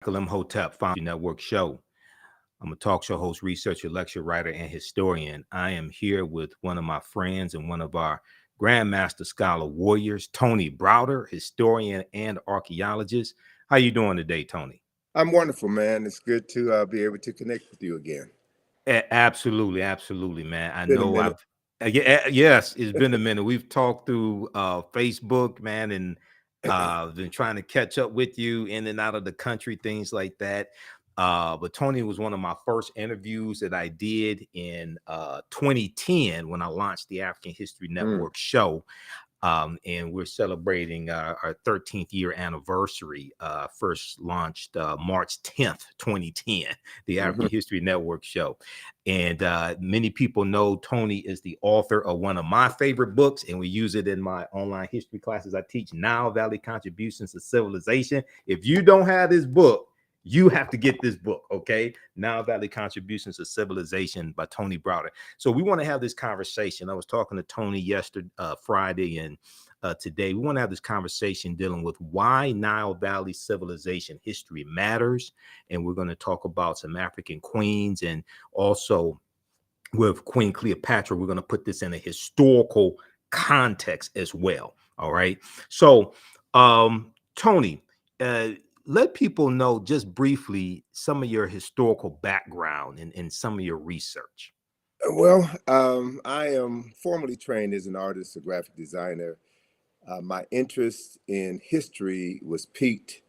Michael Imhotep, Founder Network Show. I'm a talk show host, researcher, lecturer, writer, and historian. I am here with one of my friends and one of our Grandmaster Scholar warriors, Tony Browder, historian and archaeologist. How you doing today, Tony? I'm wonderful, man. It's good to be able to connect with you again. Absolutely, absolutely, man. I Been a know minute. yes, it's been a minute. We've talked through Facebook, man, and been trying to catch up with you in and out of the country, things like that. But Tony was one of my first interviews that I did in 2010 when I launched the African History Mm. Network show. And we're celebrating our 13th year anniversary. First launched March 10th, 2010, the hmm African History Network show. And many people know Tony is the author of one of my favorite books, and we use it in my online history classes. I teach Nile Valley Contributions to Civilization. If you don't have this book, you have to get this book, okay? Nile Valley Contributions to Civilization by Tony Browder. So we want to have this conversation. I was talking to Tony yesterday, Friday, and today we want to have this conversation dealing with why Nile Valley civilization history matters. And we're going to talk about some African queens, and also with Queen Cleopatra, we're going to put this in a historical context as well. All right. So, Tony, let people know just briefly some of your historical background and some of your research. I am formally trained as an artist, a graphic designer. My interest in history was piqued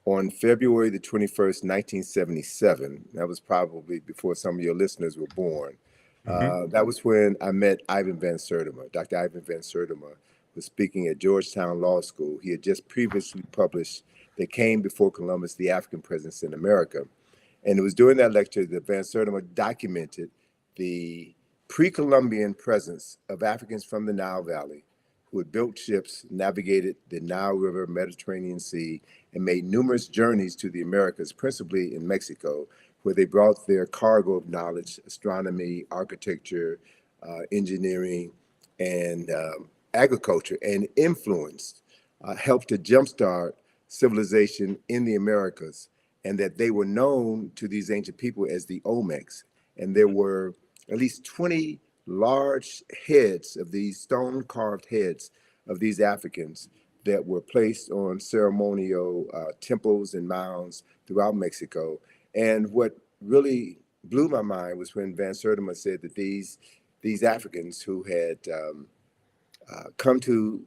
on February the 21st, 1977. That was probably before some of your listeners were born. Mhm. That was when I met Ivan Van Sertima. Dr. Ivan Van Sertima was speaking at Georgetown Law School. He had just previously published They Came Before Columbus, the African Presence in America. And it was during that lecture that Van Sertima documented the pre-Columbian presence of Africans from the Nile Valley who had built ships, navigated the Nile River, Mediterranean Sea, and made numerous journeys to the Americas, principally in Mexico, where they brought their cargo of knowledge, astronomy, architecture, engineering, and agriculture, and influenced, helped to jumpstart civilization in the Americas, and that they were known to these ancient people as the Olmecs. And there were at least 20 large heads of these stone carved heads of these Africans that were placed on ceremonial temples and mounds throughout Mexico. And what really blew my mind was when Van Sertima said that these Africans who had come to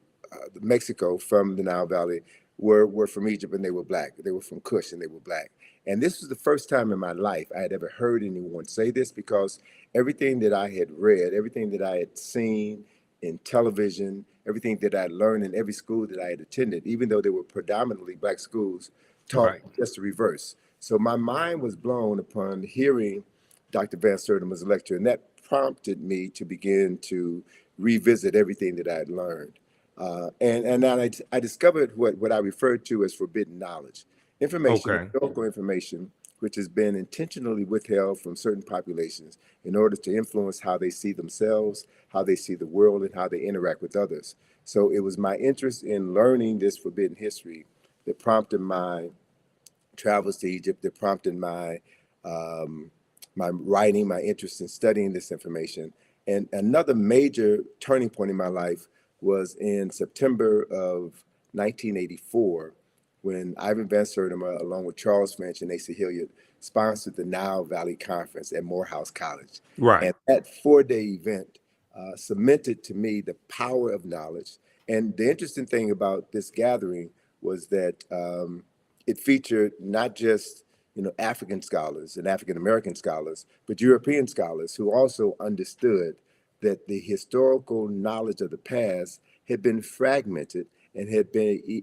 Mexico from the Nile Valley were from Egypt, and they were black. They were from Kush and they were black. And this was the first time in my life I had ever heard anyone say this, because everything that I had read, everything that I had seen in television, everything that I learned in every school that I had attended, even though they were predominantly black schools, taught Right. just the reverse. So my mind was blown upon hearing Dr. Van Sertima's lecture, and that prompted me to begin to revisit everything that I had learned. And then I discovered what I referred to as forbidden knowledge, information, Okay. historical information, which has been intentionally withheld from certain populations in order to influence how they see themselves, how they see the world, and how they interact with others. So it was my interest in learning this forbidden history that prompted my travels to Egypt, that prompted um, my writing, my interest in studying this information. And another major turning point in my life was in September of 1984, when Ivan Van Sertima, along with Charles Finch and Asa Hilliard, sponsored the Nile Valley Conference at Morehouse College. Right. And that 4-day event cemented to me the power of knowledge. And the interesting thing about this gathering was that it featured not just African scholars and African American scholars, but European scholars who also understood that the historical knowledge of the past had been fragmented and had been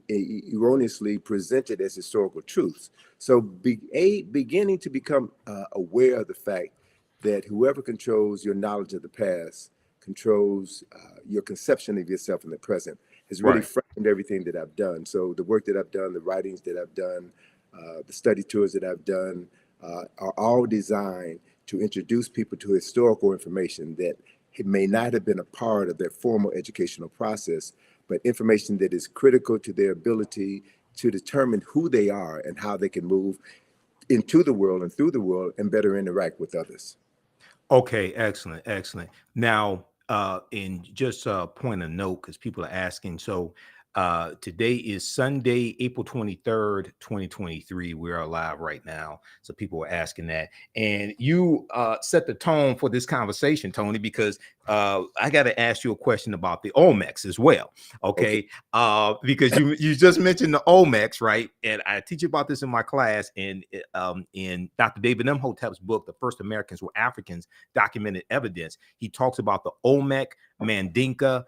erroneously presented as historical truths. So beginning to become aware of the fact that whoever controls your knowledge of the past controls your conception of yourself in the present has really Right. framed everything that I've done. So the work that I've done, the writings that I've done, the study tours that I've done are all designed to introduce people to historical information that it may not have been a part of their formal educational process, but information that is critical to their ability to determine who they are and how they can move into the world and through the world and better interact with others. Okay, excellent, excellent. Now, in just a point of note, because people are asking, so today is Sunday, April 23rd, 2023. We're alive right now. So people are asking that. And you set the tone for this conversation, Tony, because I got to ask you a question about the Olmecs as well. Okay. Okay. Because you just mentioned the Olmecs, right? And I teach about this in my class. And in Dr. David Imhotep's book, The First Americans Were Africans, Documented Evidence, he talks about the Olmec, Mandinka,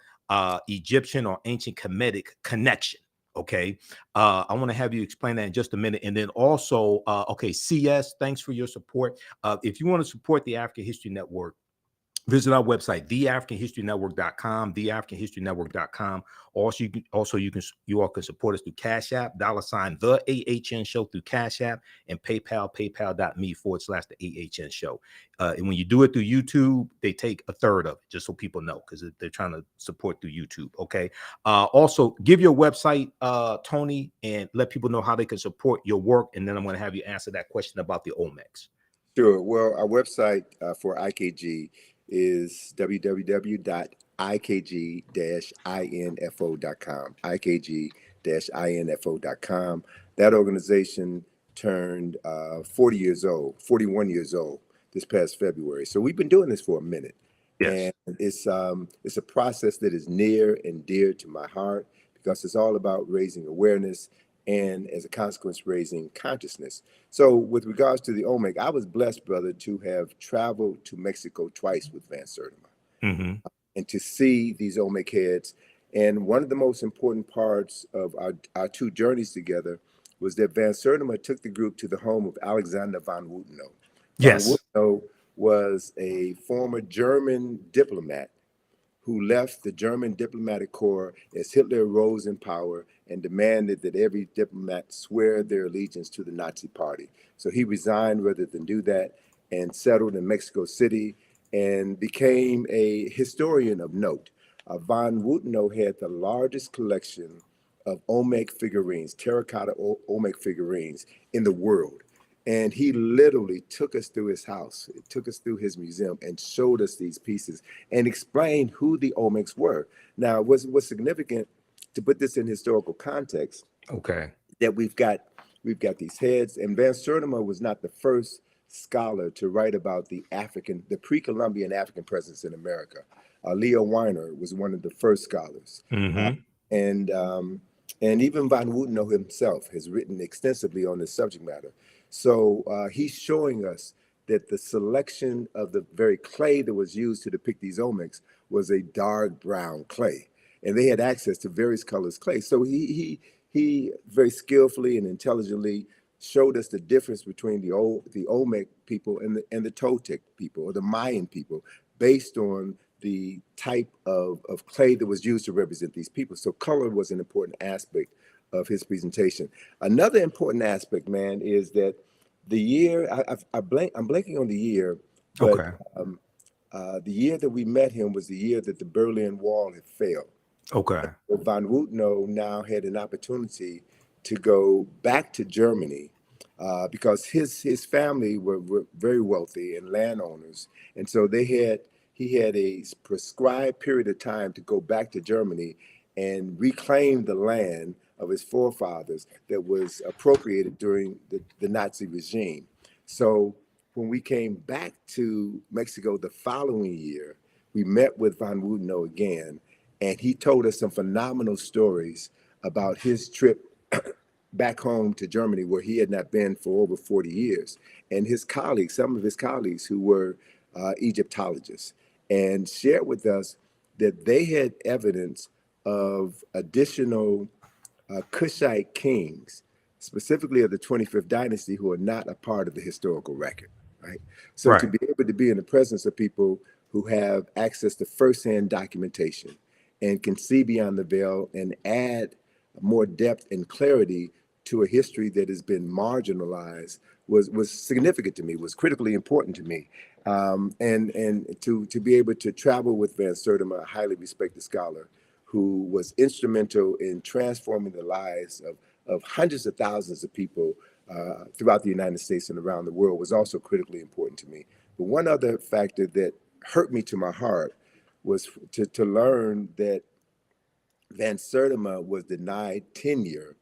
Egyptian or ancient Kemetic connection. Okay. I want to have you explain that in just a minute. And then also, okay, CS, thanks for your support. If you want to support the African History Network, visit our website, theafricanhistorynetwork.com, theafricanhistorynetwork.com. You all can support us through Cash App, $, the AHN show through Cash App, and PayPal, paypal.me/the AHN show. And when you do it through YouTube, they take a third of it, just so people know, because they're trying to support through YouTube. Okay. Also, give your website, Tony, and let people know how they can support your work. And then I'm going to have you answer that question about the Olmecs. Sure. Well, our website for IKG is www.ikg-info.com, ikg-info.com. That organization turned 41 years old this past February. So we've been doing this for a minute. Yes. And it's a process that is near and dear to my heart because it's all about raising awareness and, as a consequence, raising consciousness. So with regards to the Olmec, I was blessed, brother, to have traveled to Mexico twice with Van Sertima and to see these Olmec heads. And one of the most important parts of our two journeys together was that Van Sertima took the group to the home of Alexander von Wutenow. Von Yes. Wutenow was a former German diplomat who left the German diplomatic corps as Hitler rose in power and demanded that every diplomat swear their allegiance to the Nazi party. So he resigned rather than do that and settled in Mexico City and became a historian of note. Von Wutenow had the largest collection of Olmec figurines, terracotta Olmec figurines in the world. And he literally took us through his house, took us through his museum and showed us these pieces and explained who the Olmecs were. Now, what's significant to put this in historical context, Okay. that we've got these heads, and Van Sertima was not the first scholar to write about the pre-Columbian African presence in America. Leo Weiner was one of the first scholars. And even Von Wutenow himself has written extensively on this subject matter. So he's showing us that the selection of the very clay that was used to depict these Olmecs was a dark brown clay. And they had access to various colors clay. So he very skillfully and intelligently showed us the difference between the Olmec people and the Toltec people or the Mayan people based on the type of clay that was used to represent these people. So color was an important aspect of his presentation. Another important aspect, man, is that the year, I'm blanking on the year, but the year that we met him was the year that the Berlin Wall had failed. Okay. And Von Wutenow now had an opportunity to go back to Germany because his family were very wealthy and landowners. And so he had a prescribed period of time to go back to Germany and reclaim the land of his forefathers that was appropriated during the Nazi regime. So when we came back to Mexico the following year, we met with Von Wutenow again, and he told us some phenomenal stories about his trip back home to Germany, where he had not been for over 40 years. And his colleagues, some of his colleagues who were Egyptologists, and shared with us that they had evidence of additional Kushite kings, specifically of the 25th dynasty, who are not a part of the historical record, right? So to be able to be in the presence of people who have access to firsthand documentation and can see beyond the veil and add more depth and clarity to a history that has been marginalized was significant to me, was critically important to me. And to be able to travel with Van Sertima, a highly respected scholar, who was instrumental in transforming the lives of hundreds of thousands of people throughout the United States and around the world was also critically important to me. But one other factor that hurt me to my heart was to learn that Van Sertima was denied tenure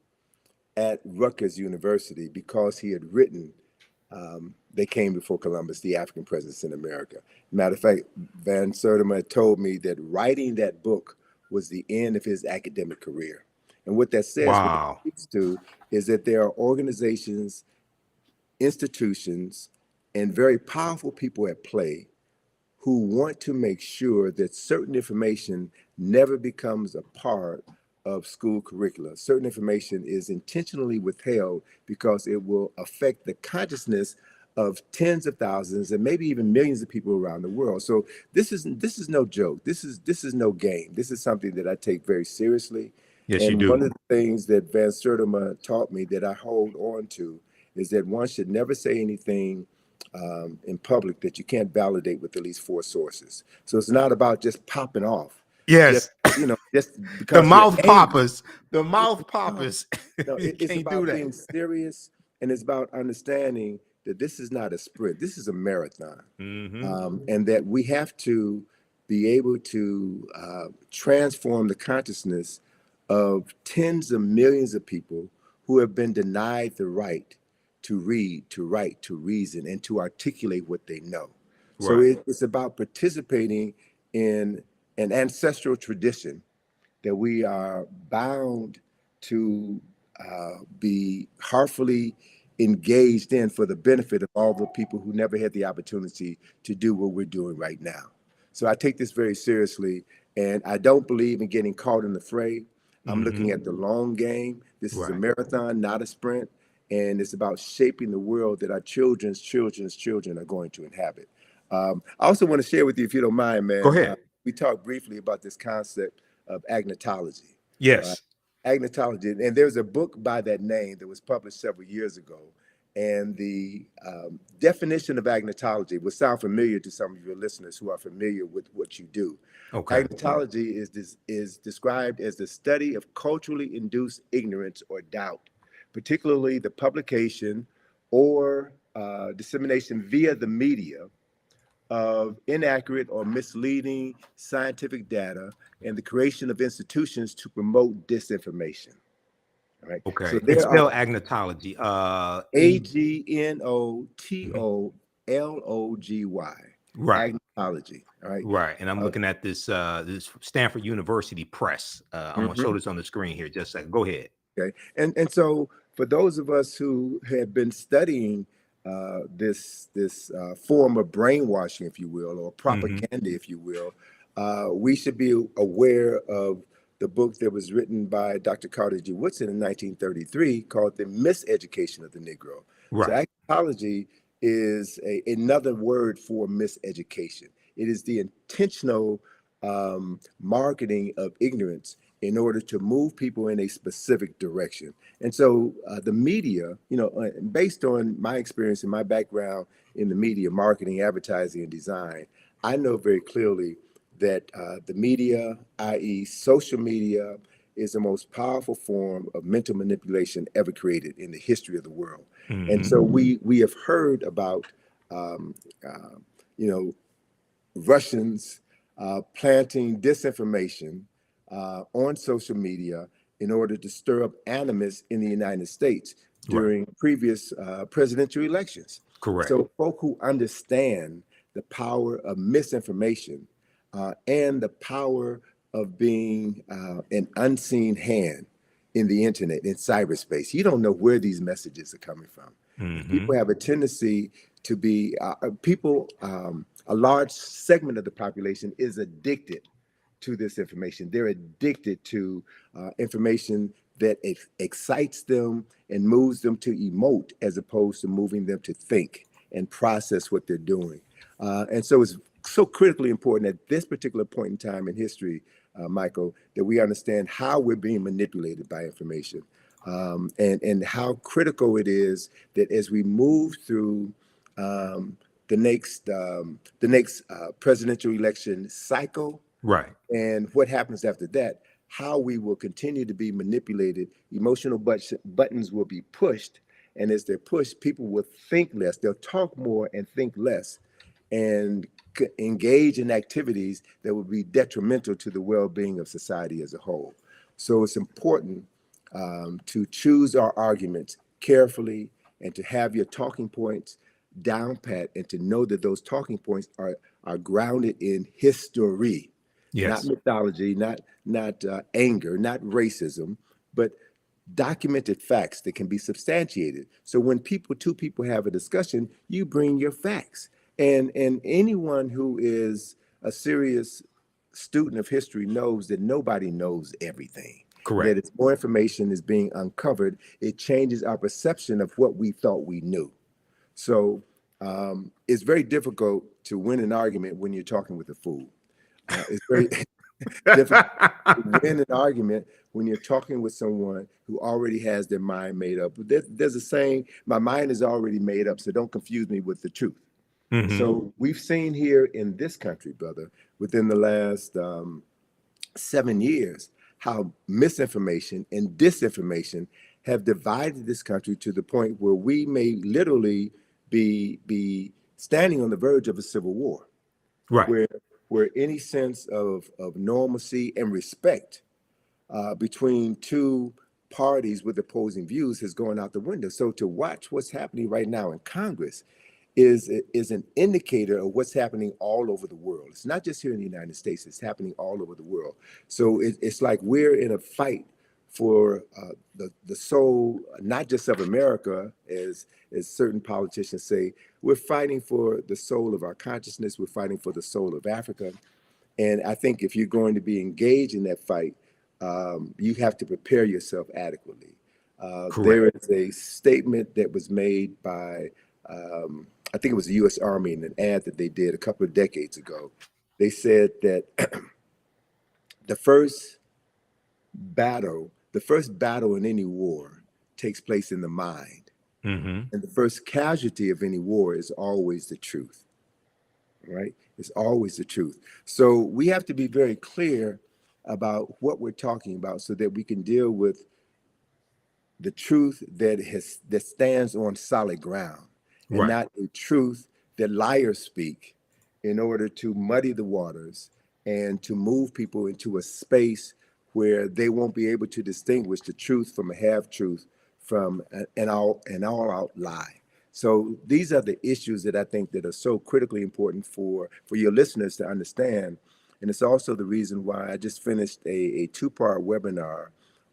at Rutgers University because he had written They Came Before Columbus, the African Presence in America. Matter of fact, Van Sertima told me that writing that book was the end of his academic career. And what that says, what it Wow. speaks to, is that there are organizations, institutions, and very powerful people at play who want to make sure that certain information never becomes a part of school curricula. Certain information is intentionally withheld because it will affect the consciousness of tens of thousands and maybe even millions of people around the world. So this is no joke. This is no game. This is something that I take very seriously. Yes, you And do. one of the things that Van Sertima taught me that I hold on to is that one should never say anything in public that you can't validate with at least 4 sources. So it's not about just popping off, just Yes. just The because you're mouth angry. poppers. The mouth No, poppers. no, You it's can't do about that. being serious, and it's about understanding that this is not a sprint. This is a marathon, Mm-hmm. and that we have to be able to transform the consciousness of tens of millions of people who have been denied the right to read, to write, to reason, and to articulate what they know. So Right. it's about participating in an ancestral tradition that we are bound to be heartfully engaged in for the benefit of all the people who never had the opportunity to do what we're doing right now. So I take this very seriously, and I don't believe in getting caught in the fray. I'm looking at the long game. This is a Right. marathon, not a sprint, and it's about shaping the world that our children's children are going to inhabit. I also want to share with you, if you don't mind, Go man. ahead. We talked briefly about this concept of agnatology. Right? Yes. Agnatology, and there's a book by that name that was published several years ago. And the definition of agnatology will sound familiar to some of your listeners who are familiar with what you do. Okay. Agnatology is described as the study of culturally induced ignorance or doubt, particularly the publication or dissemination via the media of inaccurate or misleading scientific data and the creation of institutions to promote disinformation. All right. So Okay. It's there are spelled agnatology. agnotology, Right. agnotology. All right. Right. And I'm Uh, looking at this Stanford University Press. I'm gonna show mhm. this on the screen here. Just a second. Go ahead. Okay. And so for those of us who have been studying this form of brainwashing, if you will, or Mm-hmm. propaganda, if you will, we should be aware of the book that was written by Dr. Carter G. Woodson in 1933 called The Miseducation of the Negro. So Right. agnotology is another word for miseducation. It is the intentional marketing of ignorance in order to move people in a specific direction. And so the media, based on my experience and my background in the media, marketing, advertising, and design, I know very clearly that the media, i.e., social media, is the most powerful form of mental manipulation ever created in the history of the world. And Mm-hmm. so we have heard about, um, uh, you know, Russians planting disinformation on social media in order to stir up animus in the United States Right. during previous presidential elections. Correct. So, folk who understand the power of misinformation and the power of being an unseen hand in the internet, in cyberspace, you don't know where these messages are coming from. And Mm-hmm. people have a tendency to be a large segment of the population is addicted to this information. They're addicted to information that excites them and moves them to emote as opposed to moving them to think and process what they're doing. And so it's so critically important at this particular point in time in history, Michael, that we understand how we're being manipulated by information, and how critical it is that as we move through um, the next presidential election cycle Right. and what happens after that, how we will continue to be manipulated. Emotional buttons will be pushed. And as they're pushed, people will think less. They'll talk more and think less and engage in activities that would be detrimental to the well-being of society as a whole. So it's important to choose our arguments carefully and to have your talking points down pat and to know that those talking points are grounded in history, not Yes. mythology, not anger, not racism, but documented facts that can be substantiated. So when two people have a discussion, you bring your facts. And anyone who is a serious student of history knows that nobody knows everything. That Correct. as more information is being uncovered, it changes our perception of what we thought we knew. So it's very difficult to win an argument when you're talking with a fool. It's very difficult to win an argument when you're talking with someone who already has their mind made up. There's a saying, my mind is already made up, so don't confuse me with the truth. So we've seen here in this country, brother, within the last 7 years, how misinformation and disinformation have divided this country to the point where we may literally be standing on the verge of a civil war, Right. where any sense of normalcy and respect between two parties with opposing views has gone out the window. So to watch what's happening right now in Congress is an indicator of what's happening all over the world. It's not just here in the United States, it's happening all over the world. So it's like we're in a fight for the soul, not just of America, as certain politicians say. We're fighting for the soul of our consciousness. We're fighting for the soul of Africa. And I think if you're going to be engaged in that fight, you have to prepare yourself adequately. Correct. There is a statement that was made by, I think it was the U.S. Army in an ad that they did a couple of decades ago. They said that the first battle in any war takes place in the mind. And the first casualty of any war is always the truth, right? It's always the truth. So we have to be very clear about what we're talking about so that we can deal with the truth that stands on solid ground and Right. not a truth that liars speak in order to muddy the waters and to move people into a space where they won't be able to distinguish the truth from a half truth from an all out lie. So these are the issues that I think that are so critically important for your listeners to understand. And it's also the reason why I just finished a two-part webinar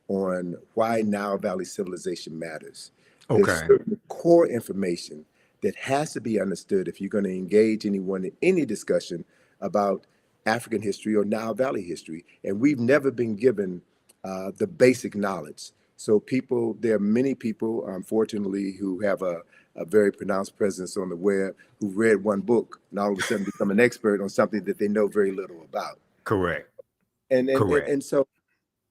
on why Nile Valley civilization matters. There's Okay. certain core information that has to be understood if you're going to engage anyone in any discussion about African history or Nile Valley history. And we've never been given the basic knowledge. So there are many people, unfortunately, who have a very pronounced presence on the web who read one book and all of a sudden become an expert on something that they know very little about. Correct. And so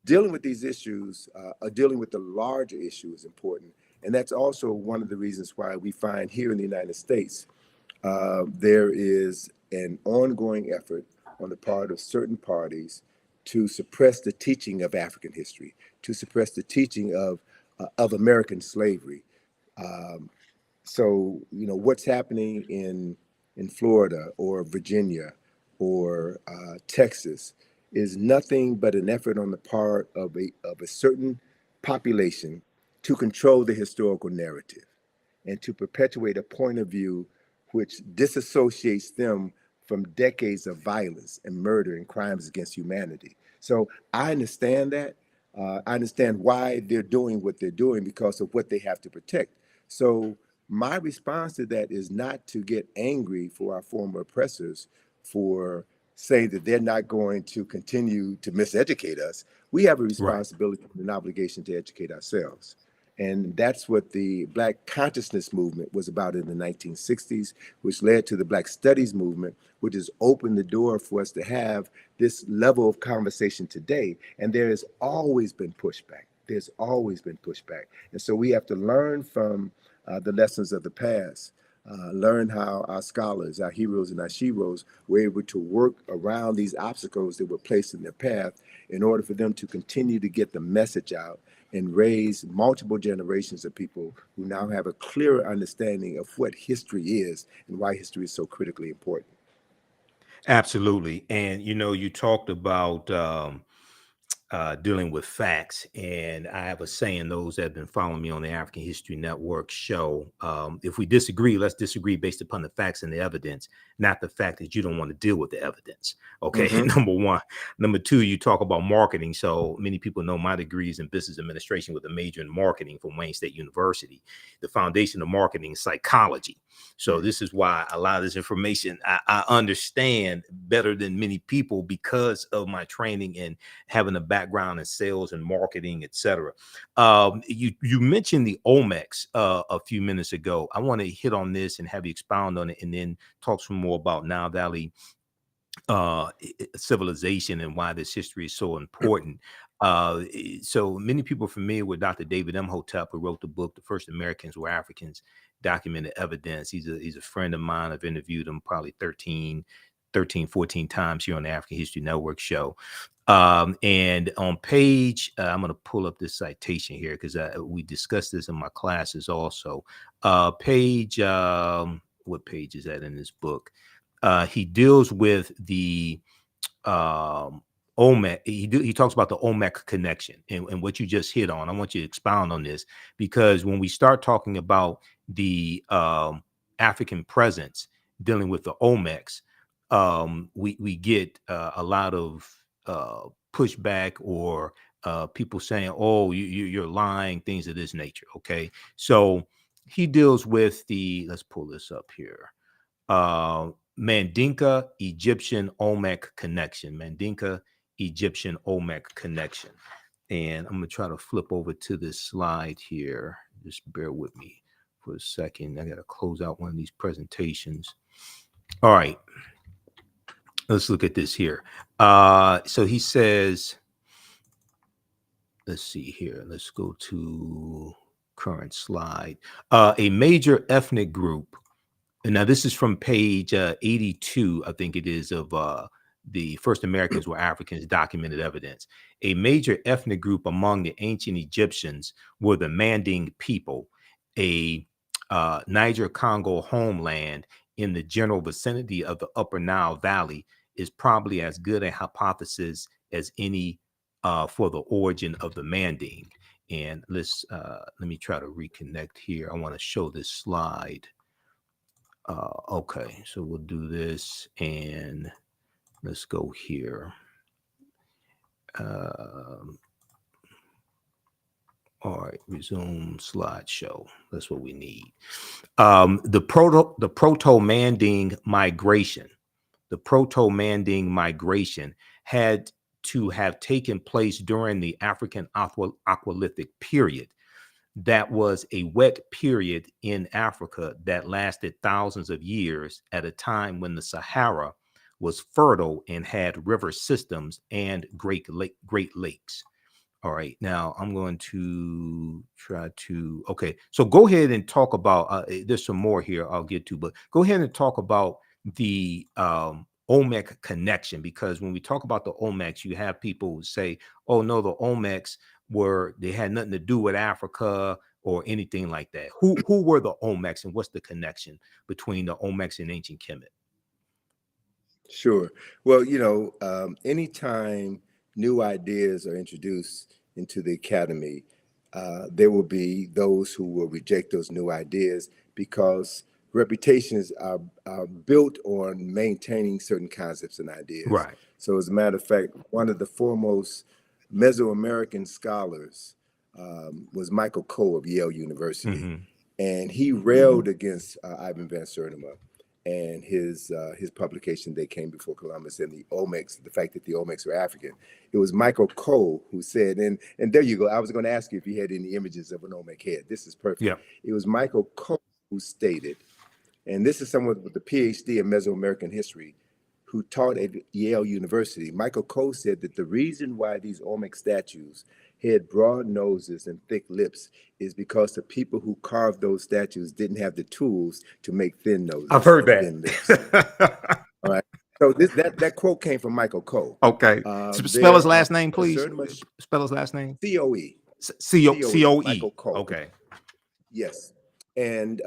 dealing with these issues, dealing with the larger issue is important. And that's also one of the reasons why we find here in the United States, there is an ongoing effort on the part of certain parties to suppress the teaching of African history, to suppress the teaching of American slavery. So, what's happening in Florida or Virginia or Texas is nothing but an effort on the part of a certain population to control the historical narrative and to perpetuate a point of view which disassociates them from decades of violence and murder and crimes against humanity. So I understand that. I understand why they're doing what they're doing because of what they have to protect. So my response to that is not to get angry for our former oppressors for saying that they're not going to continue to miseducate us. We have a Right. responsibility and an obligation to educate ourselves. And that's what the Black consciousness movement was about in the 1960s, which led to the Black studies movement, which has opened the door for us to have this level of conversation today. And there has always been pushback. There's always been pushback. And so we have to learn from the lessons of the past. learn how our scholars, our heroes and our sheroes were able to work around these obstacles that were placed in their path in order for them to continue to get the message out and raise multiple generations of people who now have a clearer understanding of what history is and why history is so critically important. Absolutely. And you talked about dealing with facts. And I have a saying, those that have been following me on the African History Network show, if we disagree, let's disagree based upon the facts and the evidence, not the fact that you don't want to deal with the evidence. Okay. Mm-hmm. Number one. Number two, you talk about marketing. So many people know my degree is in business administration with a major in marketing from Wayne State University. The foundation of marketing is psychology. So this is why a lot of this information I understand better than many people because of my training and having a background in sales and marketing, etc. You mentioned the Olmecs a few minutes ago. I want to hit on this and have you expound on it, and then talk some more about Nile Valley civilization and why this history is so important. So many people are familiar with Dr. David Imhotep, who wrote the book, The First Americans Were Africans, Documented Evidence. He's a friend of mine. I've interviewed him probably 13, 14 times here on the African History Network show. And on page, I'm going to pull up this citation here because we discussed this in my classes also. Page, what page is that in this book? He deals with the Olmec. He talks about the Olmec connection and what you just hit on. I want you to expound on this, because when we start talking about the African presence dealing with the Olmecs, we get a lot of pushback, or people saying, "Oh, you're lying," things of this nature. Okay, so he deals with the. Let's pull this up here. Mandinka Egyptian Olmec connection. Mandinka Egyptian Olmec connection. And I'm going to try to flip over to this slide here. Just bear with me for a second. I got to close out one of these presentations. All right. Let's look at this here. So he says, let's see here. Let's go to current slide. A major ethnic group. And now this is from page 82, I think it is, of the First Americans Were Africans, Documented Evidence. A major ethnic group among the ancient Egyptians were the Manding people, a Niger-Congo homeland in the general vicinity of the Upper Nile Valley, is probably as good a hypothesis as any for the origin of the Manding. And let me try to reconnect here. I want to show this slide. Okay, so we'll do this and let's go here. All right, resume slideshow. That's what we need. The proto-Manding migration. The proto-Manding migration had to have taken place during the African Aqualithic period. That was a wet period in Africa that lasted thousands of years, at a time when the Sahara was fertile and had river systems and great lakes. All right, now I'm going to try to, okay, so go ahead and talk about, there's some more here I'll get to, but go ahead and talk about the Olmec connection, because when we talk about the Olmecs, you have people who say, oh no, the Olmecs they had nothing to do with Africa or anything like that. Who were the Olmecs, and what's the connection between the Olmecs and ancient Kemet? Sure. Well, anytime new ideas are introduced into the academy, there will be those who will reject those new ideas, because reputations are built on maintaining certain concepts and ideas. Right. So, as a matter of fact, one of the foremost Mesoamerican scholars was Michael Coe of Yale University, Mm-hmm. and he railed against Ivan van Sertima and his publication, They Came Before Columbus, and the Olmecs, the fact that the Olmecs were African. It was Michael Coe who said, and there you go. I was going to ask you if you had any images of an Olmec head. This is perfect. Yeah. It was Michael Coe who stated, and this is someone with a PhD in Mesoamerican history who taught at Yale University. Michael Coe said that the reason why these Olmec statues had broad noses and thick lips is because the people who carved those statues didn't have the tools to make thin I've noses heard and thin lips. that. All right. So that quote came from Michael Coe. Okay. Spell his There are last name, please. certain Spell his last name. COE. C-O-E. Michael Coe. Okay. Yes. And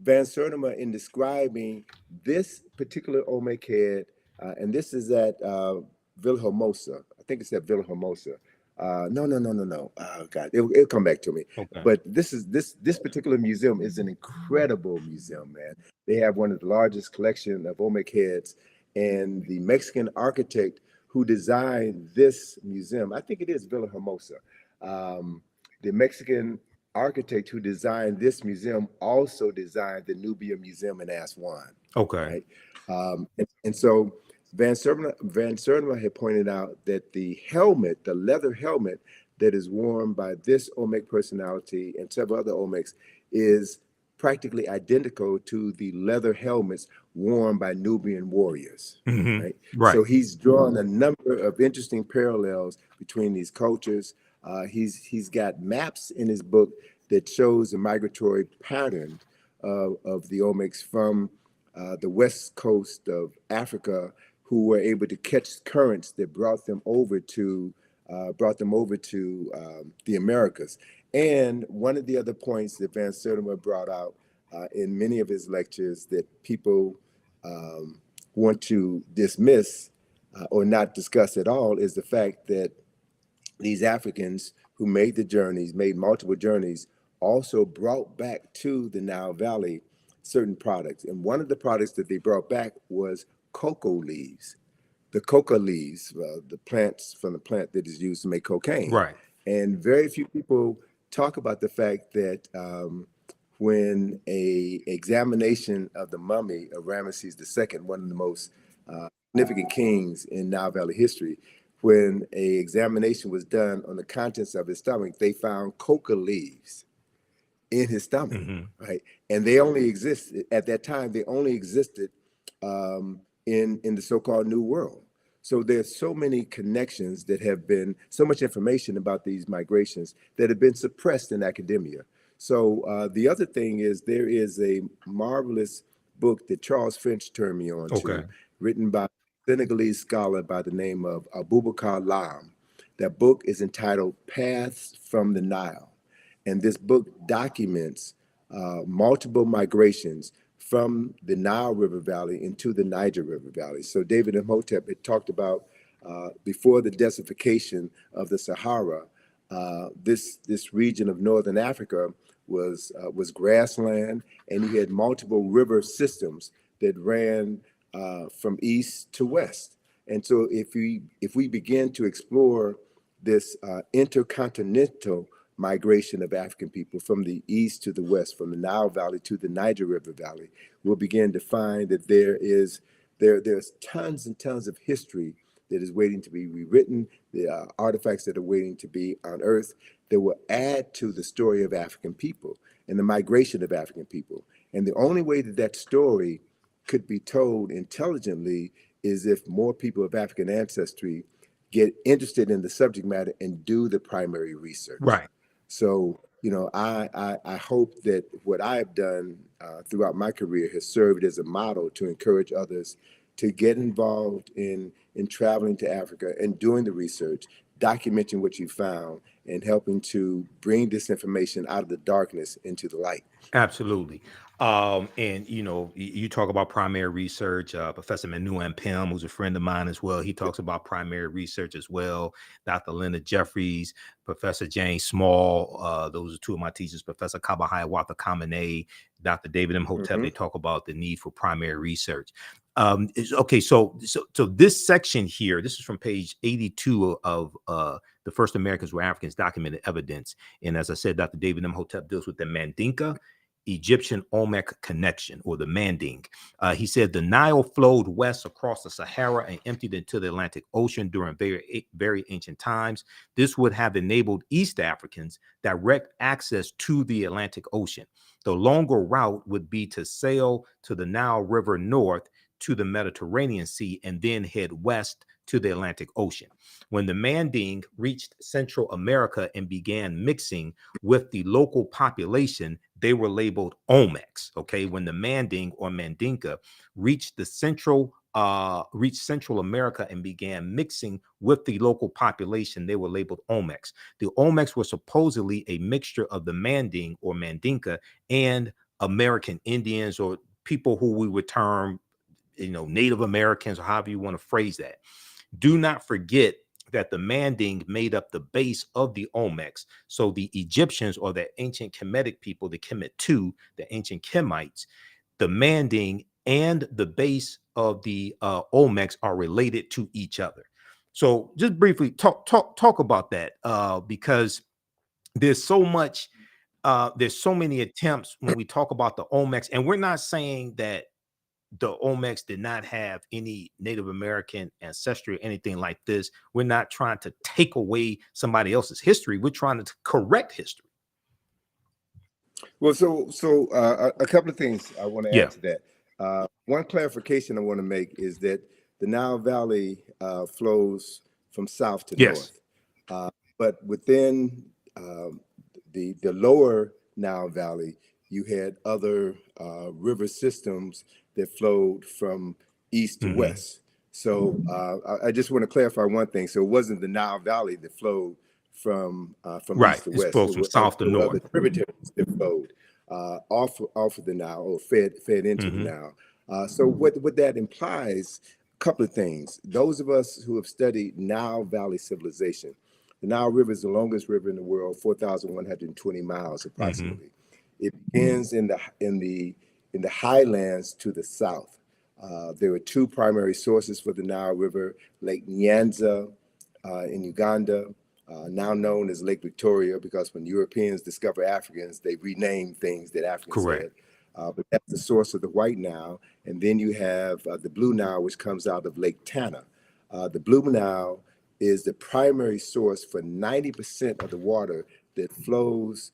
Van Sertima, in describing this particular Olmec head, and this is at Villahermosa. I think it's at Villahermosa. No. Oh God, it'll come back to me. Okay. But this particular museum is an incredible museum, man. They have one of the largest collection of Olmec heads, and the Mexican architect who designed this museum, I think it is Villahermosa. The Mexican architect who designed this museum also designed the Nubia Museum in Aswan. Okay. Right? And so Van Sertima had pointed out that the helmet, the leather helmet that is worn by this Olmec personality and several other Olmecs is practically identical to the leather helmets worn by Nubian warriors. Mm-hmm. Right? Right. So he's drawn a number of interesting parallels between these cultures. He's got maps in his book that shows the migratory pattern of the Olmecs from the west coast of Africa, who were able to catch currents that brought them over to the Americas. And one of the other points that Van Sertima brought out in many of his lectures that people want to dismiss or not discuss at all is the fact that these Africans who made the journeys, made multiple journeys, also brought back to the Nile Valley certain products. And one of the products that they brought back was cocoa leaves. The coca leaves, the plants from the plant that is used to make cocaine. Right. And very few people talk about the fact that when a examination of the mummy of Ramesses II, one of the most significant kings in Nile Valley history, when a examination was done on the contents of his stomach, they found coca leaves in his stomach, right? And they only existed at that time. They only existed in the so-called New World. So there's so many connections that have been, so much information about these migrations that have been suppressed in academia. So the other thing is there is a marvelous book that Charles Finch turned me on to, written by a Senegalese scholar by the name of Abubakar Lam. That book is entitled Paths from the Nile. And this book documents multiple migrations from the Nile River Valley into the Niger River Valley. So David Imhotep had talked about before the desertification of the Sahara, this region of northern Africa was grassland, and you had multiple river systems that ran from east to west. And so if we begin to explore this intercontinental migration of African people from the east to the west, from the Nile Valley to the Niger River Valley, we'll begin to find that there's tons and tons of history that is waiting to be rewritten, the artifacts that are waiting to be unearthed that will add to the story of African people and the migration of African people. And the only way that that story could be told intelligently is if more people of African ancestry get interested in the subject matter and do the primary research. Right. So, you know, I hope that what I've done throughout my career has served as a model to encourage others to get involved in traveling to Africa and doing the research, documenting what you found, and helping to bring this information out of the darkness into the light. Absolutely. And you know, you talk about primary research. Professor Manu Pim, who's a friend of mine as well, he talks about primary research as well. Dr. Linda Jeffries, Professor James Small, those are two of my teachers. Professor Kabahaya Wata Kamene, Dr. David Imhotep. They talk about the need for primary research. Okay, so this section here, this is from page 82 of the First Americans Were Africans Documented Evidence. And as I said, Dr. David Imhotep deals with the Mandinka Egyptian Olmec connection, or the Manding. He said the Nile flowed west across the Sahara and emptied into the Atlantic Ocean during very ancient times. This would have enabled East Africans direct access to the Atlantic Ocean. The longer route would be to sail to the Nile River north to the Mediterranean Sea and then head west to the Atlantic Ocean. When the Manding reached Central America and began mixing with the local population, they were labeled Olmecs. Okay, when the Manding or Mandinka reached Central America and began mixing with the local population, they were labeled Olmecs. The Olmecs were supposedly a mixture of the Manding or Mandinka and American Indians, or people who we would term, Native Americans, or however you want to phrase that. Do not forget that the Manding made up the base of the Olmecs. So the Egyptians, or the ancient Kemetic people, the Kemet II, the ancient Kemites, the Manding and the base of the Olmecs are related to each other. So just briefly talk about that, because there's so much, there's so many attempts when we talk about the Olmecs, and we're not saying that the Olmecs did not have any Native American ancestry or anything like this. We're not trying to take away somebody else's history. We're trying to correct history. Well, so a couple of things I want to Yeah. add to that. One clarification I want to make is that the Nile Valley flows from south to Yes. north, but within the lower Nile Valley, you had other river systems that flowed from east to west. So I just want to clarify one thing. So it wasn't the Nile Valley that flowed from Right. east to It west. flows from south to There were north. other tributaries that flowed off of the Nile, or fed into the Nile. So what that implies, a couple of things. Those of us who have studied Nile Valley civilization, the Nile River is the longest river in the world, 4,120 miles approximately. It begins in the highlands to the south. There are two primary sources for the Nile River: Lake Nyanza in Uganda, now known as Lake Victoria, because when Europeans discover Africans, they rename things that Africans Correct. had. But that's the source of the White Nile. And then you have the Blue Nile, which comes out of Lake Tana. The Blue Nile is the primary source for 90% of the water that flows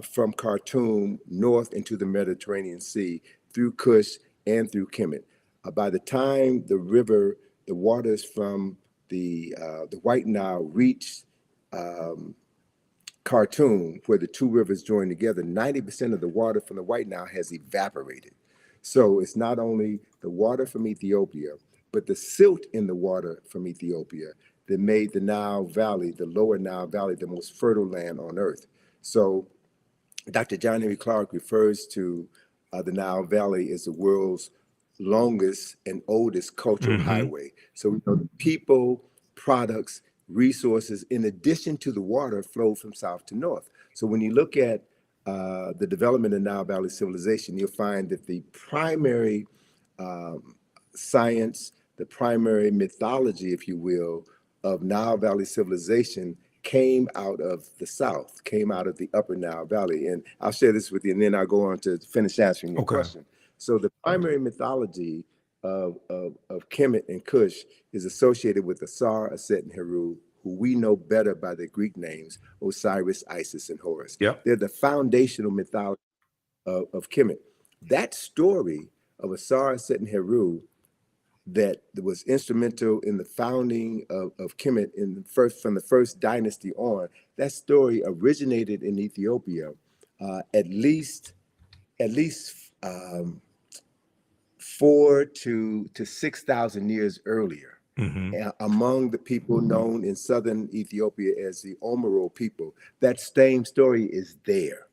from Khartoum north into the Mediterranean Sea through Kush and through Kemet. By the time the waters from the White Nile reach Khartoum, where the two rivers join together, 90% of the water from the White Nile has evaporated. So it's not only the water from Ethiopia, but the silt in the water from Ethiopia that made the Nile Valley, the lower Nile Valley, the most fertile land on earth. So Dr. John Henry Clark refers to the Nile Valley as the world's longest and oldest cultural highway. So we know the people, products, resources, in addition to the water, flow from south to north. So when you look at the development of Nile Valley civilization, you'll find that the primary science, the primary mythology, if you will, of Nile Valley civilization came out of the south, came out of the upper Nile Valley. And I'll share this with you, and then I'll go on to finish answering your question. So the primary mythology of Kemet and Kush is associated with Asar, Aset, and Heru, who we know better by their Greek names, Osiris, Isis, and Horus. Yep. They're the foundational mythology of Kemet. That story of Asar, Aset, and Heru that was instrumental in the founding of Kemet from the first dynasty on, that story originated in Ethiopia at least 4 to 6,000 years earlier. Among the people known in southern Ethiopia as the Omoro people. That same story is there.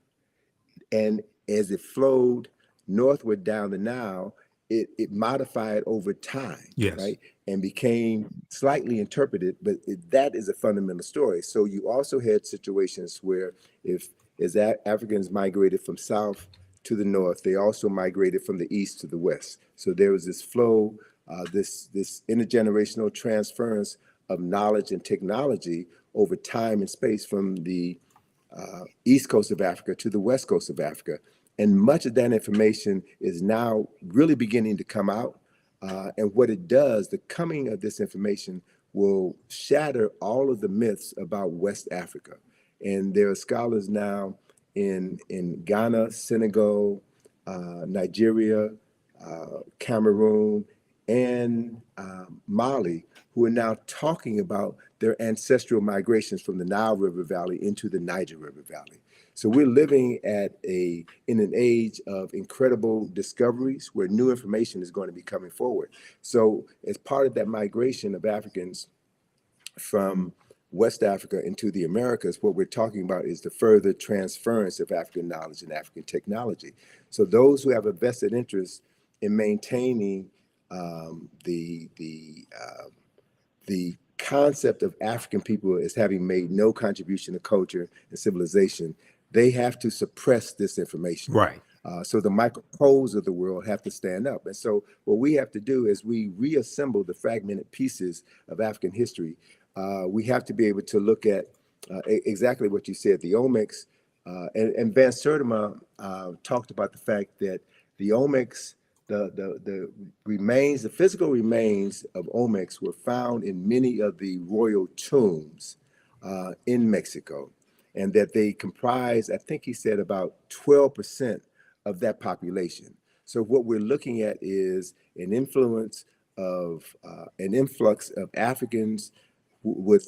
And as it flowed northward down the Nile, it modified over time, right? And became slightly interpreted, but that is a fundamental story. So you also had situations where as Africans migrated from south to the north, they also migrated from the east to the west. So there was this flow, this intergenerational transference of knowledge and technology over time and space from the east coast of Africa to the west coast of Africa. And much of that information is now really beginning to come out. And what it does, the coming of this information will shatter all of the myths about West Africa. And there are scholars now in Ghana, Senegal, Nigeria, Cameroon, and Mali, who are now talking about their ancestral migrations from the Nile River Valley into the Niger River Valley. So we're living in an age of incredible discoveries where new information is going to be coming forward. So as part of that migration of Africans from West Africa into the Americas, what we're talking about is the further transference of African knowledge and African technology. So those who have a vested interest in maintaining the concept of African people as having made no contribution to culture and civilization, they have to suppress this information. Right. So the Michael Coles of the world have to stand up. And so what we have to do is we reassemble the fragmented pieces of African history. We have to be able to look at exactly what you said, the omics. And Van Sertima talked about the fact that the omics, the remains, the physical remains of omics were found in many of the royal tombs in Mexico, and that they comprise, I think he said, about 12% of that population. So what we're looking at is an influx of Africans with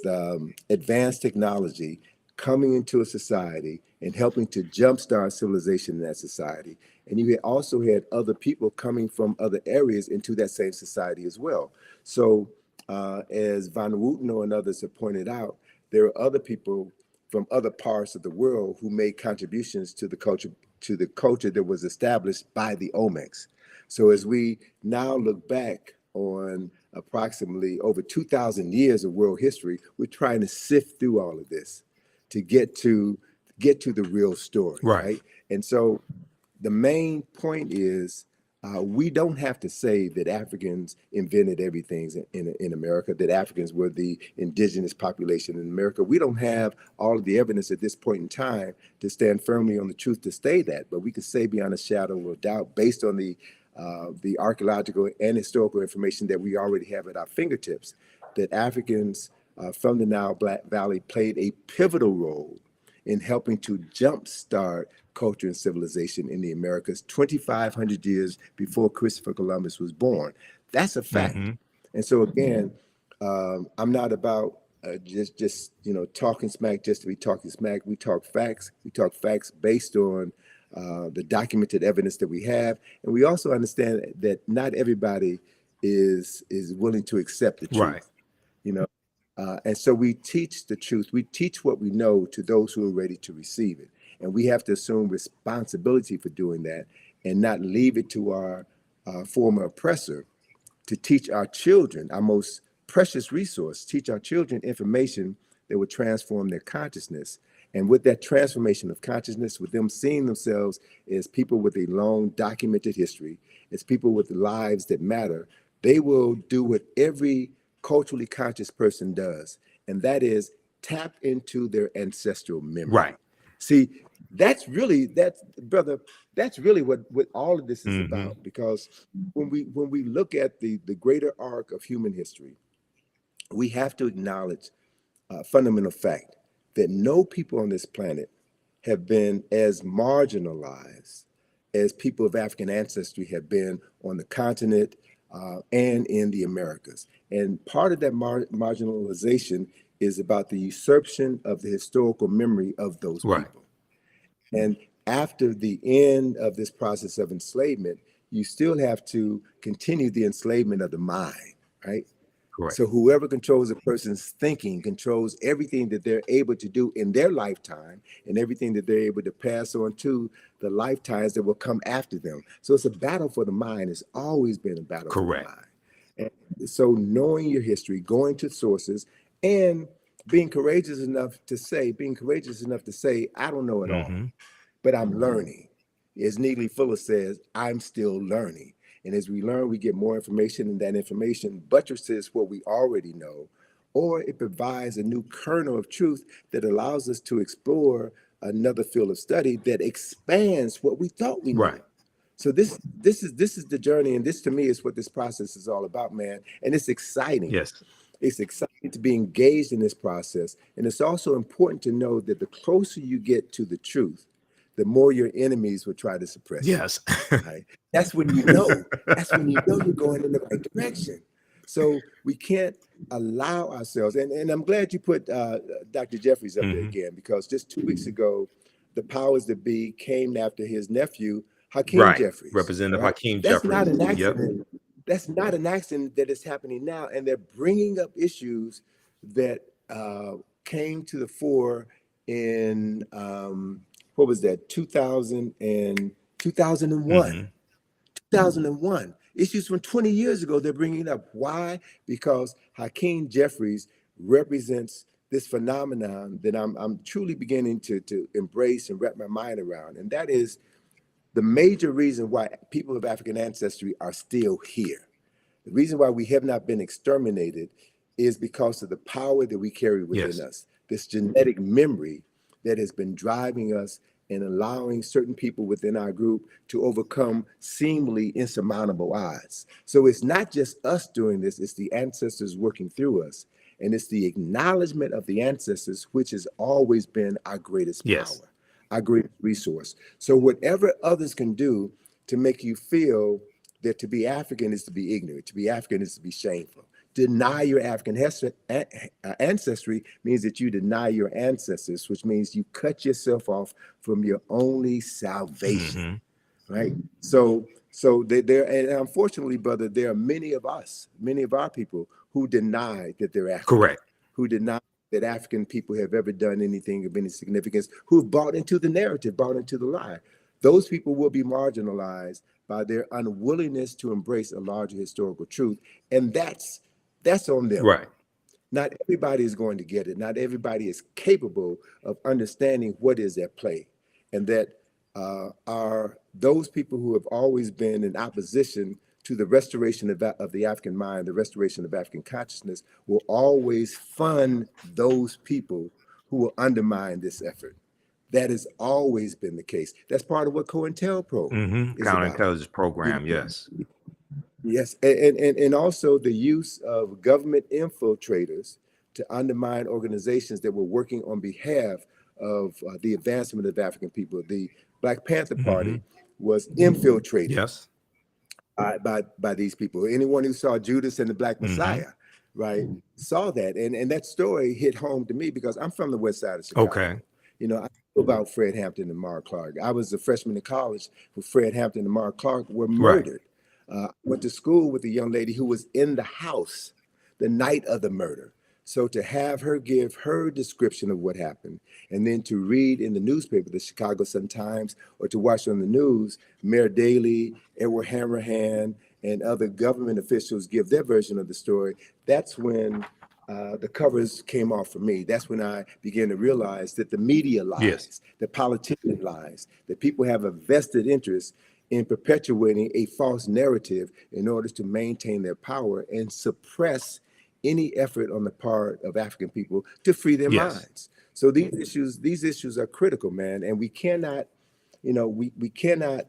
advanced technology coming into a society and helping to jumpstart civilization in that society. And you also had other people coming from other areas into that same society as well. So as Van Wooteno and others have pointed out, there are other people from other parts of the world who made contributions to the culture that was established by the Olmecs. So as we now look back on approximately over 2,000 years of world history, we're trying to sift through all of this to get to the real story, right? And so the main point is we don't have to say that Africans invented everything in America, that Africans were the indigenous population in America. We don't have all of the evidence at this point in time to stand firmly on the truth to say that, but we can say beyond a shadow of doubt, based on the archaeological and historical information that we already have at our fingertips, that Africans from the Nile Valley played a pivotal role in helping to jumpstart culture and civilization in the Americas 2,500 years before Christopher Columbus was born. That's a fact. And so again, I'm not about just talking smack just to be talking smack. We talk facts. We talk facts based on the documented evidence that we have, and we also understand that not everybody is willing to accept the truth. And so we teach the truth. We teach what we know to those who are ready to receive it. And we have to assume responsibility for doing that and not leave it to our former oppressor to teach our children, our most precious resource, teach our children information that would transform their consciousness. And with that transformation of consciousness, with them seeing themselves as people with a long documented history, as people with lives that matter, they will do what every culturally conscious person does, and that is tap into their ancestral memory. See, that's really what all of this is about, because when we look at the greater arc of human history, we have to acknowledge a fundamental fact that no people on this planet have been as marginalized as people of African ancestry have been on the continent and in the Americas. And part of that marginalization is about the usurpation of the historical memory of those people. And after the end of this process of enslavement, you still have to continue the enslavement of the mind, right? So whoever controls a person's thinking controls everything that they're able to do in their lifetime and everything that they're able to pass on to the lifetimes that will come after them. So it's a battle for the mind. It's always been a battle for the mind. And so knowing your history, going to sources, and being courageous enough to say, I don't know it all, but I'm learning. As Neely Fuller says, I'm still learning. And as we learn, we get more information, and that information buttresses what we already know, or it provides a new kernel of truth that allows us to explore another field of study that expands what we thought we knew. So this is the journey, and this to me is what this process is all about, man. And it's exciting. It's exciting to be engaged in this process. And it's also important to know that the closer you get to the truth, the more your enemies will try to suppress you. Yes. Right? That's when you know. That's when you know you're going in the right direction. So we can't allow ourselves. And I'm glad you put Dr. Jeffries up there again, because just 2 weeks ago, the powers that be came after his nephew, Hakeem Right. Jeffries. Representative Right? Hakeem That's Jeffries. not an Yep. accident. That's not an accident that is happening now. And they're bringing up issues that came to the fore in, what was that, 2001. Mhm. 2001. Issues from 20 years ago, they're bringing it up. Why? Because Hakeem Jeffries represents this phenomenon that I'm truly beginning to embrace and wrap my mind around. And that is the major reason why people of African ancestry are still here. The reason why we have not been exterminated is because of the power that we carry within Yes. us, this genetic memory that has been driving us and allowing certain people within our group to overcome seemingly insurmountable odds. So it's not just us doing this, it's the ancestors working through us. And it's the acknowledgement of the ancestors, which has always been our greatest Yes. power, our greatest resource. So whatever others can do to make you feel that to be African is to be ignorant, to be African is to be shameful. Deny your African ancestry means that you deny your ancestors, which means you cut yourself off from your only salvation, right? So there, and unfortunately, brother, there are many of us, many of our people who deny that they're African, Correct. who deny that African people have ever done anything of any significance, who've bought into the narrative, bought into the lie. Those people will be marginalized by their unwillingness to embrace a larger historical truth, and that's on them. Right. Not everybody is going to get it. Not everybody is capable of understanding what is at play, and that are those people who have always been in opposition to the restoration of the African mind, the restoration of African consciousness, will always fund those people who will undermine this effort. That has always been the case. That's part of what COINTELPRO is about. Counterintelligence program. Yes. Yes, and also the use of government infiltrators to undermine organizations that were working on behalf of the advancement of African people. The Black Panther Party was infiltrated Yes. by these people. Anyone who saw Judas and the Black Messiah, right, saw that. And that story hit home to me because I'm from the west side of Chicago. Okay. You know, I know about Fred Hampton and Mara Clark. I was a freshman in college when Fred Hampton and Mara Clark were murdered. Went to school with a young lady who was in the house the night of the murder. So to have her give her description of what happened, and then to read in the newspaper, the Chicago Sun-Times, or to watch on the news, Mayor Daley, Edward Hammerhand, and other government officials give their version of the story, that's when the covers came off for me. That's when I began to realize that the media lies, Yes. the politician lies, that people have a vested interest in perpetuating a false narrative in order to maintain their power and suppress any effort on the part of African people to free their Yes. minds. So these issues are critical, man, and we cannot, we cannot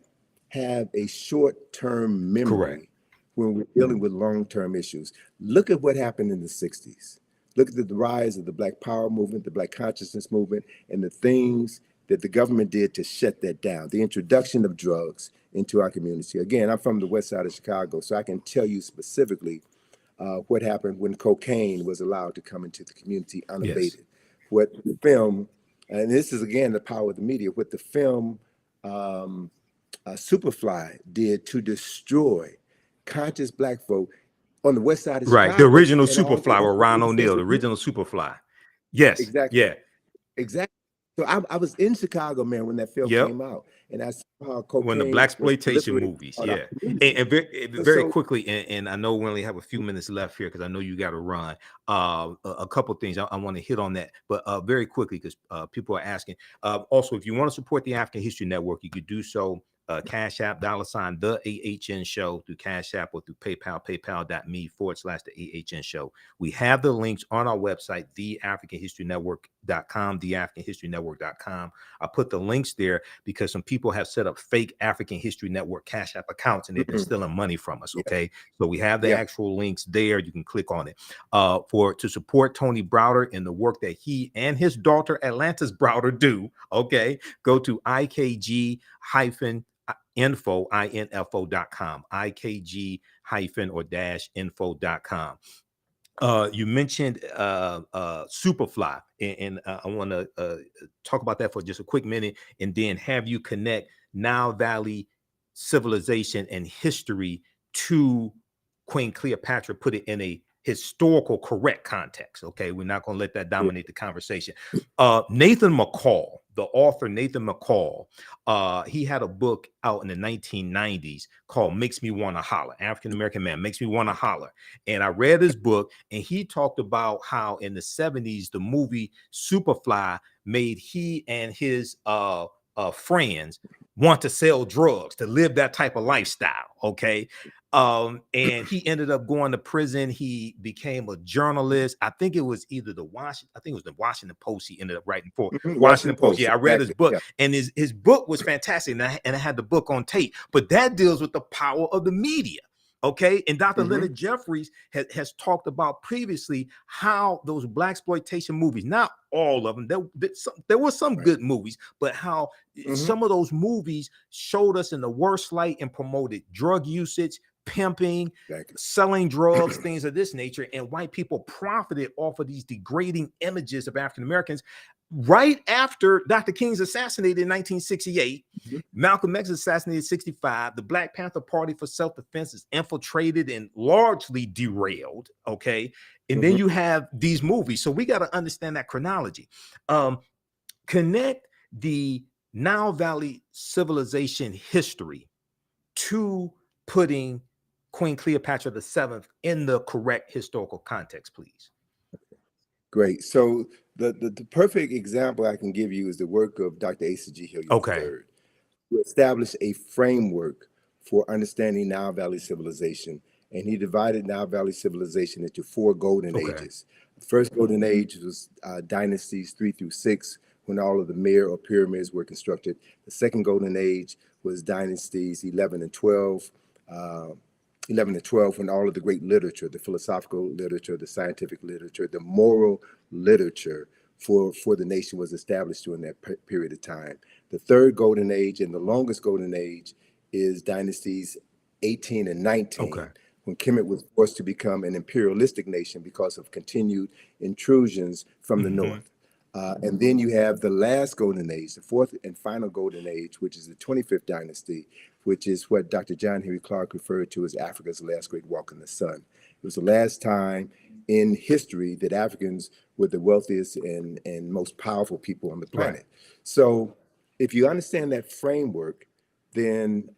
have a short-term memory Correct. when we're dealing with long-term issues. Look at what happened in the 60s. Look at the rise of the Black Power movement, the Black Consciousness movement, and the things that the government did to shut that down. The introduction of drugs into our community. Again, I'm from the west side of Chicago, so I can tell you specifically what happened when cocaine was allowed to come into the community unabated. Yes. What the film, and this is again the power of the media, what the film Superfly did to destroy conscious Black folk on the west side of Right. Chicago. The original and all Superfly with Ron the O'Neal, the original Superfly. Yes. Exactly. Yeah. Exactly. So I was in Chicago, man, when that film Yep. came out, and I saw how When the cocaine was blaxploitation proliferating movies, throughout our yeah, community. and very So quickly, and I know we only have a few minutes left here because I know you got to run. A couple things I want to hit on that, but very quickly because people are asking. Also, if you want to support the African History Network, you could do so Cash App, $ the AHN show through Cash App or through PayPal, paypal.me/the AHN show. We have the links on our website, theafricanhistorynetwork.com, theafricanhistorynetwork.com. I put the links there because some people have set up fake African History Network Cash App accounts and they've been stealing money from us. Okay. So we have the actual links there. You can click on it. To support Tony Browder and the work that he and his daughter Atlantis Browder do. Okay. Go to IKG-info.com, IKG-info.com. You mentioned Superfly, and I want to talk about that for just a quick minute, and then have you connect Nile Valley civilization and history to Queen Cleopatra, put it in a historical correct context. Okay, we're not going to let that dominate the conversation. Nathan McCall, the author Nathan McCall, he had a book out in the 1990s called Makes Me Want to Holler. African-American man makes me want to holler. And I read his book, and he talked about how in the 70s the movie Superfly made he and his friends want to sell drugs, to live that type of lifestyle. Okay. And he ended up going to prison. He became a journalist. I think it was either the Washington Post he ended up writing for. Washington Post. Yeah, I read his book, and his book was fantastic. And I had the book on tape, but that deals with the power of the media. Okay. And Dr. Leonard Jeffries has talked about previously how those blaxploitation movies, not all of them, there were some good movies, but how some of those movies showed us in the worst light and promoted drug usage, pimping, selling drugs, things of this nature. And white people profited off of these degrading images of African Americans. Right after Dr. King's assassinated in 1968, Malcolm X assassinated in 65, the Black Panther Party for Self-Defense is infiltrated and largely derailed, okay? And then you have these movies. So we got to understand that chronology. Connect the Nile Valley civilization history to putting Queen Cleopatra VII in the correct historical context, please. Great. So the perfect example I can give you is the work of Dr. Asa G. Hilliard III, who established a framework for understanding Nile Valley civilization. And he divided Nile Valley civilization into 4 golden ages. The first golden age was dynasties 3 through 6, when all of the Mir or pyramids were constructed. The second golden age was dynasties 11 and 12, when all of the great literature, the philosophical literature, the scientific literature, the moral literature for the nation was established during that period of time. The third golden age and the longest golden age is dynasties 18 and 19, when Kemet was forced to become an imperialistic nation because of continued intrusions from the north. And then you have the last golden age, the fourth and final golden age, which is the 25th dynasty, which is what Dr. John Henry Clark referred to as Africa's last great walk in the sun. It was the last time in history that Africans were the wealthiest and most powerful people on the planet. So if you understand that framework, then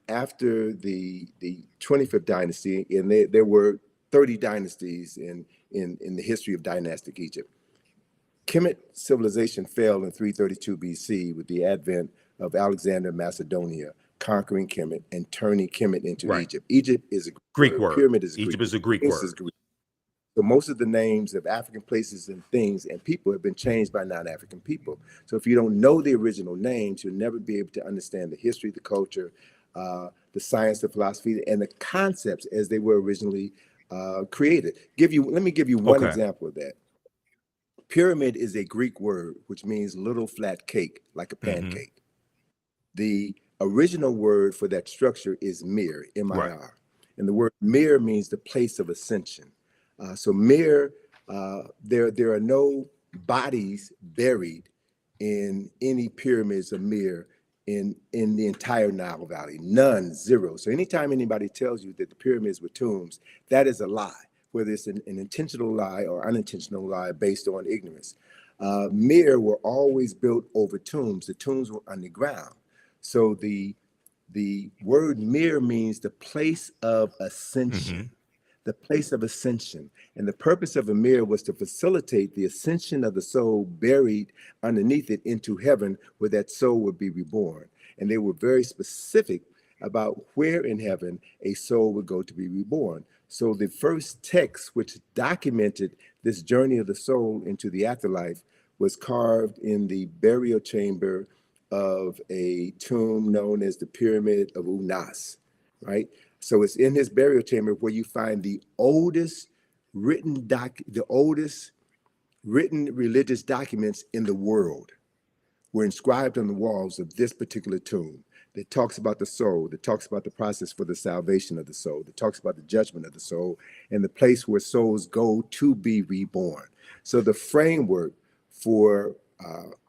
after the 25th dynasty, and there were 30 dynasties in the history of dynastic Egypt, Kemet civilization fell in 332 BC with the advent of Alexander of Macedonia conquering Kemet and turning Kemet into Egypt. Egypt is a Greek word. Pyramid is a Egypt is a Greek word. So most of the names of African places and things and people have been changed by non-African people. So if you don't know the original names, you'll never be able to understand the history, the culture, the science, the philosophy, and the concepts as they were originally created. Let me give you one example of that. Pyramid is a Greek word, which means little flat cake, like a pancake. The original word for that structure is mir, M-I-R. And the word mir means the place of ascension. So mir, there are no bodies buried in any pyramids of mir in the entire Nile Valley. None, zero. So anytime anybody tells you that the pyramids were tombs, that is a lie, whether it's an intentional lie or unintentional lie based on ignorance. Mir were always built over tombs. The tombs were underground. So the word mir means the place of ascension, the place of ascension. And the purpose of a mir was to facilitate the ascension of the soul buried underneath it into heaven, where that soul would be reborn. and they were very specific about where in heaven a soul would go to be reborn. So the first text which documented this journey of the soul into the afterlife was carved in the burial chamber of a tomb known as the Pyramid of Unas, right? So it's in his burial chamber where you find the oldest written religious documents in the world were inscribed on the walls of this particular tomb that talks about the soul, that talks about the process for the salvation of the soul, that talks about the judgment of the soul, and the place where souls go to be reborn. So the framework for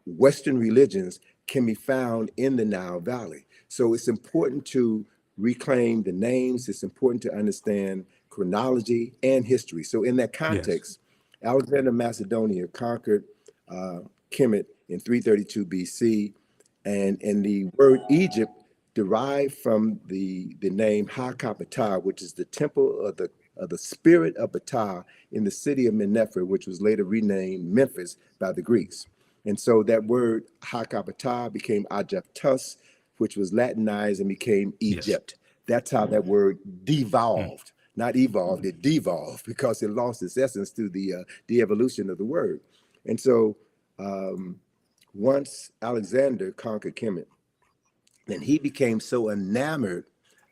Western religions can be found in the Nile Valley. So it's important to reclaim the names. It's important to understand chronology and history. So in that context, Alexander Macedonia conquered Kemet in 332 BC, and the word Egypt derived from the name Ha-Ka-Ptah, which is the temple of the spirit of Ptah in the city of Mennefer, which was later renamed Memphis by the Greeks. And so that word Ha-Ka-Ptah became Agyptus, which was Latinized and became Egypt. That's how that word devolved. Not evolved, it devolved because it lost its essence through the evolution of the word. And so once Alexander conquered Kemet, then he became so enamored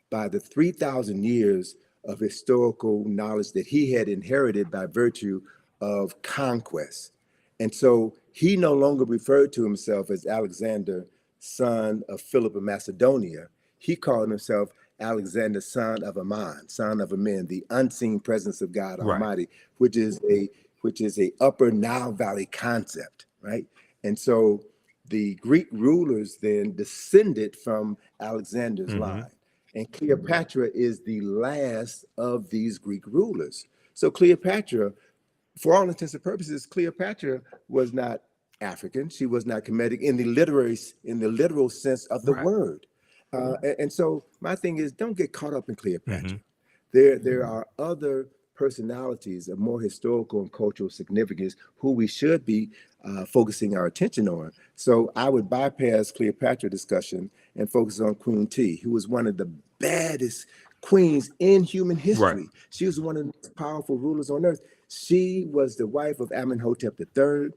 by the 3,000 years of historical knowledge that he had inherited by virtue of conquest. And so he no longer referred to himself as Alexander, son of Philip of Macedonia. He called himself Alexander, son of Ammon, son of Amen, the unseen presence of God Almighty, which is a upper Nile Valley concept, right? And so the Greek rulers then descended from Alexander's line. And Cleopatra is the last of these Greek rulers. So Cleopatra, for all intents and purposes, Cleopatra was not African. She was not Kemetic in the literal sense of the word. And so my thing is, don't get caught up in Cleopatra. There are other personalities of more historical and cultural significance who we should be focusing our attention on. So I would bypass Cleopatra discussion and focus on Queen T, who was one of the baddest queens in human history. She was one of the most powerful rulers on earth. She was the wife of Amenhotep III,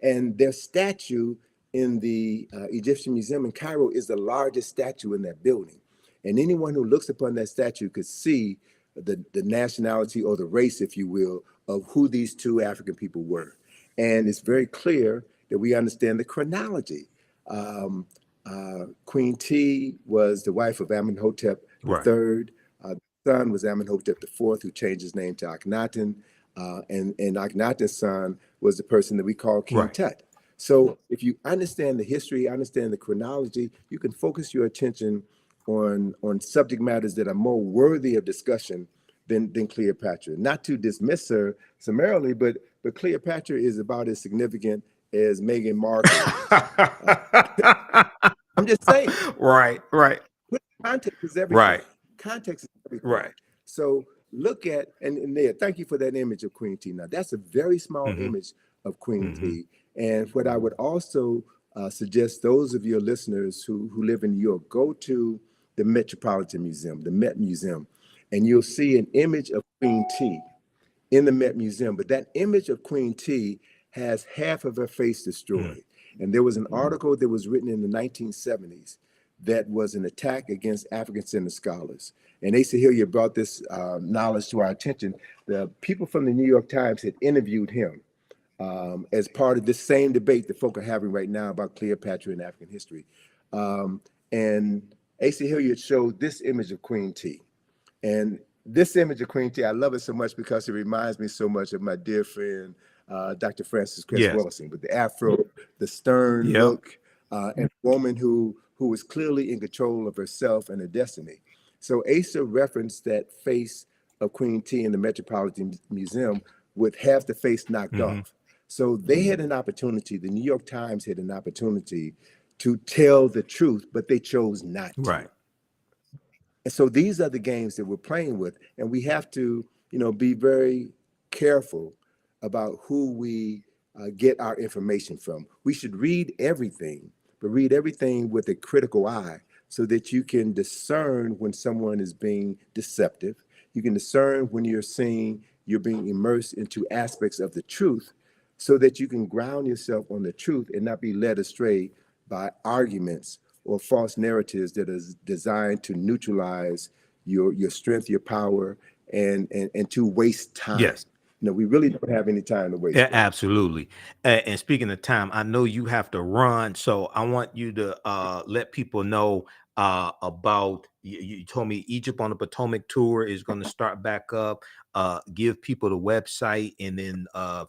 and their statue in the Egyptian Museum in Cairo is the largest statue in that building. And anyone who looks upon that statue could see the nationality or the race, if you will, of who these two African people were. And it's very clear that we understand the chronology. Queen T was the wife of Amenhotep III. The son was Amenhotep IV, who changed his name to Akhenaten. And Akhenaten's son was the person that we call King Tut. So if you understand the history, understand the chronology, you can focus your attention on subject matters that are more worthy of discussion than Cleopatra. Not to dismiss her summarily, but Cleopatra is about as significant as Meghan Markle. I'm just saying. Context is everything. Context is everything. So look at, and there, thank you for that image of Queen T. Now, that's a very small image of Queen T. And what I would also suggest those of your listeners who live in New York, go to the Metropolitan Museum, the Met Museum, and you'll see an image of Queen T in the Met Museum. But that image of Queen T has half of her face destroyed. And there was an article that was written in the 1970s that was an attack against African-centered scholars. And Asa Hilliard brought this knowledge to our attention. The people from the New York Times had interviewed him as part of this same debate that folk are having right now about Cleopatra and African history. And Asa Hilliard showed this image of Queen T. And this image of Queen T, I love it so much because it reminds me so much of my dear friend, Dr. Francis Chris Wilson, with the afro, the stern look, and a woman who was clearly in control of herself and her destiny. So Asa referenced that face of Queen T in the Metropolitan Museum with half the face knocked off. So they had an opportunity, the New York Times had an opportunity to tell the truth, but they chose not to. And so these are the games that we're playing with, and we have to, be very careful about who we get our information from. We should read everything, but read everything with a critical eye so that you can discern when someone is being deceptive. You can discern when you're being immersed into aspects of the truth so that you can ground yourself on the truth and not be led astray by arguments or false narratives that is designed to neutralize your strength, your power, and to waste time. Yes. We really don't have any time to waste, Yeah, brother. absolutely. And speaking of time, I know you have to run, so I want you to let people know about. You told me Egypt on the Potomac tour is going to start back up. Give people the website, and then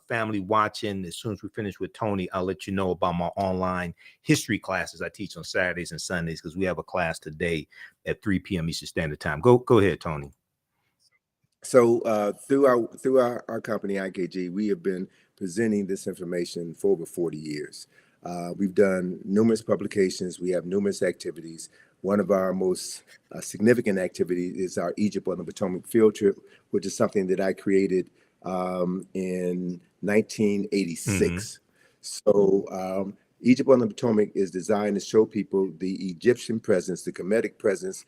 family watching. As soon as we finish with Tony, I'll let you know about my online history classes I teach on Saturdays and Sundays, because we have a class today at 3 p.m. Eastern Standard Time. Go ahead, Tony. So through our company, IKG, we have been presenting this information for over 40 years. We've done numerous publications. We have numerous activities. One of our most significant activities is our Egypt on the Potomac field trip, which is something that I created in 1986. So Egypt on the Potomac is designed to show people the Egyptian presence, the Kemetic presence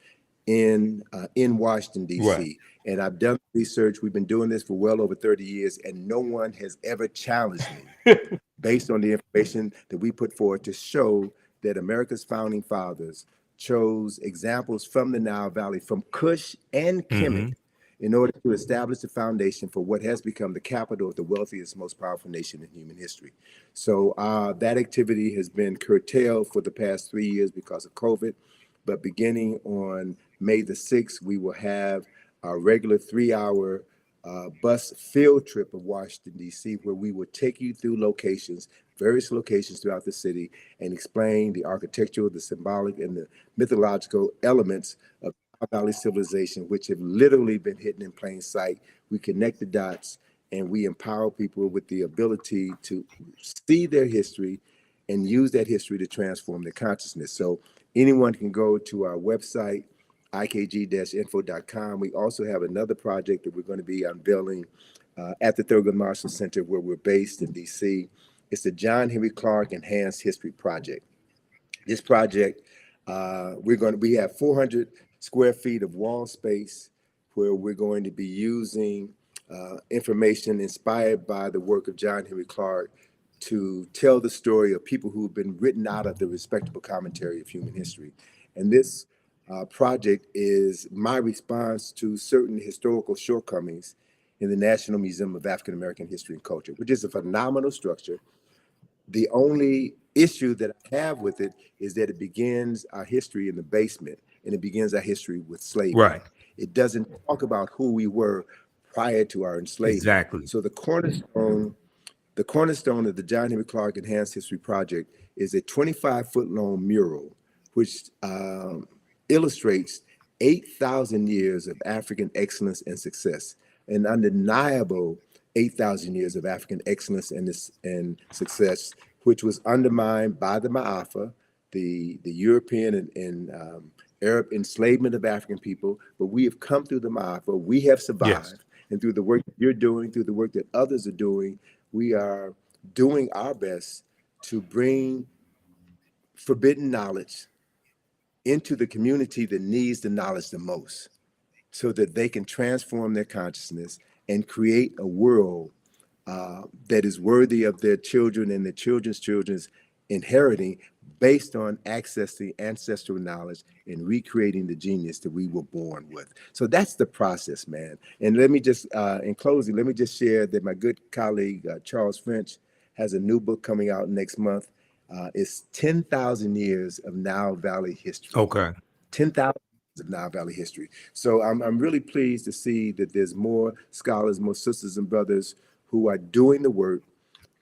in Washington, Right. D.C. And I've done research. We've been doing this for well over 30 years, and no one has ever challenged me based on the information that we put forward to show that America's founding fathers chose examples from the Nile Valley, from Kush and Kemet, in order to establish the foundation for what has become the capital of the wealthiest, most powerful nation in human history. So that activity has been curtailed for the past 3 years because of COVID. But beginning on May the 6th, we will have our regular 3-hour bus field trip of Washington, D.C., where we will take you through various locations throughout the city, and explain the architectural, the symbolic, and the mythological elements of Nile Valley civilization, which have literally been hidden in plain sight. We connect the dots, and we empower people with the ability to see their history and use that history to transform their consciousness. So anyone can go to our website, ikg-info.com. We also have another project that we're going to be unveiling at the Thurgood Marshall Center, where we're based in DC. It's the John Henry Clark Enhanced History Project. This project, we have 400 square feet of wall space where we're going to be using information inspired by the work of John Henry Clark to tell the story of people who've been written out of the respectable commentary of human history. And this project is my response to certain historical shortcomings in the National Museum of African American History and Culture, which is a phenomenal structure. The only issue that I have with it is that it begins our history in the basement, and it begins our history with slavery. Right. It doesn't talk about who we were prior to our enslavement. Exactly. So the cornerstone of the John Henry Clark Enhanced History Project is a 25-foot long mural, which illustrates 8,000 years of African excellence and success, an undeniable 8,000 years of African excellence and success, which was undermined by the Ma'afa, the European and Arab enslavement of African people. But we have come through the Ma'afa, we have survived. Yes. And through the work that you're doing, through the work that others are doing, we are doing our best to bring forbidden knowledge into the community that needs the knowledge the most, so that they can transform their consciousness and create a world that is worthy of their children and their children's children's inheriting, based on accessing ancestral knowledge and recreating the genius that we were born with. So that's the process, man. And let me just, in closing, let me just share that my good colleague, Charles French, has a new book coming out next month. It's 10,000 years of Nile Valley history. Okay. 10,000 years of Nile Valley history. So I'm really pleased to see that there's more scholars, more sisters and brothers who are doing the work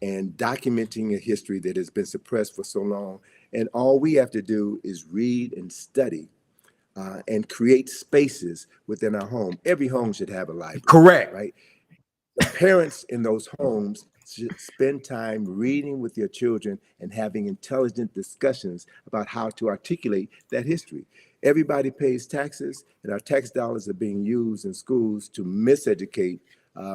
and documenting a history that has been suppressed for so long. And all we have to do is read and study and create spaces within our home. Every home should have a library. Correct. Right? The parents in those homes should spend time reading with their children and having intelligent discussions about how to articulate that history. Everybody pays taxes, and our tax dollars are being used in schools to miseducate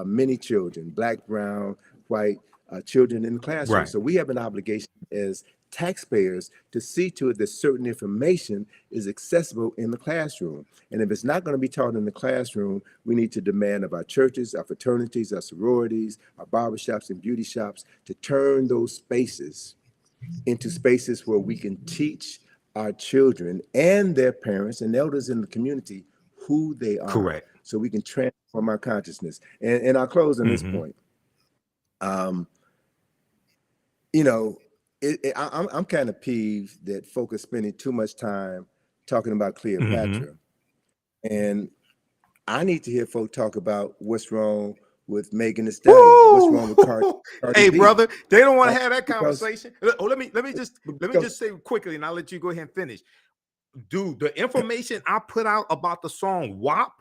many children, Black, brown, white children in the classroom. Right. So we have an obligation as taxpayers to see to it that certain information is accessible in the classroom. And if it's not going to be taught in the classroom, we need to demand of our churches, our fraternities, our sororities, our barbershops and beauty shops to turn those spaces into spaces where we can teach our children and their parents and elders in the community who they are. Correct. So we can transform our consciousness. And I'll close on this point. You know, I'm kind of peeved that folk are spending too much time talking about Cleopatra. And I need to hear folk talk about what's wrong with Megan Thee Stallion. Woo! What's wrong with Cardi Hey, B? brother, they don't want to have that because- conversation. Oh, let me just say quickly, and I'll let you go ahead and finish. Dude, the information I put out about the song WAP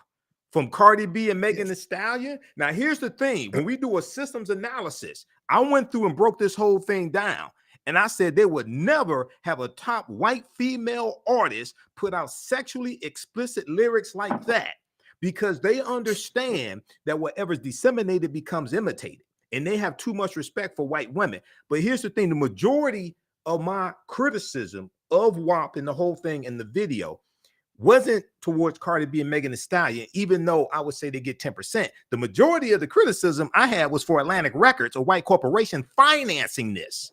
from Cardi B and Megan Thee Stallion. Now, here's the thing. When we do a systems analysis, I went through and broke this whole thing down. And I said they would never have a top white female artist put out sexually explicit lyrics like that, because they understand that whatever's disseminated becomes imitated. And they have too much respect for white women. But here's the thing. The majority of my criticism of WAP and the whole thing in the video wasn't towards Cardi B and Megan Thee Stallion, even though I would say they get 10%. The majority of the criticism I had was for Atlantic Records, a white corporation, financing this,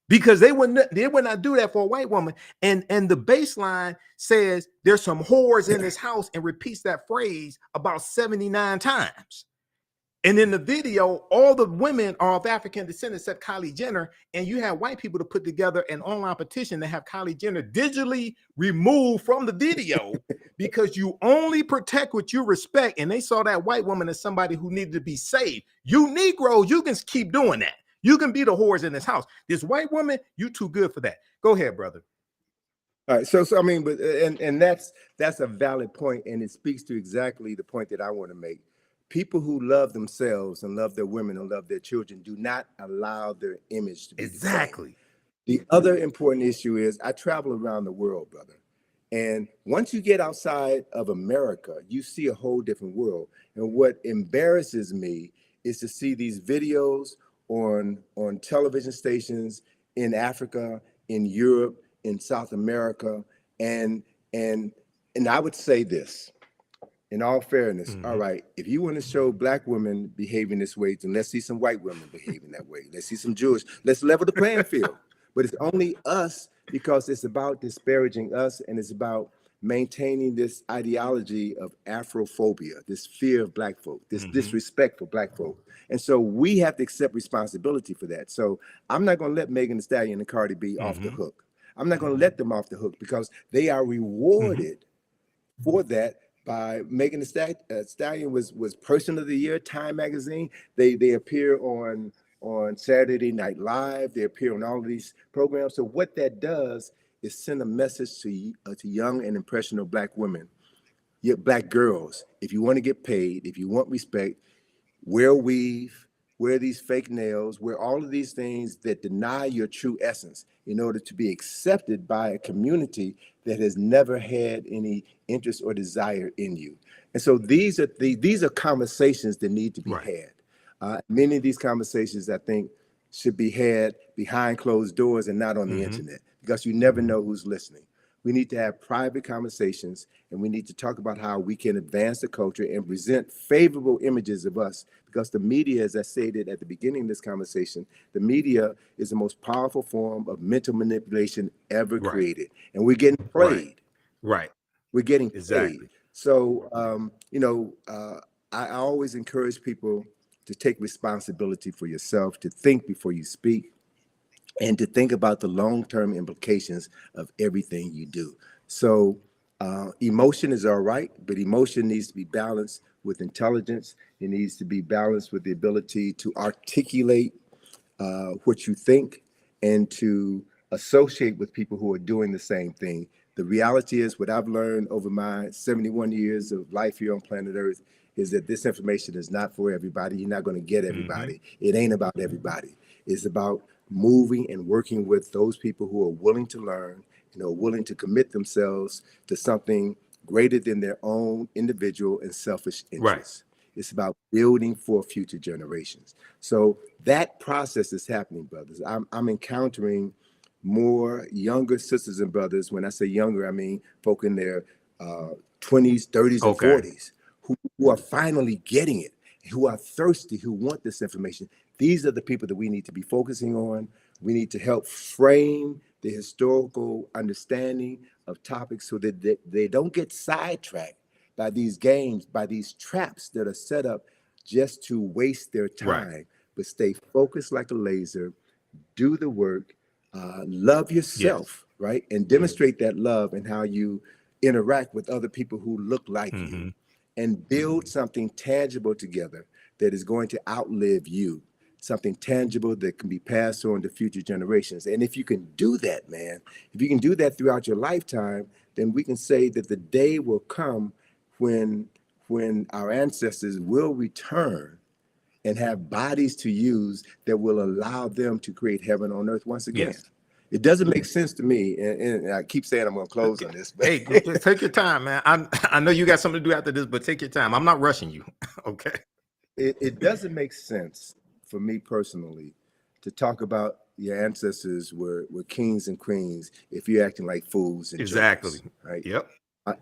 because they would not do that for a white woman. And the baseline says there's some whores in this house and repeats that phrase about 79 times. And in the video, all the women are of African descent except Kylie Jenner. And you have white people to put together an online petition to have Kylie Jenner digitally removed from the video because you only protect what you respect. And they saw that white woman as somebody who needed to be saved. You Negroes, you can keep doing that. You can be the whores in this house. This white woman, you too good for that. Go ahead, brother. All right. So I mean, but and that's a valid point, and it speaks to exactly the point that I want to make. People who love themselves and love their women and love their children do not allow their image to be exactly. The other important issue is I travel around the world, brother. And once you get outside of America, you see a whole different world. And what embarrasses me is to see these videos on television stations in Africa, in Europe, in South America. And I would say this. In all fairness, all right, if you want to show Black women behaving this way, then let's see some white women behaving that way. Let's see some Jewish. Let's level the playing field. But it's only us because it's about disparaging us, and it's about maintaining this ideology of Afrophobia, this fear of Black folk, this disrespect for Black folk. And so we have to accept responsibility for that. So I'm not going to let Megan Thee Stallion and Cardi B off the hook. I'm not going to let them off the hook because they are rewarded for that. By Megan Thee Stallion was Person of the Year, Time magazine. They appear on Saturday Night Live. They appear on all of these programs. So what that does is send a message to young and impressionable Black women, Black girls. If you want to get paid, if you want respect, wear weave, wear these fake nails, wear all of these things that deny your true essence in order to be accepted by a community that has never had any interest or desire in you. And so these are conversations that need to be had. Many of these conversations, I think, should be had behind closed doors and not on the internet, because you never know who's listening. We need to have private conversations, and we need to talk about how we can advance the culture and present favorable images of us, because the media, as I stated at the beginning of this conversation, the media is the most powerful form of mental manipulation ever created. And we're getting played. We're getting played. So, I always encourage people to take responsibility for yourself, to think before you speak, and to think about the long-term implications of everything you do. So emotion is all right, but emotion needs to be balanced with intelligence. It needs to be balanced with the ability to articulate what you think and to associate with people who are doing the same thing. The reality is, what I've learned over my 71 years of life here on planet Earth is that this information is not for everybody. You're not going to get everybody. It ain't about everybody. It's about moving and working with those people who are willing to learn, willing to commit themselves to something greater than their own individual and selfish interests. It's about building for future generations. So that process is happening, brothers. I'm encountering more younger sisters and brothers. When I say younger, I mean folk in their 20s, 30s, and Okay. 40s who are finally getting it, who are thirsty, who want this information. These are the people that we need to be focusing on. We need to help frame the historical understanding of topics so that they don't get sidetracked by these games, by these traps that are set up just to waste their Right. time, but stay focused like a laser, do the work, love Yes. yourself, right? And demonstrate that love and how you interact with other people who look like you, and build something tangible together that is going to outlive you, something tangible that can be passed on to future generations. And if you can do that, man, if you can do that throughout your lifetime, then we can say that the day will come when our ancestors will return and have bodies to use that will allow them to create heaven on earth once again. Yes. It doesn't make sense to me, and I keep saying I'm going to close on this, but Hey, take your time, man. I know you got something to do after this, but take your time. I'm not rushing you. Okay. it doesn't make sense for me personally to talk about your ancestors were kings and queens if you're acting like fools and Exactly. jokers, right? Yep.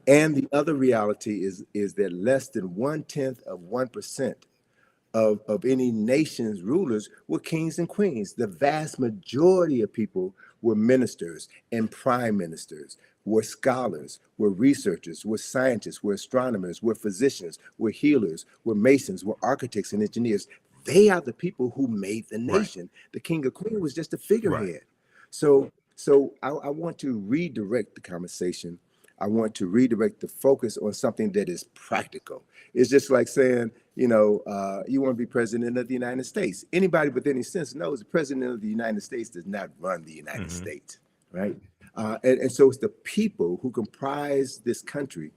And the other reality is that less than 0.1% of any nation's rulers were kings and queens. The vast majority of people were ministers and prime ministers, were scholars, were researchers, were scientists, were astronomers, were physicians, were healers, were masons, were architects and engineers. They are the people who made the Right. nation. The king or queen was just a Right. figurehead. So I want to redirect the conversation. I want to redirect the focus on something that is practical. It's just like saying, you want to be president of the United States. Anybody with any sense knows the president of the United States does not run the United States, right? And so it's the people who comprise this country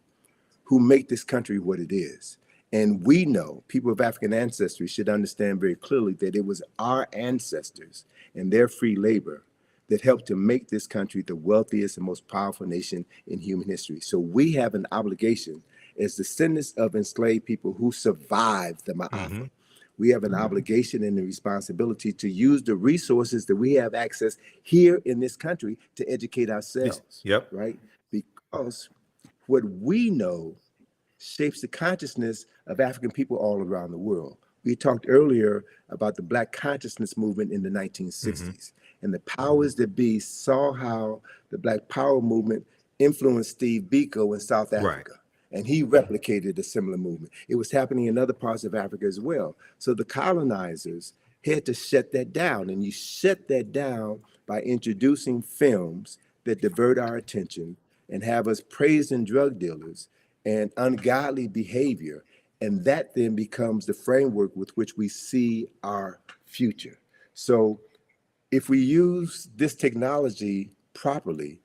who make this country what it is. And we know, people of African ancestry should understand very clearly that it was our ancestors and their free labor that helped to make this country the wealthiest and most powerful nation in human history. So we have an obligation as descendants of enslaved people who survived the Ma'afa. We have an obligation and a responsibility to use the resources that we have access here in this country to educate ourselves, Yep. right? Because what we know shapes the consciousness of African people all around the world. We talked earlier about the Black consciousness movement in the 1960s, and the powers that be saw how the Black Power movement influenced Steve Biko in South Africa. And he replicated a similar movement. It was happening in other parts of Africa as well. So the colonizers had to shut that down. And you shut that down by introducing films that divert our attention and have us praising drug dealers and ungodly behavior. And that then becomes the framework with which we see our future. So if we use this technology properly,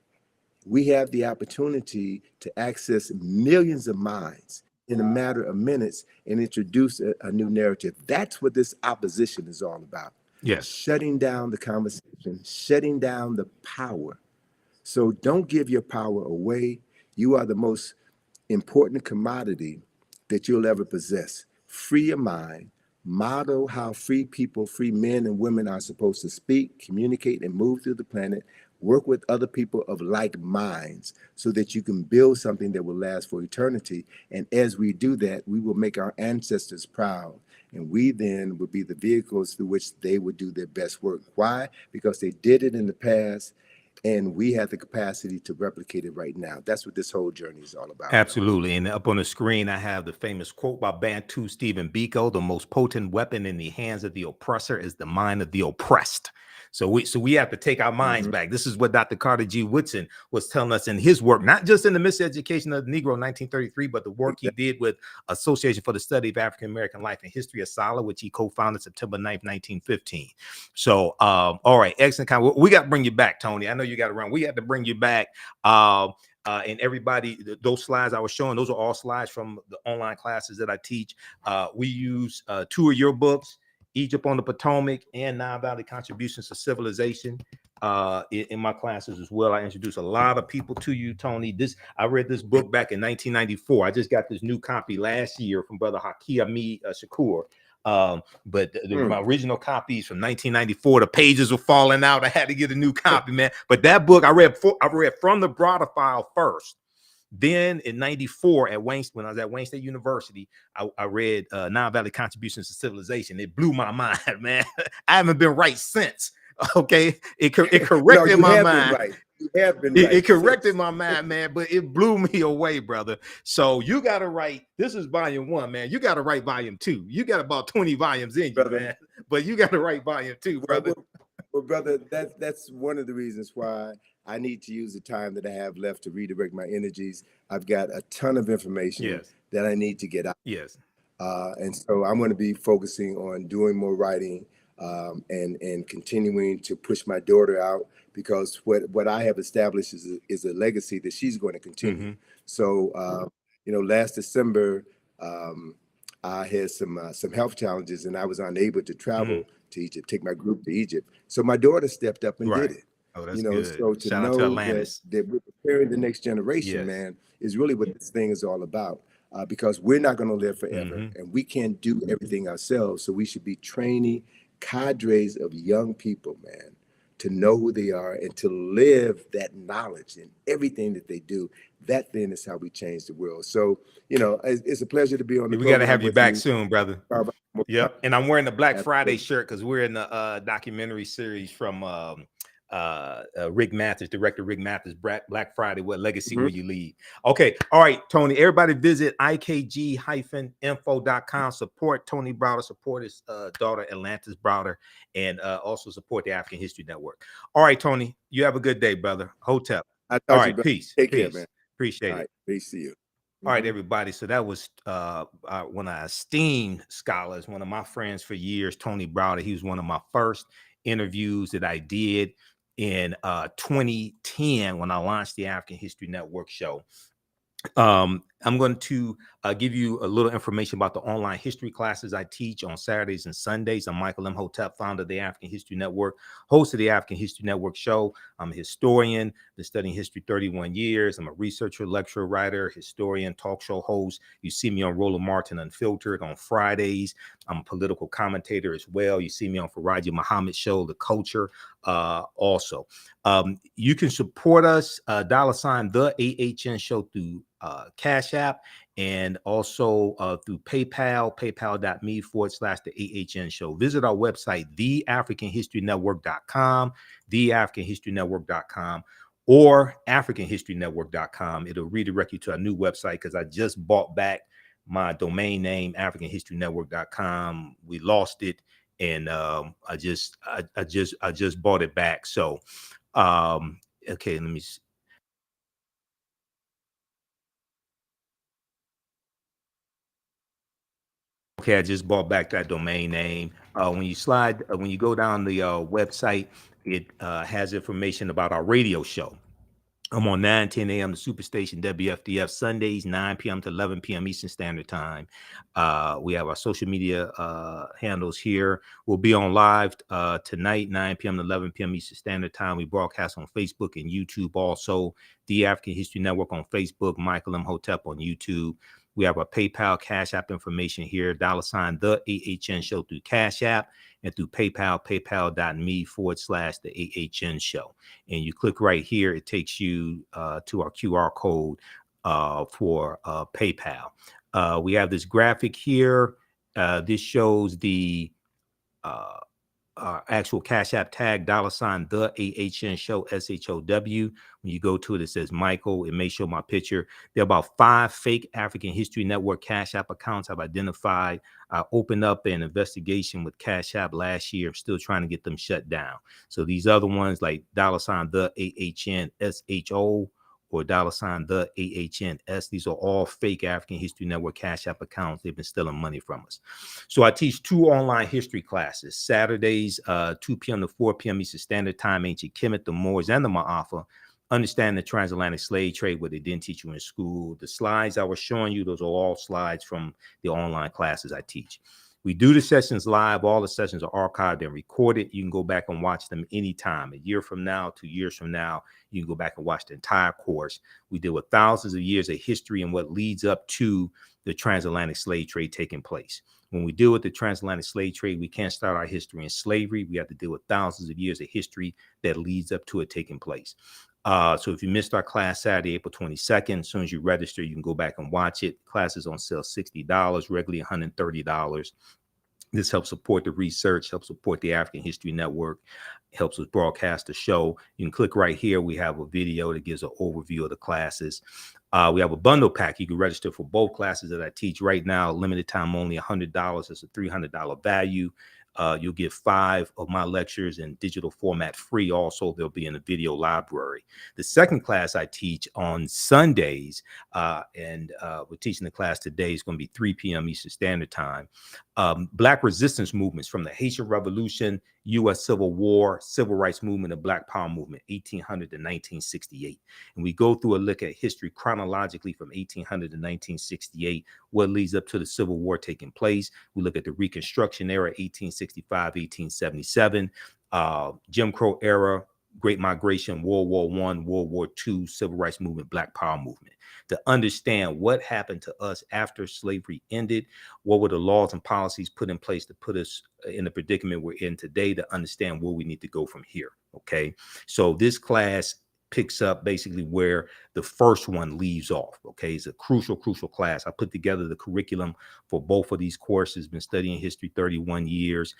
we have the opportunity to access millions of minds in a matter of minutes and introduce a new narrative. That's what this opposition is all about. Yes. Shutting down the conversation, shutting down the power. So don't give your power away. You are the most important commodity that you'll ever possess. Free your mind, model how free people, free men and women are supposed to speak, communicate, and move through the planet. Work with other people of like minds so that you can build something that will last for eternity. And as we do that, we will make our ancestors proud. And we then will be the vehicles through which they would do their best work. Why? Because they did it in the past, and we have the capacity to replicate it right now. That's what this whole journey is all about. Absolutely. And up on the screen, I have the famous quote by Bantu Stephen Biko: "The most potent weapon in the hands of the oppressor is the mind of the oppressed." So we have to take our minds back. This is what Dr. Carter G. Woodson was telling us in his work, not just in the Miseducation of the Negro in 1933, but the work he did with Association for the Study of African American Life and History of SALA, which he co-founded September 9th, 1915. So, all right, excellent. We got to bring you back, Tony. I know you got to run. We have to bring you back. And everybody, those slides I was showing, those are all slides from the online classes that I teach. We use 2 of your books, Egypt on the Potomac and Nile Valley Contributions to Civilization, in my classes as well. I introduce a lot of people to you, Tony. I read this book back in 1994. I just got this new copy last year from Brother Haki Ami Shakur. But my original copies from 1994, the pages were falling out. I had to get a new copy, man. But that book I read from the Browder file first. Then in 94 at Wayne, when I was at Wayne State University, I read Nile Valley Contributions to Civilization. It blew my mind, man. I haven't been right since. Okay, it corrected my mind. Right. You have been right. It corrected my mind, man, but it blew me away, brother. So you got to write. This is volume 1, man. You got to write volume 2. You got about 20 volumes in you, brother, man. But you got to write volume 2, brother. Well, brother, that's one of the reasons why I need to use the time that I have left to redirect my energies. I've got a ton of information that I need to get out. Yes. And so I'm going to be focusing on doing more writing and continuing to push my daughter out, because what I have established is a legacy that she's going to continue. So, last December, I had some health challenges, and I was unable to travel to Egypt, take my group to Egypt. So my daughter stepped up and did it. Oh, that's good. So to Shout know out to Atlantis. that we're preparing the next generation, man, is really what this thing is all about. Because we're not going to live forever, and we can't do everything ourselves. So we should be training cadres of young people, man, to know who they are and to live that knowledge in everything that they do. That then is how we change the world. So, it's a pleasure to be on the program. We got to have you back soon, brother. Yep. And I'm wearing the Black Friday shirt because we're in the documentary series from Rick Mathers, director Rick Mathers, Black Friday, What Legacy Will You Leave? Okay. All right, Tony, everybody visit ikg-info.com. Support Tony Browder, support his daughter Atlantis Browder, and also support the African History Network. All right, Tony, you have a good day, brother. Hotep. All right, peace. Take care, man. Appreciate it. Peace to you. All right, everybody. So that was one of our esteemed scholars, one of my friends for years, Tony Browder. He was one of my first interviews that I did in 2010 when I launched the African History Network show. I'm going to give you a little information about the online history classes I teach on Saturdays and Sundays. I'm Michael Imhotep, founder of the African History Network, host of the African History Network show. I'm a historian, been studying history 31 years. I'm a researcher, lecturer, writer, historian, talk show host. You see me on Roland Martin Unfiltered on Fridays. I'm a political commentator as well. You see me on Faraji Muhammad show, The Culture, also. You can support us, $, the AHN show through Cash App, and also through PayPal, paypal.me/the AHN show. Visit our website, theafricanhistorynetwork.com, theafricanhistorynetwork.com, or africanhistorynetwork.com. It'll redirect you to our new website because I just bought back my domain name, africanhistorynetwork.com. We lost it, and I just bought it back. So okay, let me see. Okay, I just bought back that domain name. When you go down the website, it has information about our radio show. I'm on 9:10 a.m. the Superstation WFDF Sundays, 9 p.m. to 11 p.m. Eastern Standard Time. We have our social media handles here. We'll be on live tonight, 9 p.m. to 11 p.m. Eastern Standard Time. We broadcast on Facebook and YouTube also. The African History Network on Facebook, Michael Imhotep on YouTube. We have our PayPal, Cash App information here, $, the AHN show through Cash App, and through PayPal, paypal.me/the AHN show. And you click right here, it takes you to our QR code for PayPal. We have this graphic here. This shows the actual Cash App tag, $, the AHN show, SHOW. When you go to it, it says Michael. It may show my picture. There are about 5 fake African History Network Cash App accounts I've identified. I opened up an investigation with Cash App last year. I'm still trying to get them shut down. So these other ones like $, the AHN SHO, or $, the AHNS. These are all fake African History Network Cash App accounts. They've been stealing money from us. So I teach 2 online history classes, Saturdays, 2 p.m. to 4 p.m. Eastern Standard Time, Ancient Kemet, the Moors, and the Ma'afa. Understand the transatlantic slave trade, what they didn't teach you in school. The slides I was showing you, those are all slides from the online classes I teach. We do the sessions live. All the sessions are archived and recorded. You can go back and watch them anytime. A year from now, 2 years from now, you can go back and watch the entire course. We deal with thousands of years of history and what leads up to the transatlantic slave trade taking place. When we deal with the transatlantic slave trade, we can't start our history in slavery. We have to deal with thousands of years of history that leads up to it taking place. So if you missed our class Saturday, April 22nd, as soon as you register, you can go back and watch it. Class is on sale $60, regularly $130. This helps support the research, helps support the African History Network, helps us broadcast the show. You can click right here. We have a video that gives an overview of the classes. We have a bundle pack. You can register for both classes that I teach right now. Limited time only, $100. It's a $300 value. You'll get 5 of my lectures in digital format free. Also, they'll be in a video library. The second class I teach on Sundays, and we're teaching the class today. It's going to be 3 p.m. Eastern Standard Time. Black resistance movements from the Haitian Revolution, U.S. Civil War, Civil Rights Movement, and Black Power Movement, 1800 to 1968. And we go through a look at history chronologically from 1800 to 1968, what leads up to the Civil War taking place. We look at the Reconstruction era, 1865, 1877, Jim Crow era, Great Migration, World War I, World War II, Civil Rights Movement, Black Power Movement, to understand what happened to us after slavery ended, what were the laws and policies put in place to put us in the predicament we're in today, to understand where we need to go from here, okay? So this class picks up basically where the first one leaves off, okay? It's a crucial class. I put together the curriculum for both of these courses, been studying history 31 years.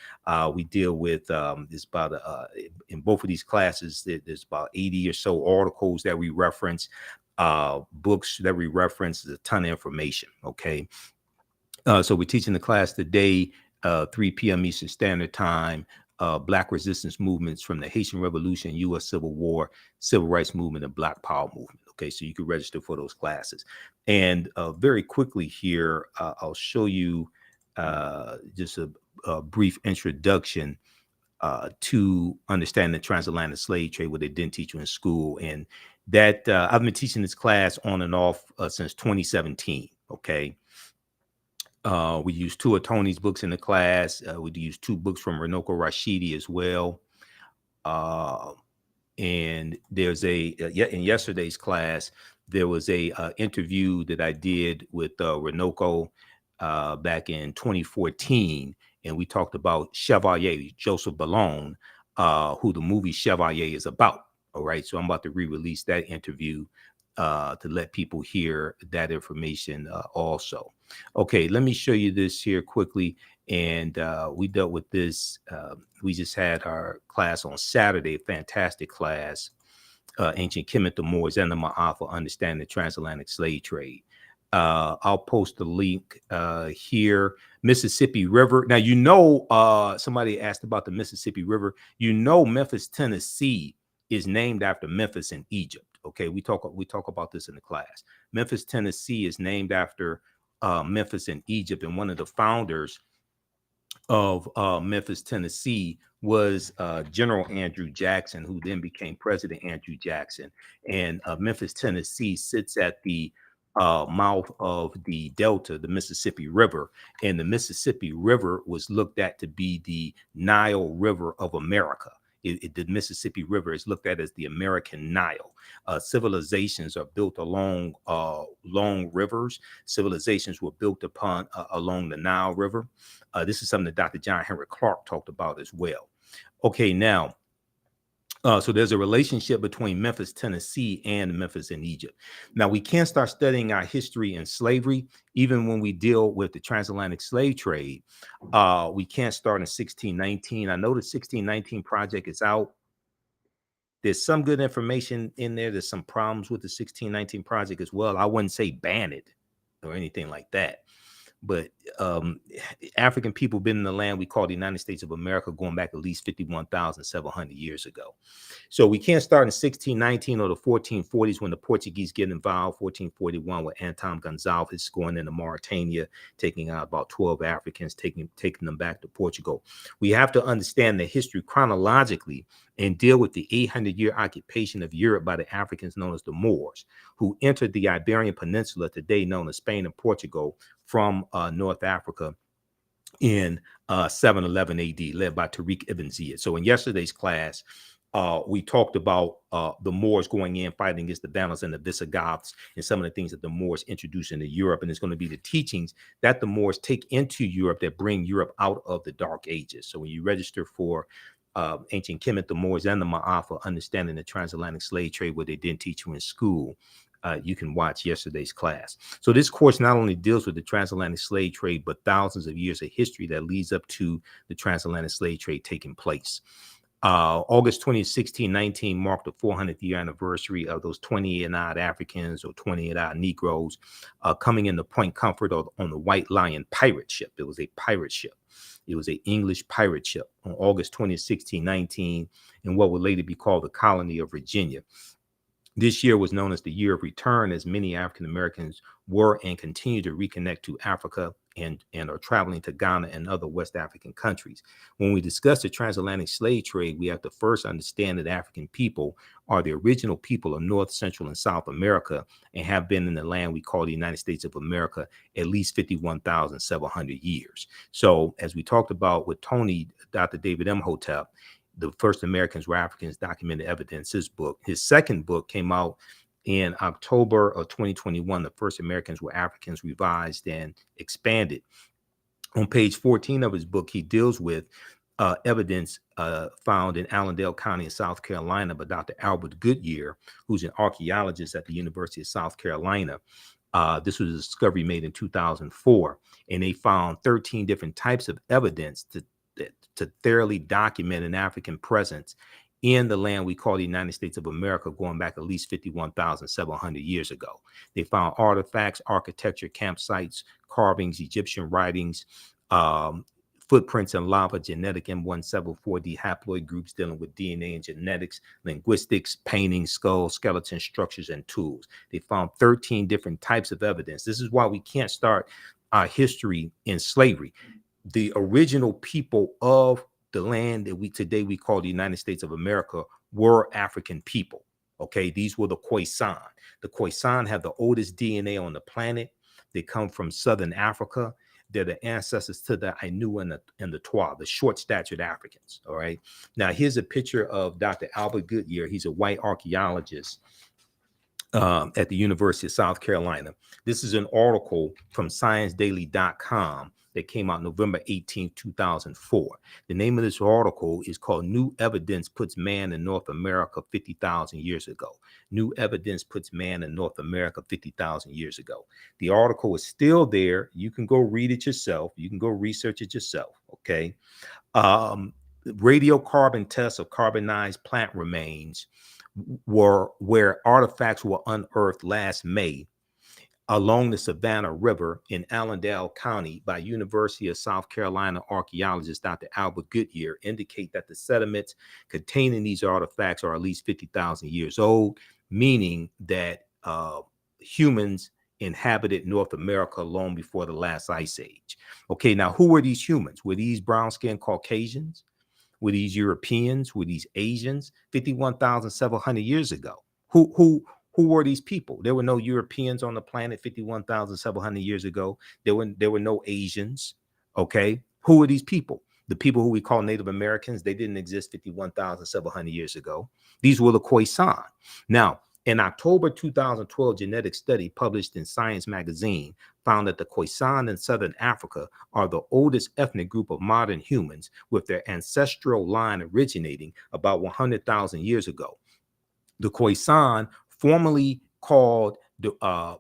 We deal with, in both of these classes, there's about 80 or so articles that we reference, books that we reference, there's a ton of information, okay? So we're teaching the class today, 3 p.m. Eastern Standard Time, Black resistance movements from the Haitian Revolution, U.S. Civil War, Civil Rights Movement, and Black Power Movement. Okay, so you can register for those classes. And very quickly here, I'll show you just a brief introduction to understand the transatlantic slave trade, what they didn't teach you in school. And that I've been teaching this class on and off since 2017, okay? We use 2 of Tony's books in the class. We use 2 books from Runoko Rashidi as well. And there's in yesterday's class, there was a interview that I did with Runoko back in 2014. And we talked about Chevalier, Joseph Ballone, who the movie Chevalier is about. All right. So I'm about to re-release that interview to let people hear that information also. Okay, let me show you this here quickly. And we dealt with this. We just had our class on Saturday, fantastic class, Ancient Kemet, the Moors, and the Ma'afa, Understanding the Transatlantic Slave Trade. I'll post the link here. Mississippi River. Now, you know, somebody asked about the Mississippi River. You know, Memphis, Tennessee is named after Memphis in Egypt. Okay, we talk about this in the class. Memphis, Tennessee is named after Memphis in Egypt, and one of the founders of Memphis, Tennessee was General Andrew Jackson, who then became President Andrew Jackson. And Memphis, Tennessee sits at the mouth of the Delta, the Mississippi River, and the Mississippi River was looked at to be the Nile River of America. The Mississippi River is looked at as the American Nile. Civilizations are built along long rivers. Civilizations were built upon along the Nile River. This is something that Dr. John Henry Clark talked about as well. Okay, now, so there's a relationship between Memphis, Tennessee, and Memphis in Egypt. Now, we can't start studying our history in slavery, even when we deal with the transatlantic slave trade. We can't start in 1619. I know the 1619 project is out. There's some good information in there. There's some problems with the 1619 project as well. I wouldn't say ban it or anything like that. But African people been in the land we call the United States of America going back at least 51,700 years ago. So we can't start in 1619 or the 1440s when the Portuguese get involved, 1441 with Anton Gonzalez going into Mauritania, taking out about 12 Africans, taking them back to Portugal. We have to understand the history chronologically and deal with the 800-year occupation of Europe by the Africans known as the Moors, who entered the Iberian Peninsula, today known as Spain and Portugal, from North Africa in 711 AD, led by Tariq ibn Ziyad. So in yesterday's class, We talked about the Moors going in, fighting against the Vandals and the Visigoths, and some of the things that the Moors introduced into Europe. And it's going to be the teachings that the Moors take into Europe that bring Europe out of the Dark Ages. So when you register for Ancient Kemet, the Moors, and the Ma'afa, understanding the transatlantic slave trade, what they didn't teach you in school, you can watch yesterday's class. So this course not only deals with the transatlantic slave trade, but thousands of years of history that leads up to the transatlantic slave trade taking place. August 2016-19 marked the 400th year anniversary of those 28 odd Africans or 28 odd Negroes coming into Point Comfort on the White Lion pirate ship. It was a pirate ship. It was an English pirate ship on August 2016-19 in what would later be called the colony of Virginia. This year was known as the Year of Return, as many African Americans were and continue to reconnect to Africa and are traveling to Ghana and other West African countries. When we discuss the transatlantic slave trade, we have to first understand that African people are the original people of North, Central, and South America and have been in the land we call the United States of America at least 51,700 years. So as we talked about with Tony, Dr. David Imhotep, the first Americans were Africans, documented evidence, his book. His second book came out in October of 2021. The first Americans were Africans, revised and expanded. On page 14 of his book, he deals with evidence found in Allendale County in South Carolina by Dr. Albert Goodyear, who's an archaeologist at the University of South Carolina. This was a discovery made in 2004, and they found 13 different types of evidence to thoroughly document an African presence in the land we call the United States of America, going back at least 51,700 years ago. They found artifacts, architecture, campsites, carvings, Egyptian writings, footprints in lava, genetic M174D haploid groups dealing with DNA and genetics, linguistics, paintings, skulls, skeletons, structures, and tools. They found 13 different types of evidence. This is why we can't start our history in slavery. The original people of the land that we call the United States of America were African people. Okay, these were the Khoisan. The Khoisan have the oldest DNA on the planet. They come from Southern Africa. They're the ancestors to the Ainu and the Twa, the short-statured Africans. All right. Now here's a picture of Dr. Albert Goodyear. He's a white archaeologist at the University of South Carolina. This is an article from ScienceDaily.com that came out November 18, 2004. The name of this article is called New Evidence Puts Man in North America 50,000 Years Ago. New Evidence Puts Man in North America 50,000 years ago. The article is still there. You can go read it yourself. You can go research it yourself, okay? Radiocarbon tests of carbonized plant remains were where artifacts were unearthed last May along the Savannah River in Allendale County by University of South Carolina archaeologist Dr. Albert Goodyear indicate that the sediments containing these artifacts are at least 50,000 years old, meaning that humans inhabited North America long before the last ice age. Okay, now who were these humans? Were these brown-skinned Caucasians? Were these Europeans? Were these Asians? 51,700 years ago. Who were these people? There were no Europeans on the planet 51,700 years ago. There were no Asians. Okay. Who are these people? The people who we call Native Americans, they didn't exist 51,700 years ago. These were the Khoisan. Now, in October 2012, genetic study published in Science magazine found that the Khoisan in Southern Africa are the oldest ethnic group of modern humans, with their ancestral line originating about 100,000 years ago. The Khoisan, formerly called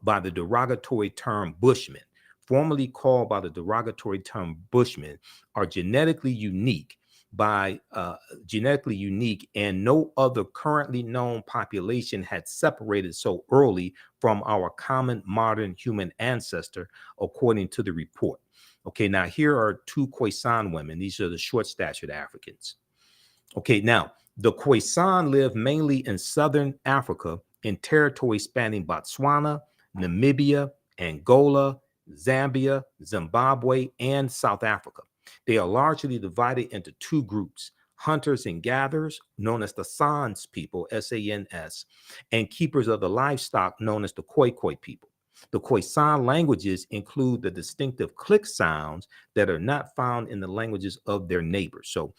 by the derogatory term Bushmen, are genetically unique and no other currently known population had separated so early from our common modern human ancestor, according to the report. Okay, now here are two Khoisan women. These are the short-statured Africans. Okay, now the Khoisan live mainly in Southern Africa in territory spanning Botswana, Namibia, Angola, Zambia, Zimbabwe, and South Africa. They are largely divided into two groups: hunters and gatherers, known as the Sans people, S-A-N-S, and keepers of the livestock, known as the Khoikhoi people. The Khoisan languages include the distinctive click sounds that are not found in the languages of their neighbors. So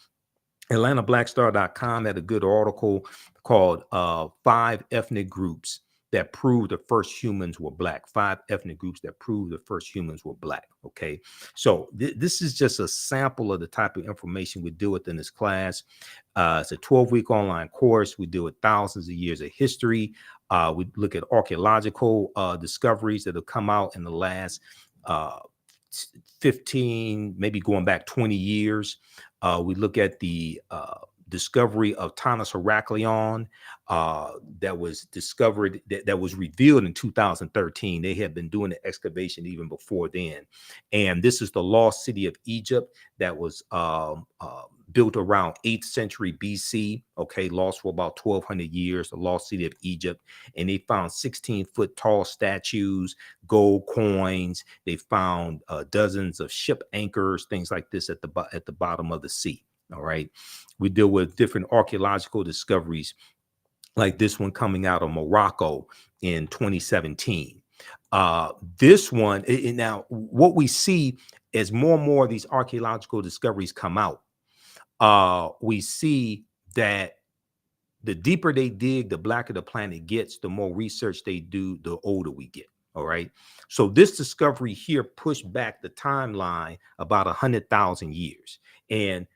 AtlantaBlackStar.com had a good article called 5 Ethnic Groups That Prove the First Humans Were Black. 5 ethnic groups that prove the first humans were Black. Okay. So this is just a sample of the type of information we deal with in this class. It's a 12-week online course. We deal with thousands of years of history. We look at archaeological discoveries that have come out in the last 15, maybe going back 20 years. We look at the discovery of Tanis Heracleon that was discovered, that was revealed in 2013. They had been doing the excavation even before then. And this is the lost city of Egypt that was built around 8th century BC, okay, lost for about 1,200 years, the lost city of Egypt. And they found 16-foot tall statues, gold coins. They found dozens of ship anchors, things like this at the bottom of the sea. All right. We deal with different archaeological discoveries like this one coming out of Morocco in 2017. This one, now what we see as more and more of these archaeological discoveries come out, we see that the deeper they dig, the blacker the planet gets, the more research they do, the older we get. All right. So this discovery here pushed back the timeline about 100,000 years. And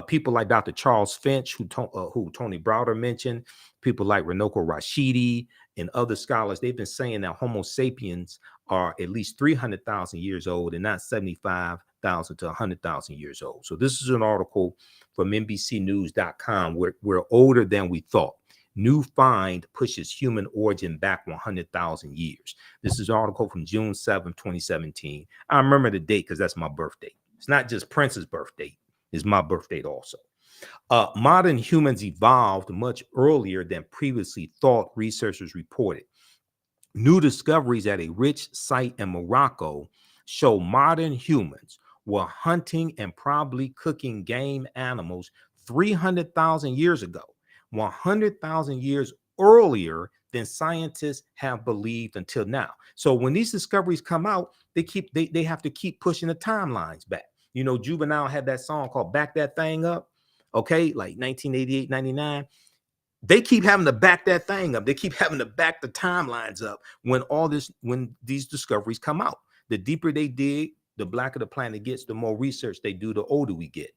people like Dr. Charles Finch, who Tony Browder mentioned, people like Runoko Rashidi and other scholars, they've been saying that Homo sapiens are at least 300,000 years old and not 75,000 to 100,000 years old. So this is an article from NBCnews.com. We're older than we thought. New find pushes human origin back 100,000 years. This is an article from June 7, 2017. I remember the date because that's my birthday. It's not just Prince's birthday. It's my birthday also. Modern humans evolved much earlier than previously thought, researchers reported. New discoveries at a rich site in Morocco show modern humans were hunting and probably cooking game animals 300,000 years ago, 100,000 years earlier than scientists have believed until now. So when these discoveries come out, they have to keep pushing the timelines back. You know, Juvenile had that song called Back That Thing Up, okay, like 1988, 99. They keep having to back that thing up. They keep having to back the timelines up when these discoveries come out. The deeper they dig, the blacker the planet gets, the more research they do, the older we get.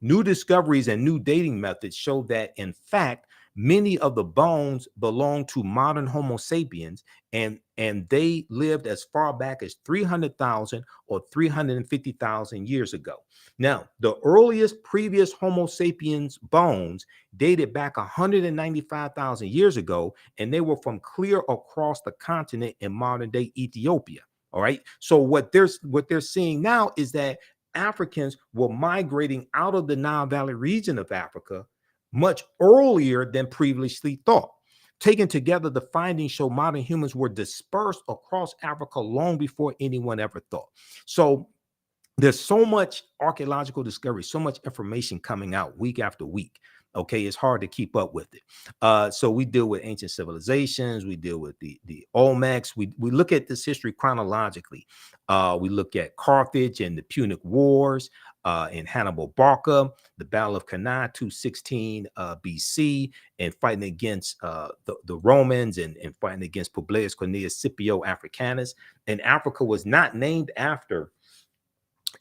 New discoveries and new dating methods show that, in fact, many of the bones belong to modern Homo sapiens, and they lived as far back as 300,000 or 350,000 years ago. Now, the earliest previous Homo sapiens bones dated back 195,000 years ago, and they were from clear across the continent in modern day Ethiopia. All right. So what they're seeing now is that Africans were migrating out of the Nile Valley region of Africa much earlier than previously thought. Taken together, the findings show modern humans were dispersed across Africa long before anyone ever thought. So there's so much archaeological discovery, so much information coming out week after week. Okay, it's hard to keep up with it. So we deal with ancient civilizations, we deal with the Olmecs, we look at this history chronologically. We look at Carthage and the Punic Wars, and Hannibal Barca, the Battle of Cannae, 216 BC, and fighting against the Romans and fighting against Publius Cornelius Scipio Africanus. And Africa was not named after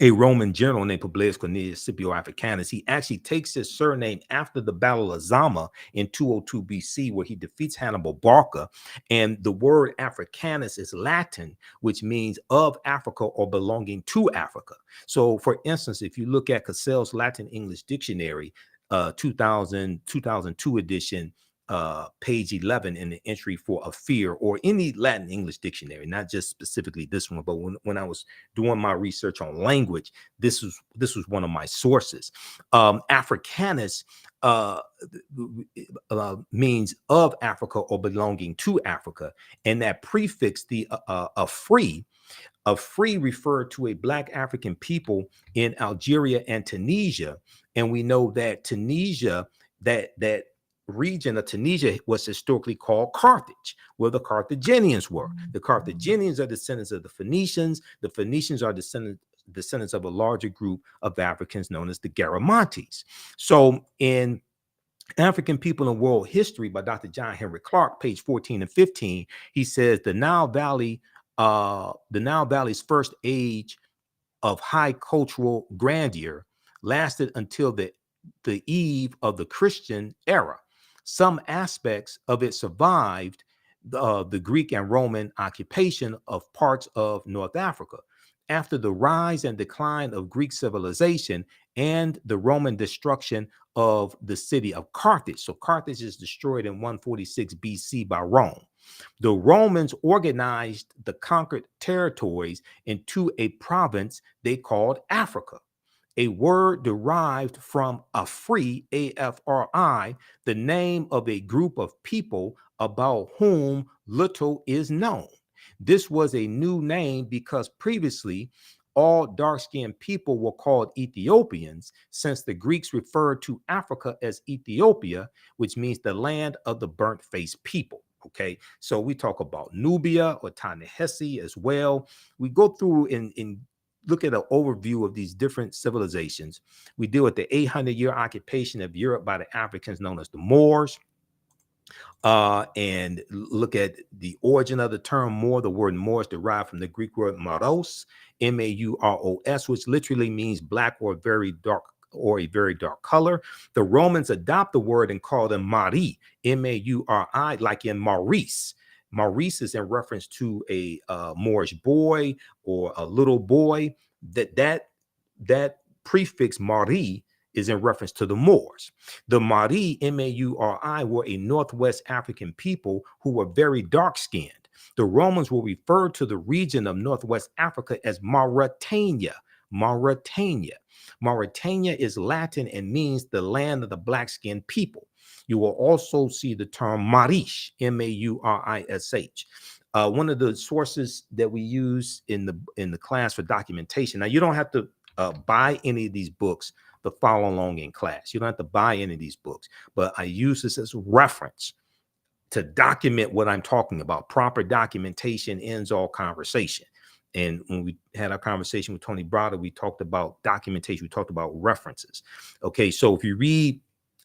a Roman general named Publius Cornelius Scipio Africanus. He actually takes his surname after the Battle of Zama in 202 BC, where he defeats Hannibal Barca. And the word Africanus is Latin, which means of Africa or belonging to Africa. So, for instance, if you look at Cassell's Latin English Dictionary, 2002 edition, page 11 in the entry for a fear, or any Latin English dictionary, not just specifically this one, but when I was doing my research on language, this was one of my sources. Africanus means of Africa or belonging to Africa, and that prefix, the free referred to a Black African people in Algeria and Tunisia. And we know that Tunisia, that region of Tunisia was historically called Carthage, where the Carthaginians were. The Carthaginians are descendants of the Phoenicians. The Phoenicians are descendants descendants of a larger group of Africans known as the Garamantes. So in African People in World History by Dr. John Henry Clark, page 14 and 15, he says the Nile Valley's first age of high cultural grandeur lasted until the eve of the Christian era. Some aspects of it survived the Greek and Roman occupation of parts of North Africa. After the rise and decline of Greek civilization and the Roman destruction of the city of Carthage. So Carthage is destroyed in 146 BC by Rome. The Romans organized the conquered territories into a province they called Africa, a word derived from Afri, A-F-R-I, the name of a group of people about whom little is known. This was a new name because previously all dark-skinned people were called Ethiopians, since the Greeks referred to Africa as Ethiopia, which means the land of the burnt-faced people. Okay, so we talk about Nubia or Ta-Nehesi as well. We go through and look at an overview of these different civilizations. We deal with the 800-year occupation of Europe by the Africans known as the Moors. And look at the origin of the term Moor. The word Moor is derived from the Greek word Maros, M-A-U-R-O-S, which literally means black or very dark or a very dark color. The Romans adopt the word and call them Mari, M-A-U-R-I, like in Maurice. Maurice is in reference to a Moorish boy or a little boy. That prefix Mari is in reference to the Moors. The Mari, M-A-U-R-I, were a Northwest African people who were very dark-skinned. The Romans will refer to the region of Northwest Africa as Mauritania. Mauritania. Mauritania is Latin and means the land of the black-skinned people. You will also see the term Marish, M-A-U-R-I-S-H. One of the sources that we use in the class for documentation. Now, you don't have to buy any of these books to follow along in class. You don't have to buy any of these books, but I use this as reference to document what I'm talking about. Proper documentation ends all conversation. And when we had our conversation with Tony Browder, we talked about documentation. We talked about references. Okay, so if you read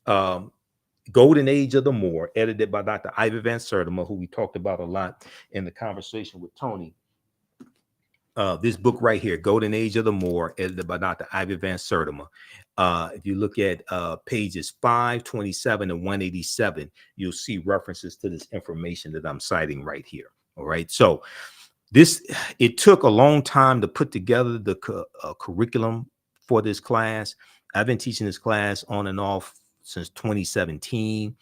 Golden Age of the Moor, edited by Dr. Ivan Van Sertima, who we talked about a lot in the conversation with Tony. This book right here, Golden Age of the Moor, edited by Dr. Ivan Van Sertima. If you look at pages 527 and 187, you'll see references to this information that I'm citing right here. All right. So it took a long time to put together the curriculum for this class. I've been teaching this class on and off since 2017.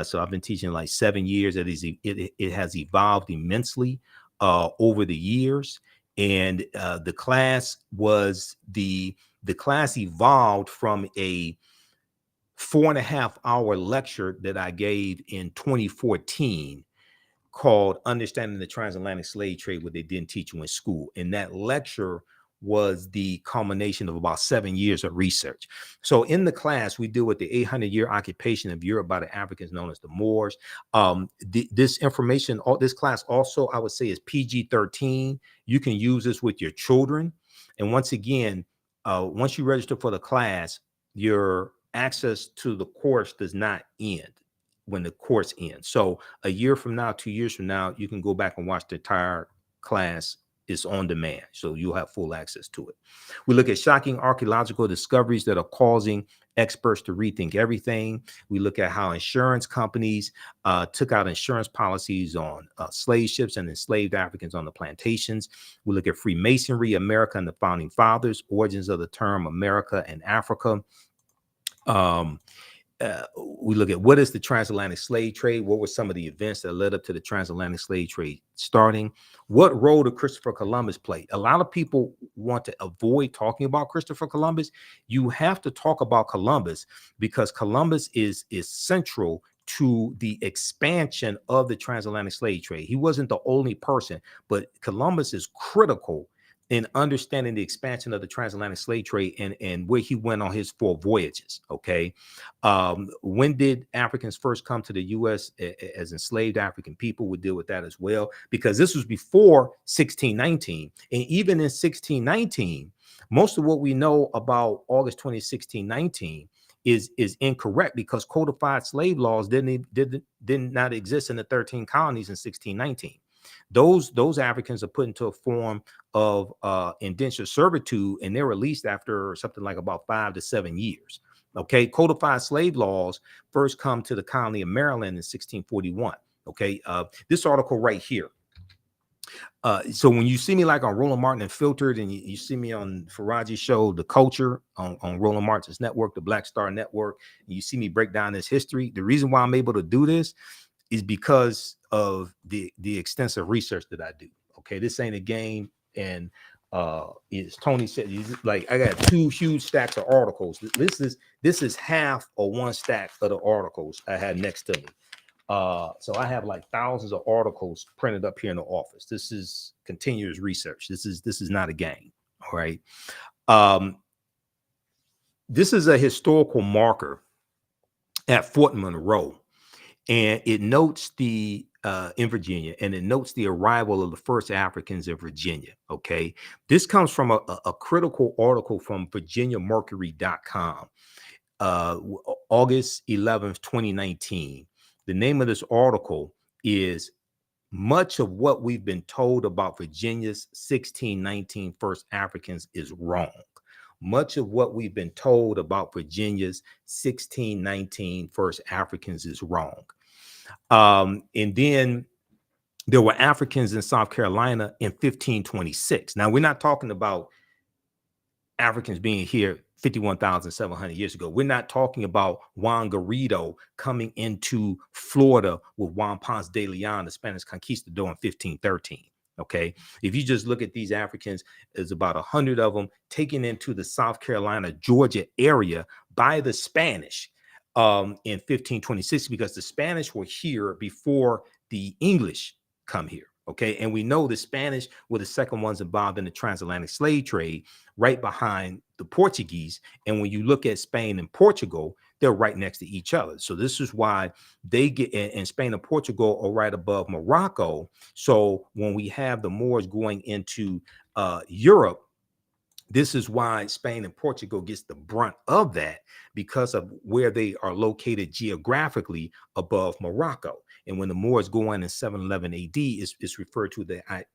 So I've been teaching like 7 years. It has evolved immensely over the years. And the class evolved from a 4.5-hour lecture that I gave in 2014 called Understanding the Transatlantic Slave Trade, what they didn't teach you in school. And that lecture was the culmination of about 7 years of research. So in the class, we deal with the 800-year occupation of Europe by the Africans known as the Moors. This information, this class also, I would say, is PG-13. You can use this with your children. And once again, once you register for the class, your access to the course does not end when the course ends. So a year from now, 2 years from now, you can go back and watch the entire class. Is on demand, so you'll have full access to it. We look at shocking archaeological discoveries that are causing experts to rethink everything. We look at how insurance companies took out insurance policies on slave ships and enslaved Africans on the plantations. We look at Freemasonry, America and the Founding Fathers, origins of the term America and Africa. We look at what is the transatlantic slave trade? What were some of the events that led up to the transatlantic slave trade starting? What role did Christopher Columbus play? A lot of people want to avoid talking about Christopher Columbus. You have to talk about Columbus because Columbus is central to the expansion of the transatlantic slave trade. He wasn't the only person, but Columbus is critical in understanding the expansion of the transatlantic slave trade and where he went on his 4 voyages. Okay. When did Africans first come to the U.S. as enslaved African people? We'll deal with that as well, because this was before 1619. And even in 1619, Most of what we know about August 20, 1619 is incorrect, because codified slave laws did not exist in the 13 colonies in 1619. Those Africans are put into a form of indentured servitude, and they're released after something like about 5 to 7 years. Okay, codified slave laws first come to the colony of Maryland in 1641. Okay, this article right here. So when you see me like on Roland Martin Unfiltered, and you see me on Faraji's show, The Culture, on Roland Martin's network, the Black Star Network, and you see me break down this history, the reason why I'm able to do this is because of the extensive research that I do. Okay, this ain't a game. And as Tony said, like, I got 2 huge stacks of articles. This is half of 1 stack of the articles I had next to me. So I have like thousands of articles printed up here in the office. This is continuous research. This is not a game. All right. This is a historical marker at Fort Monroe, and it notes the in Virginia, and it notes the arrival of the first Africans in Virginia. Okay, this comes from a critical article from VirginiaMercury.com, August 11th, 2019. The name of this article is "Much of what we've been told about Virginia's 1619 first Africans is wrong." Much of what we've been told about Virginia's 1619 first Africans is wrong. And then there were Africans in South Carolina in 1526. Now, we're not talking about Africans being here 51,700 years ago. We're not talking about Juan Garrido coming into Florida with Juan Ponce de Leon, the Spanish conquistador, in 1513. Okay, if you just look at these Africans, there's about 100 of them taken into the South Carolina, Georgia area by the Spanish in 1526, because the Spanish were here before the English come here. Okay, and we know the Spanish were the second ones involved in the transatlantic slave trade, right behind the Portuguese. And when you look at Spain and Portugal, they're right next to each other. So this is why they get, and Spain and Portugal are right above Morocco. So when we have the Moors going into Europe, this is why Spain and Portugal gets the brunt of that, because of where they are located geographically above Morocco. And when the Moors go in 711 AD, it's referred to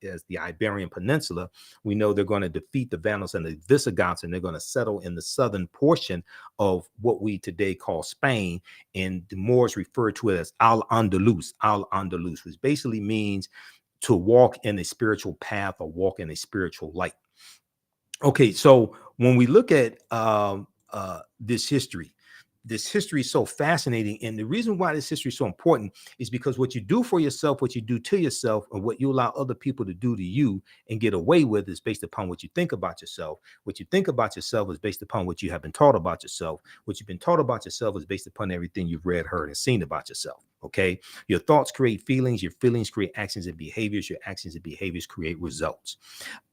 as the Iberian Peninsula. We know they're going to defeat the Vandals and the Visigoths, and they're going to settle in the southern portion of what we today call Spain. And the Moors refer to it as Al-Andalus, which basically means to walk in a spiritual path or walk in a spiritual light. Okay, so when we look at this history is so fascinating. And the reason why this history is so important is because what you do for yourself, what you do to yourself, and what you allow other people to do to you and get away with is based upon what you think about yourself. What you think about yourself is based upon what you have been taught about yourself. What you've been taught about yourself is based upon everything you've read, heard, and seen about yourself. Okay, your thoughts create feelings, your feelings create actions and behaviors, your actions and behaviors create results.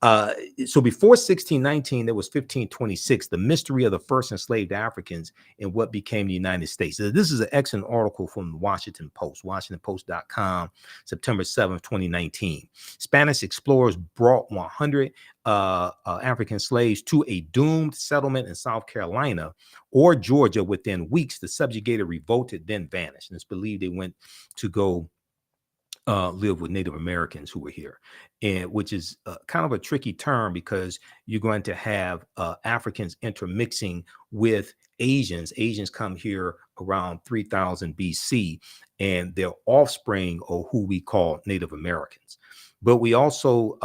So before 1619, there was 1526, the mystery of the first enslaved Africans in what became the United States. So this is an excellent article from the Washington Post, WashingtonPost.com, September 7th, 2019. Spanish explorers brought 100 African slaves to a doomed settlement in South Carolina or Georgia within weeks. The subjugated revolted, then vanished. And it's believed they went to go live with Native Americans who were here, and which is kind of a tricky term, because you're going to have Africans intermixing with Asians. Asians come here around 3000 BC, and their offspring are who we call Native Americans. But we also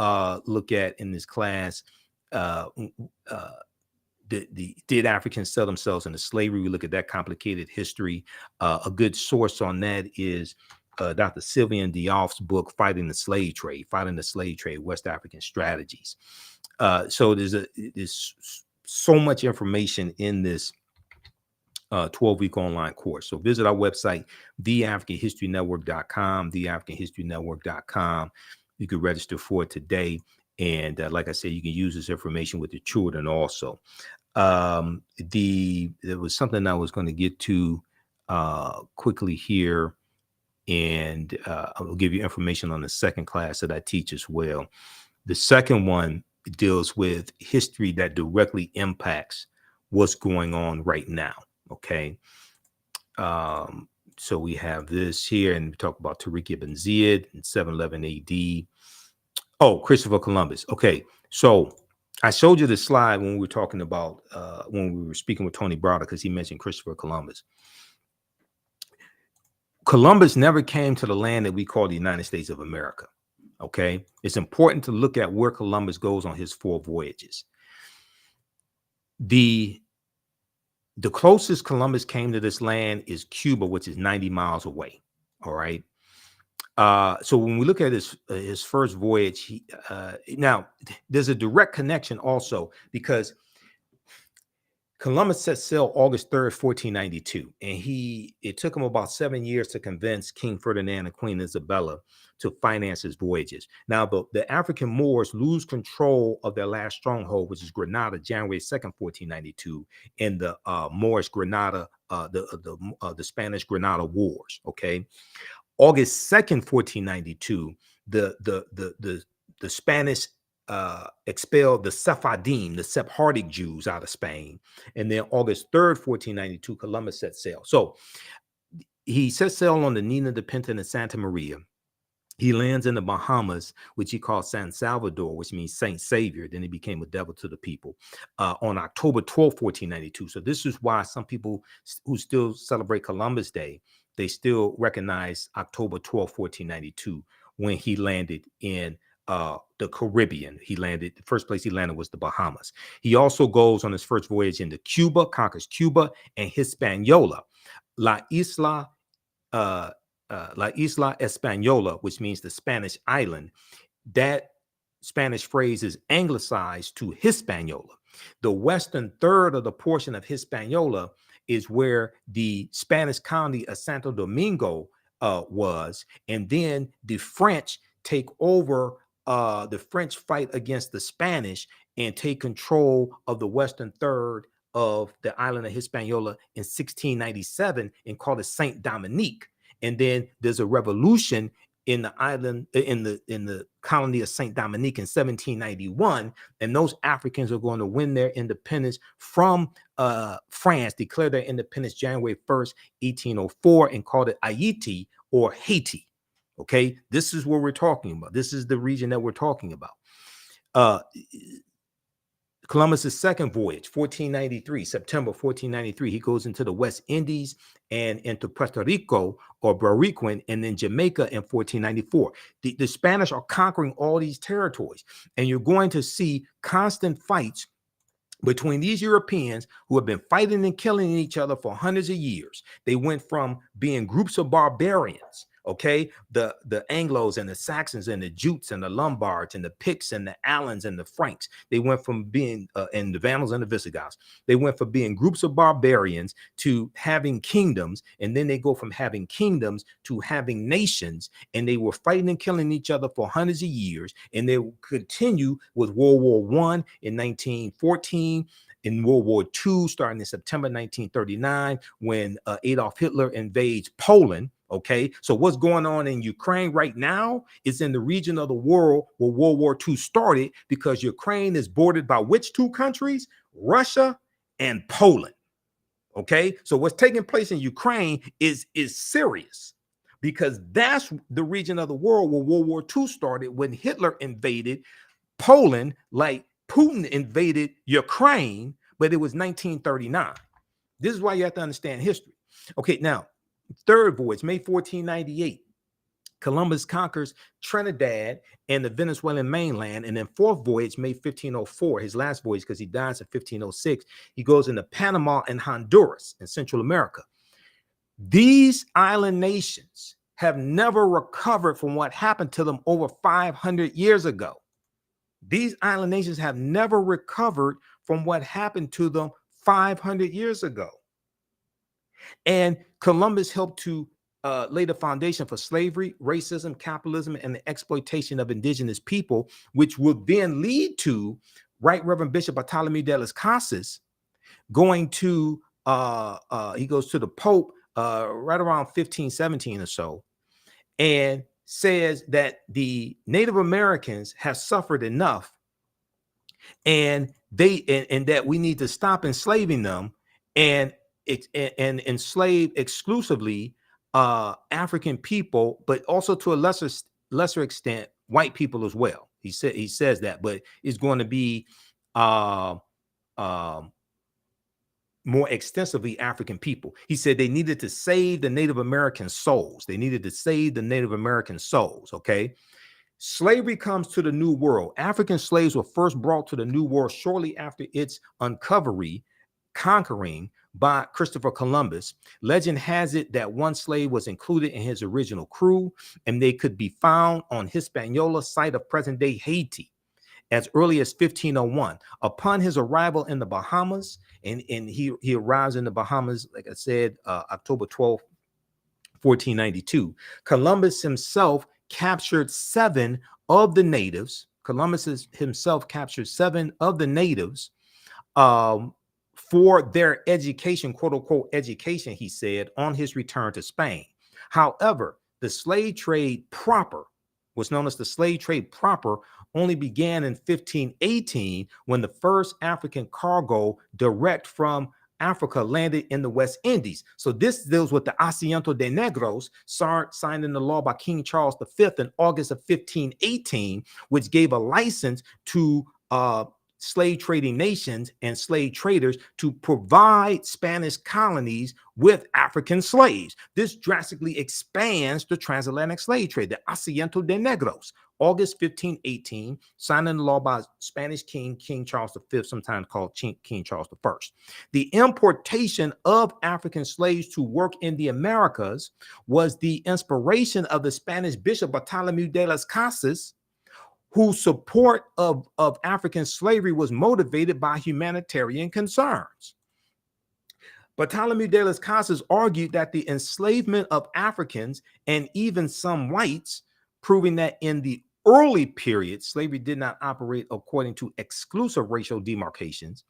look at in this class, did Africans sell themselves into slavery? We look at that complicated history. A good source on that is Dr. Sylvian Diof's book, Fighting the Slave Trade, West African Strategies. So there's so much information in this 12-week online course. So visit our website, theafricanhistorynetwork.com. You can register for it today. And like I said, you can use this information with your children also. There was something I was going to get to quickly here. And I'll give you information on the second class that I teach as well. The second one deals with history that directly impacts what's going on right now. Okay. So we have this here, and we talk about Tariq ibn Ziyad in 711 AD. Oh, Christopher Columbus. Okay. So I showed you the slide when we were talking about, when we were speaking with Tony Browder, because he mentioned Christopher Columbus. Columbus never came to the land that we call the United States of America. Okay. It's important to look at where Columbus goes on his 4 voyages. The closest Columbus came to this land is Cuba, which is 90 miles away. All right. So when we look at his first voyage, now there's a direct connection also, because Columbus set sail August 3rd, 1492, and it took him about 7 years to convince King Ferdinand and Queen Isabella to finance his voyages. Now, the African Moors lose control of their last stronghold, which is Granada, January 2nd, 1492, in the Moorish Granada, the Spanish Granada Wars. Okay, August 2nd, 1492, the Spanish expelled the Sephardim, the Sephardic Jews, out of Spain. And then August 3rd, 1492, Columbus set sail. So he set sail on the Nina de Pinta and Santa Maria. He lands in the Bahamas, which he called San Salvador, which means Saint Savior. Then he became a devil to the people on October 12th, 1492. So this is why some people who still celebrate Columbus Day, they still recognize October 12th, 1492, when he landed in the Caribbean. The first place he landed was the Bahamas. He also goes on his first voyage into Cuba, conquers Cuba and Hispaniola, La Isla Española, which means the Spanish island. That Spanish phrase is anglicized to Hispaniola. The western third of the portion of Hispaniola is where the Spanish colony of Santo Domingo was. And then the French take over. The French fight against the Spanish and take control of the western third of the island of Hispaniola in 1697 and call it Saint Dominique. And then there's a revolution in the island, in the colony of Saint Dominique in 1791, and those Africans are going to win their independence from France, declare their independence January 1st, 1804, and called it Haiti or Haiti. Okay, this is what we're talking about. This is the region that we're talking about. Columbus's second voyage, 1493, September 1493, he goes into the West Indies and into Puerto Rico or Bariquin, and then Jamaica in 1494. The Spanish are conquering all these territories, and you're going to see constant fights between these Europeans who have been fighting and killing each other for hundreds of years. They went from being groups of barbarians, okay, the Anglos and the Saxons and the Jutes and the Lombards and the Picts and the Alans and the Franks. They went from being, and the Vandals and the Visigoths, they went from being groups of barbarians to having kingdoms. And then they go from having kingdoms to having nations. And they were fighting and killing each other for hundreds of years. And they will continue with World War I in 1914. In World War II, starting in September 1939, when Adolf Hitler invades Poland. Okay, so what's going on in Ukraine right now is in the region of the world where World War II started, because Ukraine is bordered by which 2 countries? Russia and Poland. Okay, so what's taking place in Ukraine is serious, because that's the region of the world where World War II started, when Hitler invaded Poland, like Putin invaded Ukraine, but it was 1939. This is why you have to understand history. Okay, now, third voyage, May 1498, Columbus conquers Trinidad and the Venezuelan mainland. And then fourth voyage, May 1504, his last voyage, because he dies in 1506, he goes into Panama and Honduras in Central America. These island nations have never recovered from what happened to them over 500 years ago. These island nations have never recovered from what happened to them 500 years ago. And Columbus helped to lay the foundation for slavery, racism, capitalism, and the exploitation of indigenous people, which would then lead to Right Reverend Bishop Bartholomew de las Casas going to, he goes to the Pope right around 1517 or so, and says that the Native Americans have suffered enough and and that we need to stop enslaving them and and enslave exclusively African people, but also to a lesser extent white people as well. He says that, but it's going to be uh, um, more extensively African people. He said they needed to save the Native American souls. They needed to save the Native American souls. Okay. Slavery comes to the New World. African slaves were first brought to the New World shortly after its conquering by Christopher Columbus. Legend has it that one slave was included in his original crew, and they could be found on Hispaniola, site of present-day Haiti, as early as 1501. Upon his arrival in the Bahamas, and he arrives in the Bahamas, like I said, October 12th, 1492. Columbus himself captured 7 of the natives. Columbus himself captured 7 of the natives for their education, quote unquote education, he said, on his return to Spain. However, the slave trade proper, what's known as the slave trade proper, only began in 1518 when the first African cargo direct from Africa landed in the West Indies. So this deals with the Asiento de Negros, signed into law by King Charles V in August of 1518, which gave a license to slave trading nations and slave traders to provide Spanish colonies with African slaves. This drastically expands the transatlantic slave trade, the Asiento de Negros. August 1518, signed into law by Spanish King Charles V, sometimes called King Charles I. The importation of African slaves to work in the Americas was the inspiration of the Spanish Bishop Bartolomé de las Casas, whose support of African slavery was motivated by humanitarian concerns. Bartolomé de las Casas argued that the enslavement of Africans and even some whites, proving that in the early period, slavery did not operate according to exclusive racial demarcations,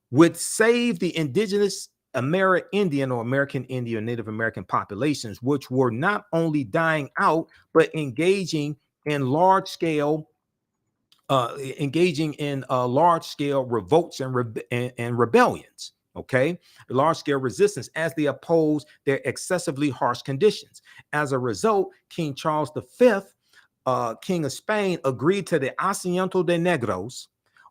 would save the indigenous Amerindian or American Indian or Native American populations, which were not only dying out, but engaging in large-scale revolts and rebellions. Okay, large-scale resistance as they opposed their excessively harsh conditions. As a result, King Charles V, King of Spain, agreed to the Asiento de Negros,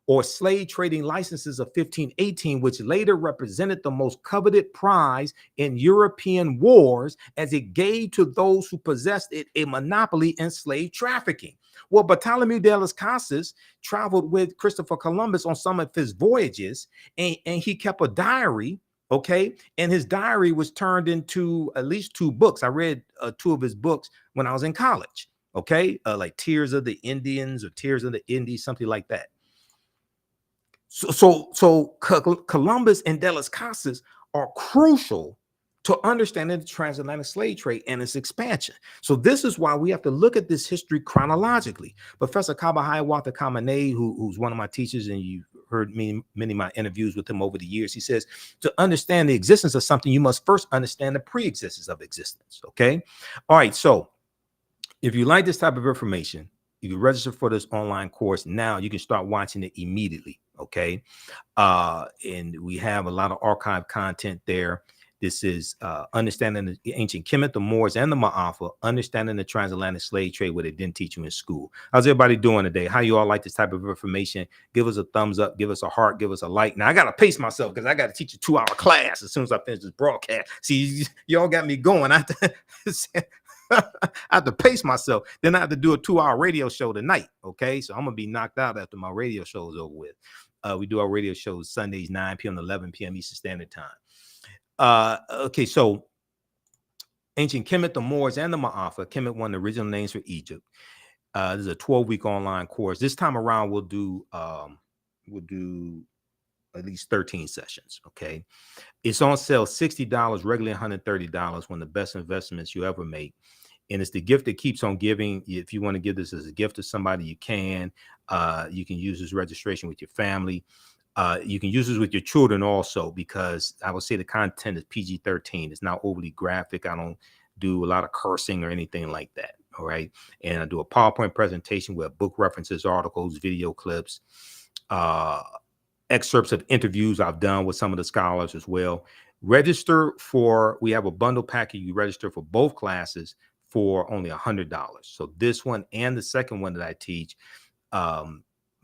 or slave trading licenses of 1518, which later represented the most coveted prize in European wars, as it gave to those who possessed it a monopoly in slave trafficking. Well, Bartolomé de las Casas traveled with Christopher Columbus on some of his voyages, and he kept a diary, okay? And his diary was turned into at least 2 books. I read 2 of his books when I was in college, okay? Like Tears of the Indians or Tears of the Indies, something like that. So Columbus and de las Casas are crucial to understanding the transatlantic slave trade and its expansion. So this is why we have to look at this history chronologically. Professor Kabahaya Kamene, who's one of my teachers, and you've heard many of my interviews with him over the years, he says, to understand the existence of something, you must first understand the pre-existence of existence, okay? All right, so if you like this type of information, you can register for this online course now. You can start watching it immediately, okay? And we have a lot of archive content there. This is understanding the ancient Kemet, the Moors, and the Ma'afa, understanding the transatlantic slave trade, what they didn't teach you in school. How's everybody doing today? How you all like this type of information? Give us a thumbs up, give us a heart, give us a like. Now, I got to pace myself because I got to teach a 2-hour class as soon as I finish this broadcast. See, y'all got me going. I have to pace myself. Then I have to do a 2-hour radio show tonight, okay? So I'm going to be knocked out after my radio show is over with. We do our radio shows Sundays, 9 p.m. to 11 p.m. Eastern Standard Time. Okay, so ancient Kemet, the Moors, and the Ma'afa. Kemet, one of the original names for Egypt. This is a 12-week online course. This time around, we'll do at least 13 sessions. Okay, it's on sale $60, regularly $130. One of the best investments you ever make. And it's the gift that keeps on giving. If you want to give this as a gift to somebody, you can. You can use this registration with your family. You can use this with your children also, because I would say the content is PG-13. It's not overly graphic. I don't do a lot of cursing or anything like that. All right. And I do a PowerPoint presentation with book references, articles, video clips, excerpts of interviews I've done with some of the scholars as well. We have a bundle package. You register for both classes for only $100. So this one and the second one that I teach,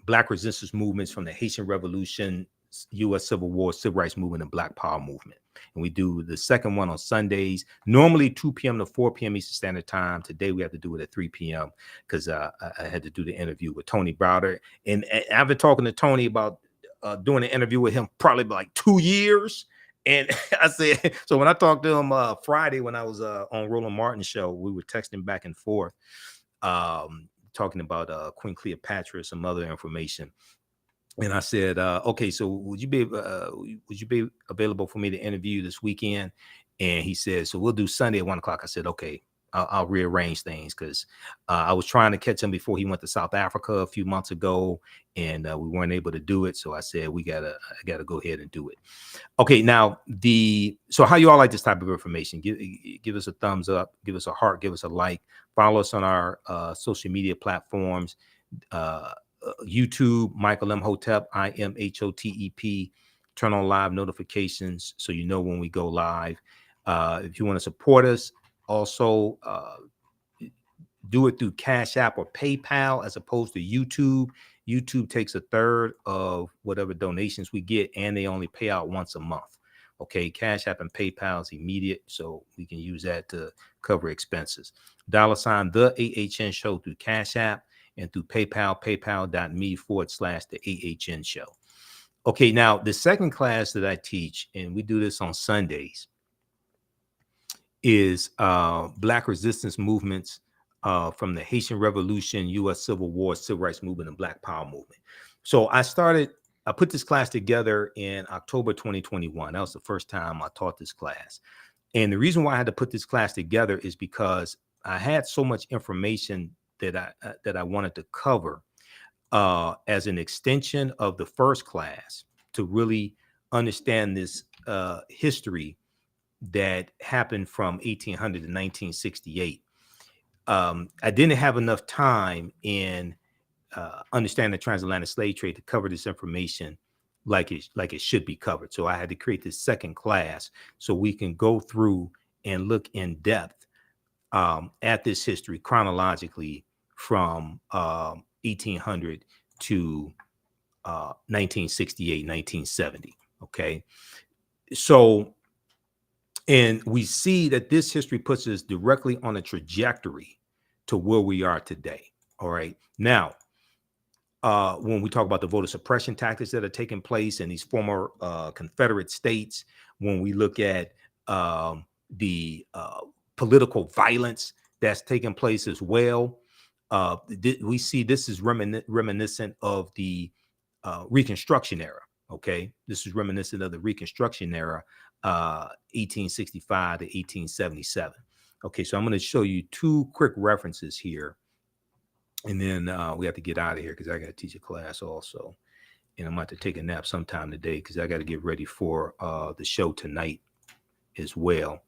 Black resistance movements from the Haitian Revolution, U.S. Civil War, Civil Rights Movement, and Black Power Movement. And we do the second one on Sundays, normally 2 p.m. to 4 p.m. Eastern Standard Time. Today we have to do it at 3 p.m. because I had to do the interview with Tony Browder. And I've been talking to Tony about doing an interview with him probably like 2 years. And I said, so when I talked to him Friday when I was on Roland Martin show, we were texting back and forth, talking about Queen Cleopatra, some other information. And I said, okay, so would you be available for me to interview this weekend? And he said, so we'll do Sunday at 1 o'clock. I said, okay, I'll rearrange things because I was trying to catch him before he went to South Africa a few months ago, and we weren't able to do it. So I said, I gotta go ahead and do it. Okay, now so how you all like this type of information? Give us a thumbs up, give us a heart, give us a like, follow us on our social media platforms. YouTube, Michael Imhotep, IMHOTEP. Turn on live notifications so you know when we go live. If you want to support us, also do it through Cash App or PayPal as opposed to YouTube. YouTube takes a third of whatever donations we get, and they only pay out once a month. Okay, Cash App and PayPal is immediate, so we can use that to cover expenses. $, the AHN show through Cash App, and through PayPal, paypal.me/the AHN show. Okay, now the second class that I teach, and we do this on Sundays, is Black resistance movements from the Haitian Revolution, U.S. Civil War, Civil Rights Movement, and Black Power Movement. So I put this class together in October 2021. That was the first time I taught this class. And the reason why I had to put this class together is because I had so much information that I wanted to cover as an extension of the first class to really understand this history that happened from 1800 to 1968. I didn't have enough time in understanding the transatlantic slave trade to cover this information like it should be covered. So I had to create this second class so we can go through and look in depth at this history chronologically from 1800 to 1968, 1970. Okay. So, and we see that this history puts us directly on a trajectory to where we are today. All right. Now, when we talk about the voter suppression tactics that are taking place in these former Confederate states, when we look at the political violence that's taking place as well, we see this is reminiscent of the Reconstruction era. Okay, this is reminiscent of the Reconstruction era, 1865 to 1877. Okay, so I'm going to show you two quick references here, and then we have to get out of here because I got to teach a class also, and I'm going to have to take a nap sometime today because I got to get ready for the show tonight as well.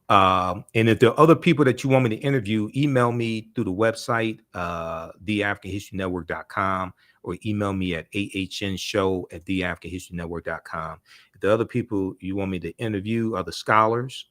And if there are other people that you want me to interview, email me through the website, theafricanhistorynetwork.com, or email me at ahnshow@theafricanhistorynetwork.com. If the other people you want me to interview are the scholars,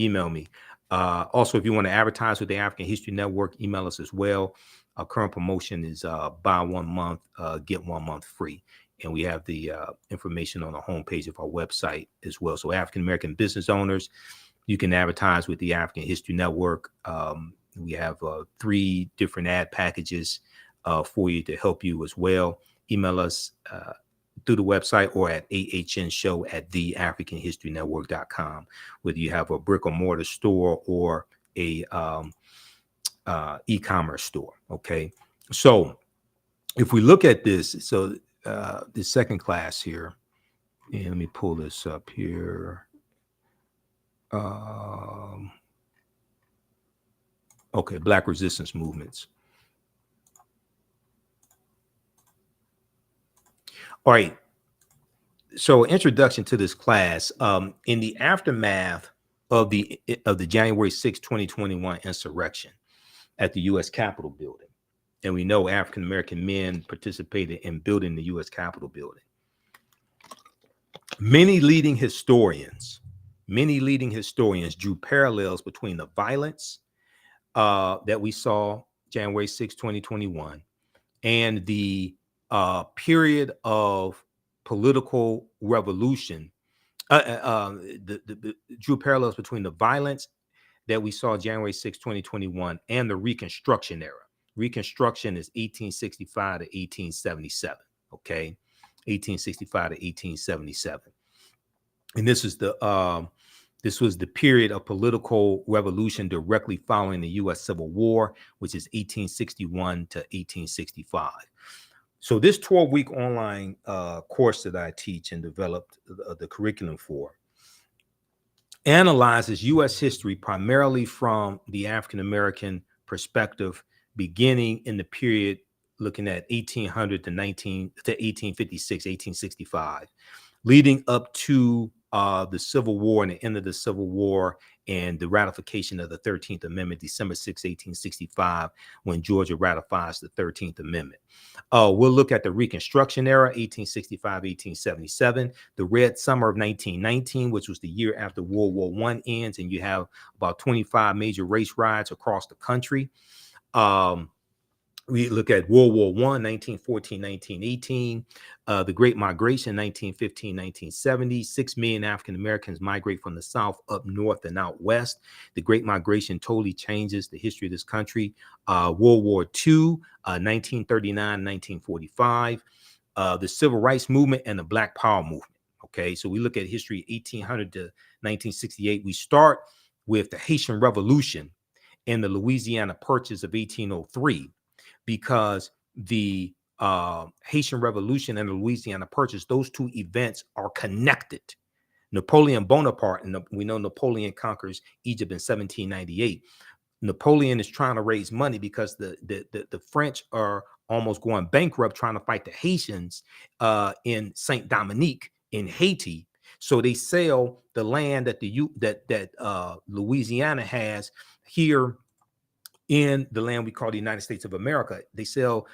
email me. Also, if you want to advertise with the African History Network, email us as well. Our current promotion is buy 1 month, get 1 month free. And we have the information on the homepage of our website as well. So African-American business owners, you can advertise with the African History Network. We have 3 different ad packages for you to help you as well. Email us through the website or at ahnshow@theafricanhistorynetwork.com, whether you have a brick or mortar store or a e-commerce store. Okay. So if we look at this, so the second class here, and let me pull this up here. Okay, Black resistance movements. All right. So introduction to this class. In the aftermath of the January 6, 2021 insurrection at the U.S. Capitol building, And we know African-American men participated in building the U.S. Capitol building. Many leading historians drew parallels between the violence that we saw January 6, 2021, and the period of political revolution. Drew parallels between the violence that we saw January 6, 2021, and the Reconstruction era. Reconstruction is 1865 to 1877. Okay, 1865 to 1877, and this was the period of political revolution directly following the U.S. Civil War, which is 1861 to 1865. So this 12-week online course that I teach and developed the curriculum for analyzes U.S. history primarily from the African-American perspective, beginning in the period looking at 1800 to 1856, 1865, leading up to the Civil War and the end of the Civil War and the ratification of the 13th Amendment, December 6, 1865, when Georgia ratifies the 13th Amendment. We'll look at the Reconstruction era, 1865, 1877, the Red Summer of 1919, which was the year after World War I ends, and you have about 25 major race riots across the country. We look at World War I, 1914, 1918, the Great Migration, 1915, 1970. 6 million African Americans migrate from the South up north and out west. The Great Migration totally changes the history of this country. World War II, 1939, 1945, the Civil Rights Movement and the Black Power Movement. Okay, so we look at history 1800 to 1968. We start with the Haitian Revolution and the Louisiana Purchase of 1803. Because the Haitian Revolution and the Louisiana Purchase, those two events are connected. Napoleon Bonaparte, and we know Napoleon conquers Egypt in 1798. Napoleon is trying to raise money because the French are almost going bankrupt trying to fight the Haitians in Saint Dominique in Haiti. So they sell the land that Louisiana has here in the land we call the United States of America. They sell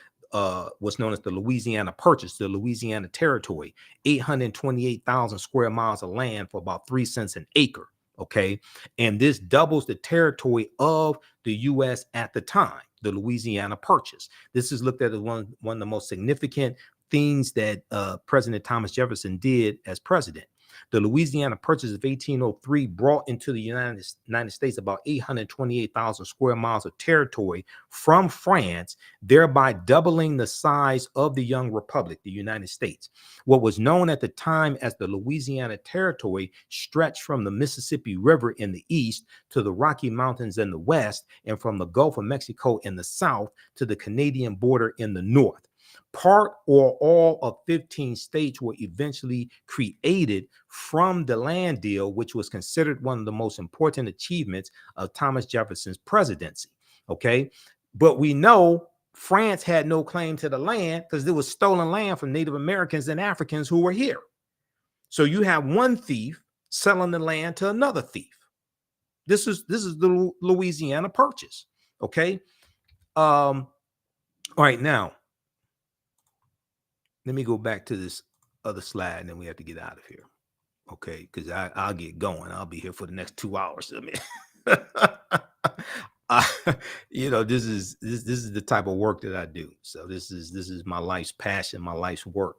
what's known as the Louisiana Purchase, the Louisiana Territory, 828,000 square miles of land for about 3 cents an acre. Okay. And this doubles the territory of the U.S. at the time, the Louisiana Purchase. This is looked at as one of the most significant things that President Thomas Jefferson did as president. The Louisiana Purchase of 1803 brought into the United States about 828,000 square miles of territory from France, thereby doubling the size of the young republic, the United States. What was known at the time as the Louisiana Territory stretched from the Mississippi River in the east to the Rocky Mountains in the west, and from the Gulf of Mexico in the south to the Canadian border in the north. Part or all of 15 states were eventually created from the land deal, which was considered one of the most important achievements of Thomas Jefferson's presidency. Okay, but we know France had no claim to the land because there was stolen land from Native Americans and Africans who were here. So you have one thief selling the land to another thief. This is the Louisiana Purchase. Okay. All right, now let me go back to this other slide, and then we have to get out of here. Okay, because I'll get going. I'll be here for the next 2 hours. I mean, this is the type of work that I do. So this is my life's passion, my life's work.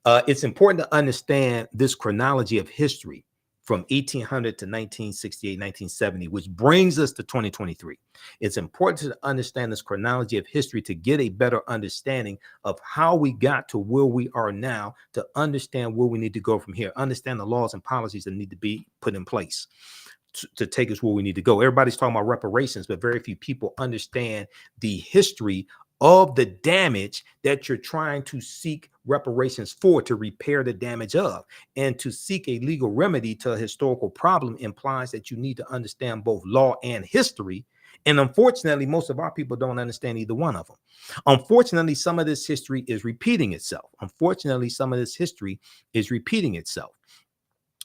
It's important to understand this chronology of history from 1800 to 1968, 1970, which brings us to 2023. It's important to understand this chronology of history to get a better understanding of how we got to where we are now, to understand where we need to go from here, understand the laws and policies that need to be put in place to take us where we need to go. Everybody's talking about reparations, but very few people understand the history of the damage that you're trying to seek reparations for, to repair the damage of. And to seek a legal remedy to a historical problem implies that you need to understand both law and history. And unfortunately, most of our people don't understand either one of them. Unfortunately, some of this history is repeating itself.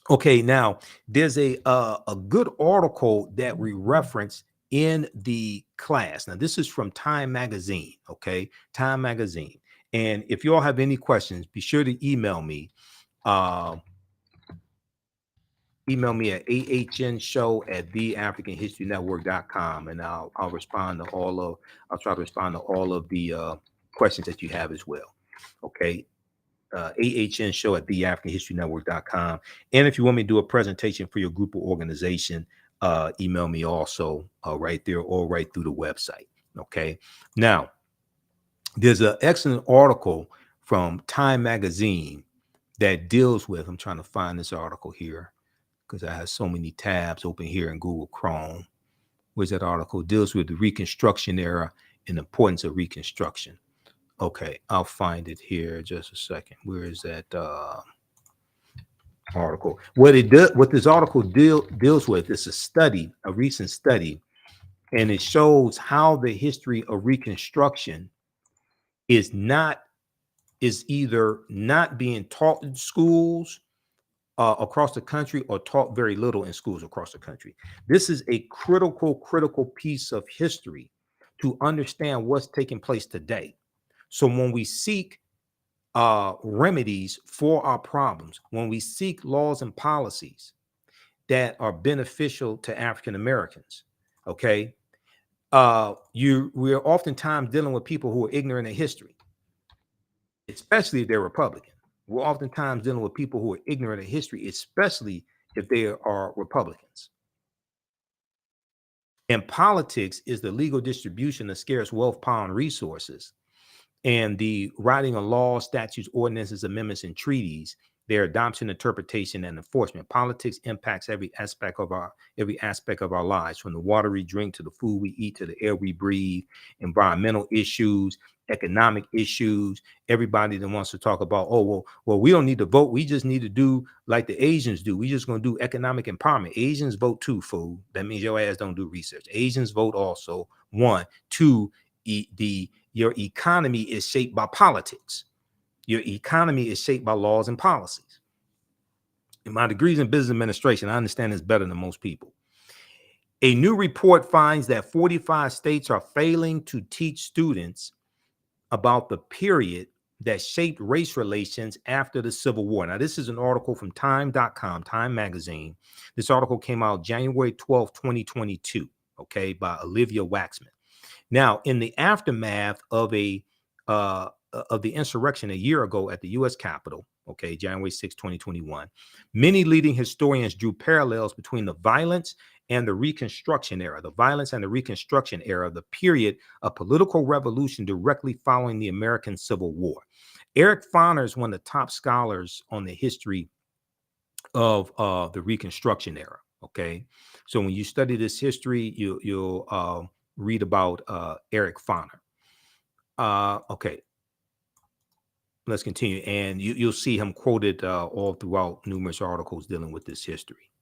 Okay, now there's a good article that we reference in the class. Now, this is from Time Magazine, okay? Time Magazine. And if you all have any questions, be sure to email me. Email me at ahnshow@theafricanhistorynetwork.com, and I'll respond to I'll try to respond to all of the questions that you have as well. Okay. ahnshow@theafricanhistorynetwork.com. And if you want me to do a presentation for your group or organization, email me also right there or right through the website. Okay. Now, there's an excellent article from Time Magazine that deals with, I'm trying to find this article here because I have so many tabs open here in Google Chrome. Where's that article? It deals with the Reconstruction era and the importance of Reconstruction. Okay, I'll find it here just a second. Where is that article? What this article deals with is a study, a recent study, and it shows how the history of Reconstruction is either not being taught in schools across the country or taught very little in schools across the country. This is a critical piece of history to understand what's taking place today. So when we seek remedies for our problems, when we seek laws and policies that are beneficial to African Americans, okay, we're oftentimes dealing with people who are ignorant of history, especially if they're Republican. We're oftentimes dealing with people who are ignorant of history, especially if they are Republicans. And politics is the legal distribution of scarce wealth, power, and resources. And the writing of laws, statutes, ordinances, amendments, and treaties, their adoption, interpretation, and enforcement. Politics impacts every aspect of our lives, from the water we drink to the food we eat to the air we breathe, environmental issues, economic issues. Everybody that wants to talk about, well, we don't need to vote. We just need to do like the Asians do. We just going to do economic empowerment. Asians vote too, fool. That means your ass don't do research. Asians vote also. 1, 2, your economy is shaped by politics. Your economy is shaped by laws and policies. In my degrees in business administration, I understand this better than most people. A new report finds that 45 states are failing to teach students about the period that shaped race relations after the Civil War. Now, this is an article from time.com, Time Magazine. This article came out January 12, 2022, okay, by Olivia Waxman. Now, in the aftermath of the insurrection a year ago at the U.S. Capitol, okay, January 6, 2021, many leading historians drew parallels between the violence and the Reconstruction era, the period of political revolution directly following the American Civil War. Eric Foner is one of the top scholars on the history of the Reconstruction era, okay? So when you study this history, you'll read about Eric Foner. Okay, let's continue. And you'll see him quoted all throughout numerous articles dealing with this history.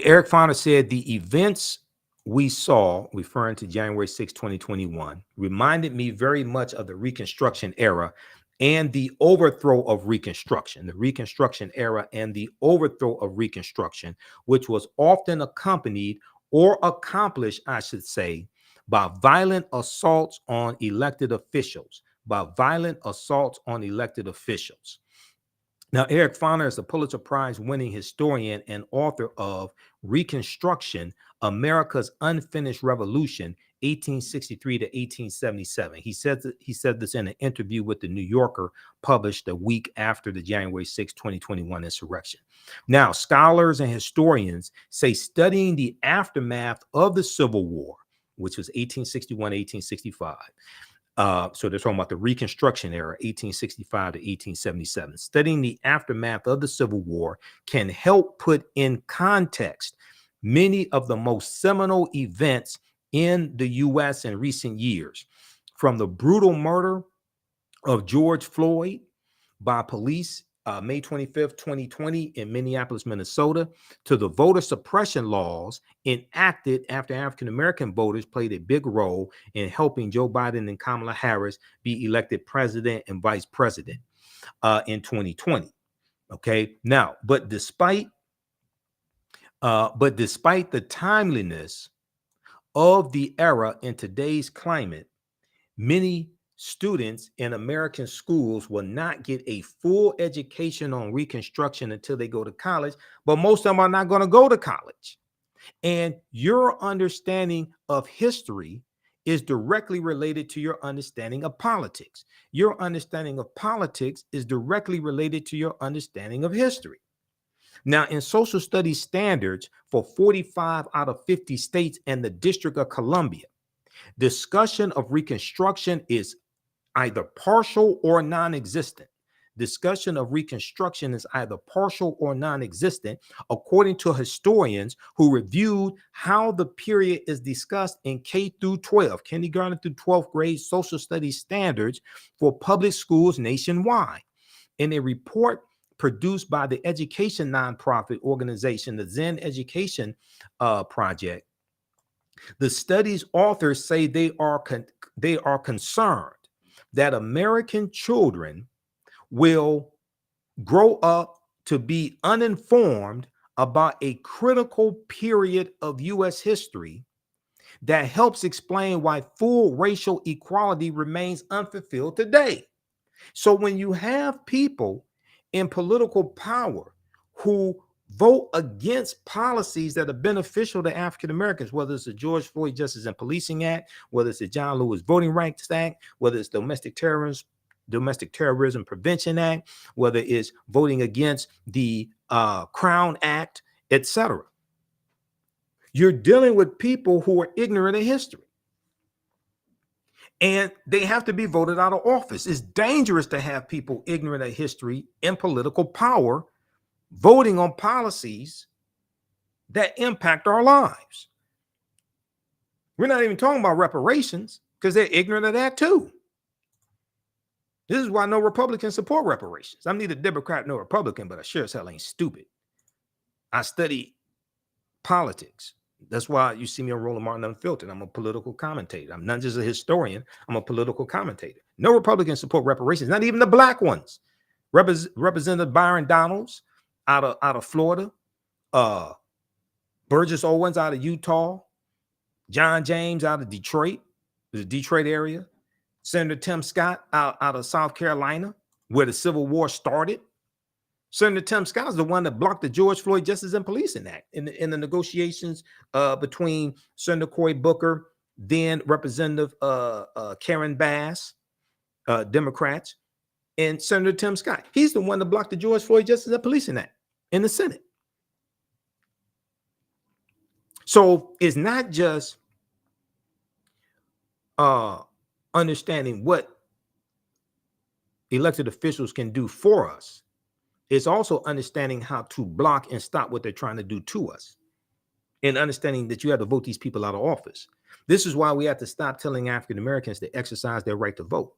Eric Foner said, the events we saw, referring to January 6, 2021, reminded me very much of the Reconstruction era and the overthrow of Reconstruction, the Reconstruction era and the overthrow of Reconstruction, which was often accompanied or accomplished, I should say, by violent assaults on elected officials, Now, Eric Foner is a Pulitzer Prize winning historian and author of Reconstruction, America's Unfinished Revolution, 1863 to 1877. He said this in an interview with the New Yorker published a week after the January 6, 2021 insurrection. Now, scholars and historians say studying the aftermath of the Civil War, which was 1861, 1865, so they're talking about the Reconstruction era, 1865 to 1877. Studying the aftermath of the Civil War can help put in context many of the most seminal events in the U.S. in recent years, from the brutal murder of George Floyd by police May 25th, 2020 in Minneapolis, Minnesota, to the voter suppression laws enacted after African-American voters played a big role in helping Joe Biden and Kamala Harris be elected president and vice president in 2020. Okay, now, but despite But despite the timeliness of the era in today's climate, many students in American schools will not get a full education on Reconstruction until they go to college, but most of them are not going to go to college. And your understanding of history is directly related to your understanding of politics. Your understanding of politics is directly related to your understanding of history. Now, in social studies standards for 45 out of 50 states and the District of Columbia, discussion of Reconstruction is either partial or non-existent. Discussion of Reconstruction is either partial or non-existent, according to historians who reviewed how the period is discussed in K through 12, kindergarten through 12th grade social studies standards for public schools nationwide. In a report produced by the education nonprofit organization, the Zen Education Project, the study's authors say they are concerned that American children will grow up to be uninformed about a critical period of U.S. history that helps explain why full racial equality remains unfulfilled today. So when you have people in political power who vote against policies that are beneficial to African Americans, whether it's the George Floyd Justice and Policing Act, whether it's the John Lewis Voting Rights Act, whether it's Domestic Terrorism Prevention Act, whether it's voting against the Crown Act, etc. You're dealing with people who are ignorant of history. And they have to be voted out of office. It's dangerous to have people ignorant of history in political power voting on policies that impact our lives. We're not even talking about reparations because they're ignorant of that too. This is why no Republicans support reparations. I'm neither Democrat nor Republican, but I sure as hell ain't stupid. I study politics. That's why you see me on Roland Martin Unfiltered. I'm a political commentator. I'm not just a historian. I'm a political commentator. No Republicans support reparations, not even the black ones. Representative Byron Donalds out of Florida, Burgess Owens out of Utah, John James out of Detroit, the Detroit area, Senator Tim Scott out of South Carolina, where the Civil War started. Senator Tim Scott is the one that blocked the George Floyd Justice and Policing Act in the negotiations between Senator Cory Booker, then Representative Karen Bass, Democrats, and Senator Tim Scott. He's the one that blocked the George Floyd Justice and Policing Act in the Senate. So it's not just understanding what elected officials can do for us. It's also understanding how to block and stop what they're trying to do to us, and understanding that you have to vote these people out of office. This is why we have to stop telling African Americans to exercise their right to vote.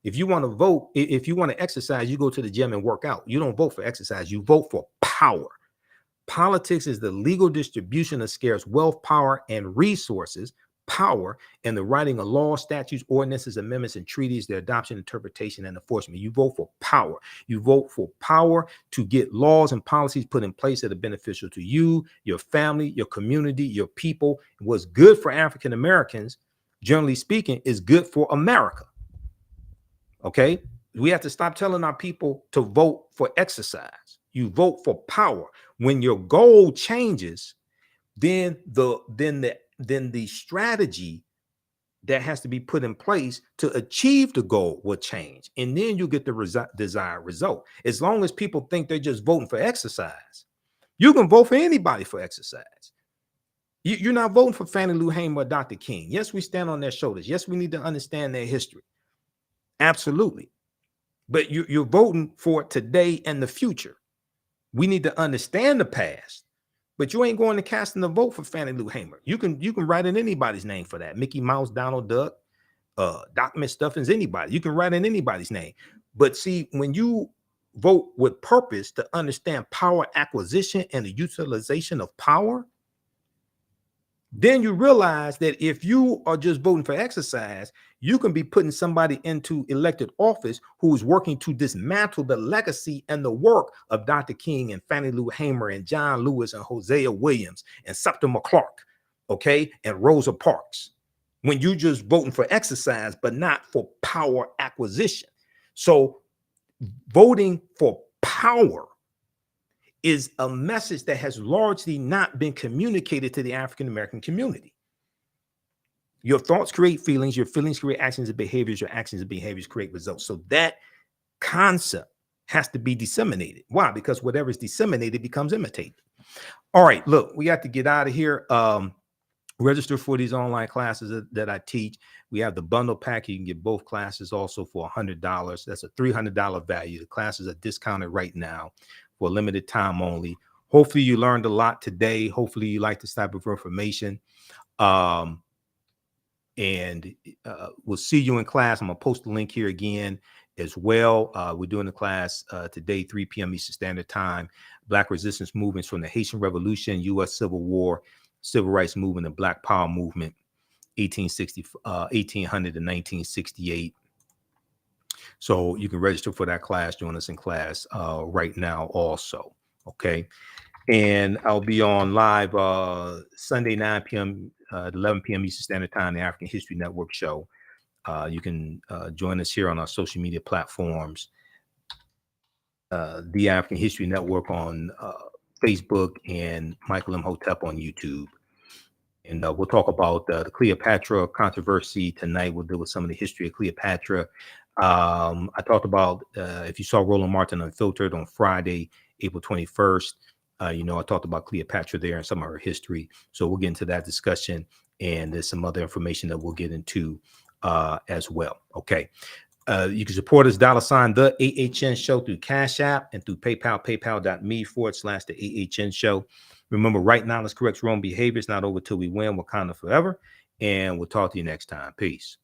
If you want to vote, if you want to exercise, you go to the gym and work out. You don't vote for exercise, you vote for power. Politics is the legal distribution of scarce wealth, power, and resources. Power and the writing of laws, statutes, ordinances, amendments, and treaties, their adoption, interpretation, and enforcement. You vote for power. You vote for power to get laws and policies put in place that are beneficial to you, your family, your community, your people. What's good for African Americans, generally speaking, is good for America. Okay? We have to stop telling our people to vote for exercise. You vote for power. When your goal changes, then the strategy that has to be put in place to achieve the goal will change. And then you get the desired result. As long as people think they're just voting for exercise, you can vote for anybody for exercise. You're not voting for Fannie Lou Hamer or Dr. King. Yes, we stand on their shoulders. Yes, we need to understand their history. Absolutely. But you're voting for today and the future. We need to understand the past. But you ain't going to cast in the vote for Fannie Lou Hamer. You can write in anybody's name for that. Mickey Mouse, Donald Duck, Doc McStuffins, anybody. You can write in anybody's name. But see, when you vote with purpose to understand power acquisition and the utilization of power, Then you realize that if you are just voting for exercise, you can be putting somebody into elected office who is working to dismantle the legacy and the work of Dr. King and Fannie Lou Hamer and John Lewis and Hosea Williams and Septima Clark, okay, and Rosa Parks. When you just voting for exercise, but not for power acquisition. So voting for power is a message that has largely not been communicated to the African American community. Your thoughts create feelings, your feelings create actions and behaviors, your actions and behaviors create results. So that concept has to be disseminated. Why? Because whatever is disseminated becomes imitated. All right, look, we got to get out of here. Register for these online classes that I teach. We have the bundle pack. You can get both classes also for $100. That's a $300 value. The classes are discounted right now for a limited time only. Hopefully you learned a lot today. Hopefully you like this type of information. And we'll see you in class. I'm going to post the link here again as well. We're doing the class today, 3 p.m. Eastern Standard Time. Black resistance movements from the Haitian Revolution, U.S. Civil War, Civil Rights Movement, and Black Power Movement, 1800 to 1968. So you can register for that class. Join us in class right now also. Okay. And I'll be on live Sunday, 9 p.m., 11 p.m. Eastern Standard Time, the African History Network show. You can join us here on our social media platforms. The African History Network on Facebook and Michael Imhotep on YouTube. And we'll talk about the Cleopatra controversy tonight. We'll deal with some of the history of Cleopatra. I talked about, if you saw Roland Martin Unfiltered on Friday, April 21st, I talked about Cleopatra there and some of her history. So we'll get into that discussion. And there's some other information that we'll get into as well. Okay. You can support us, $ the AHN show through Cash App and through PayPal, paypal.me/the AHN show. Remember, right now, let's correct wrong behaviors, not over till we win. Wakanda forever. And we'll talk to you next time. Peace.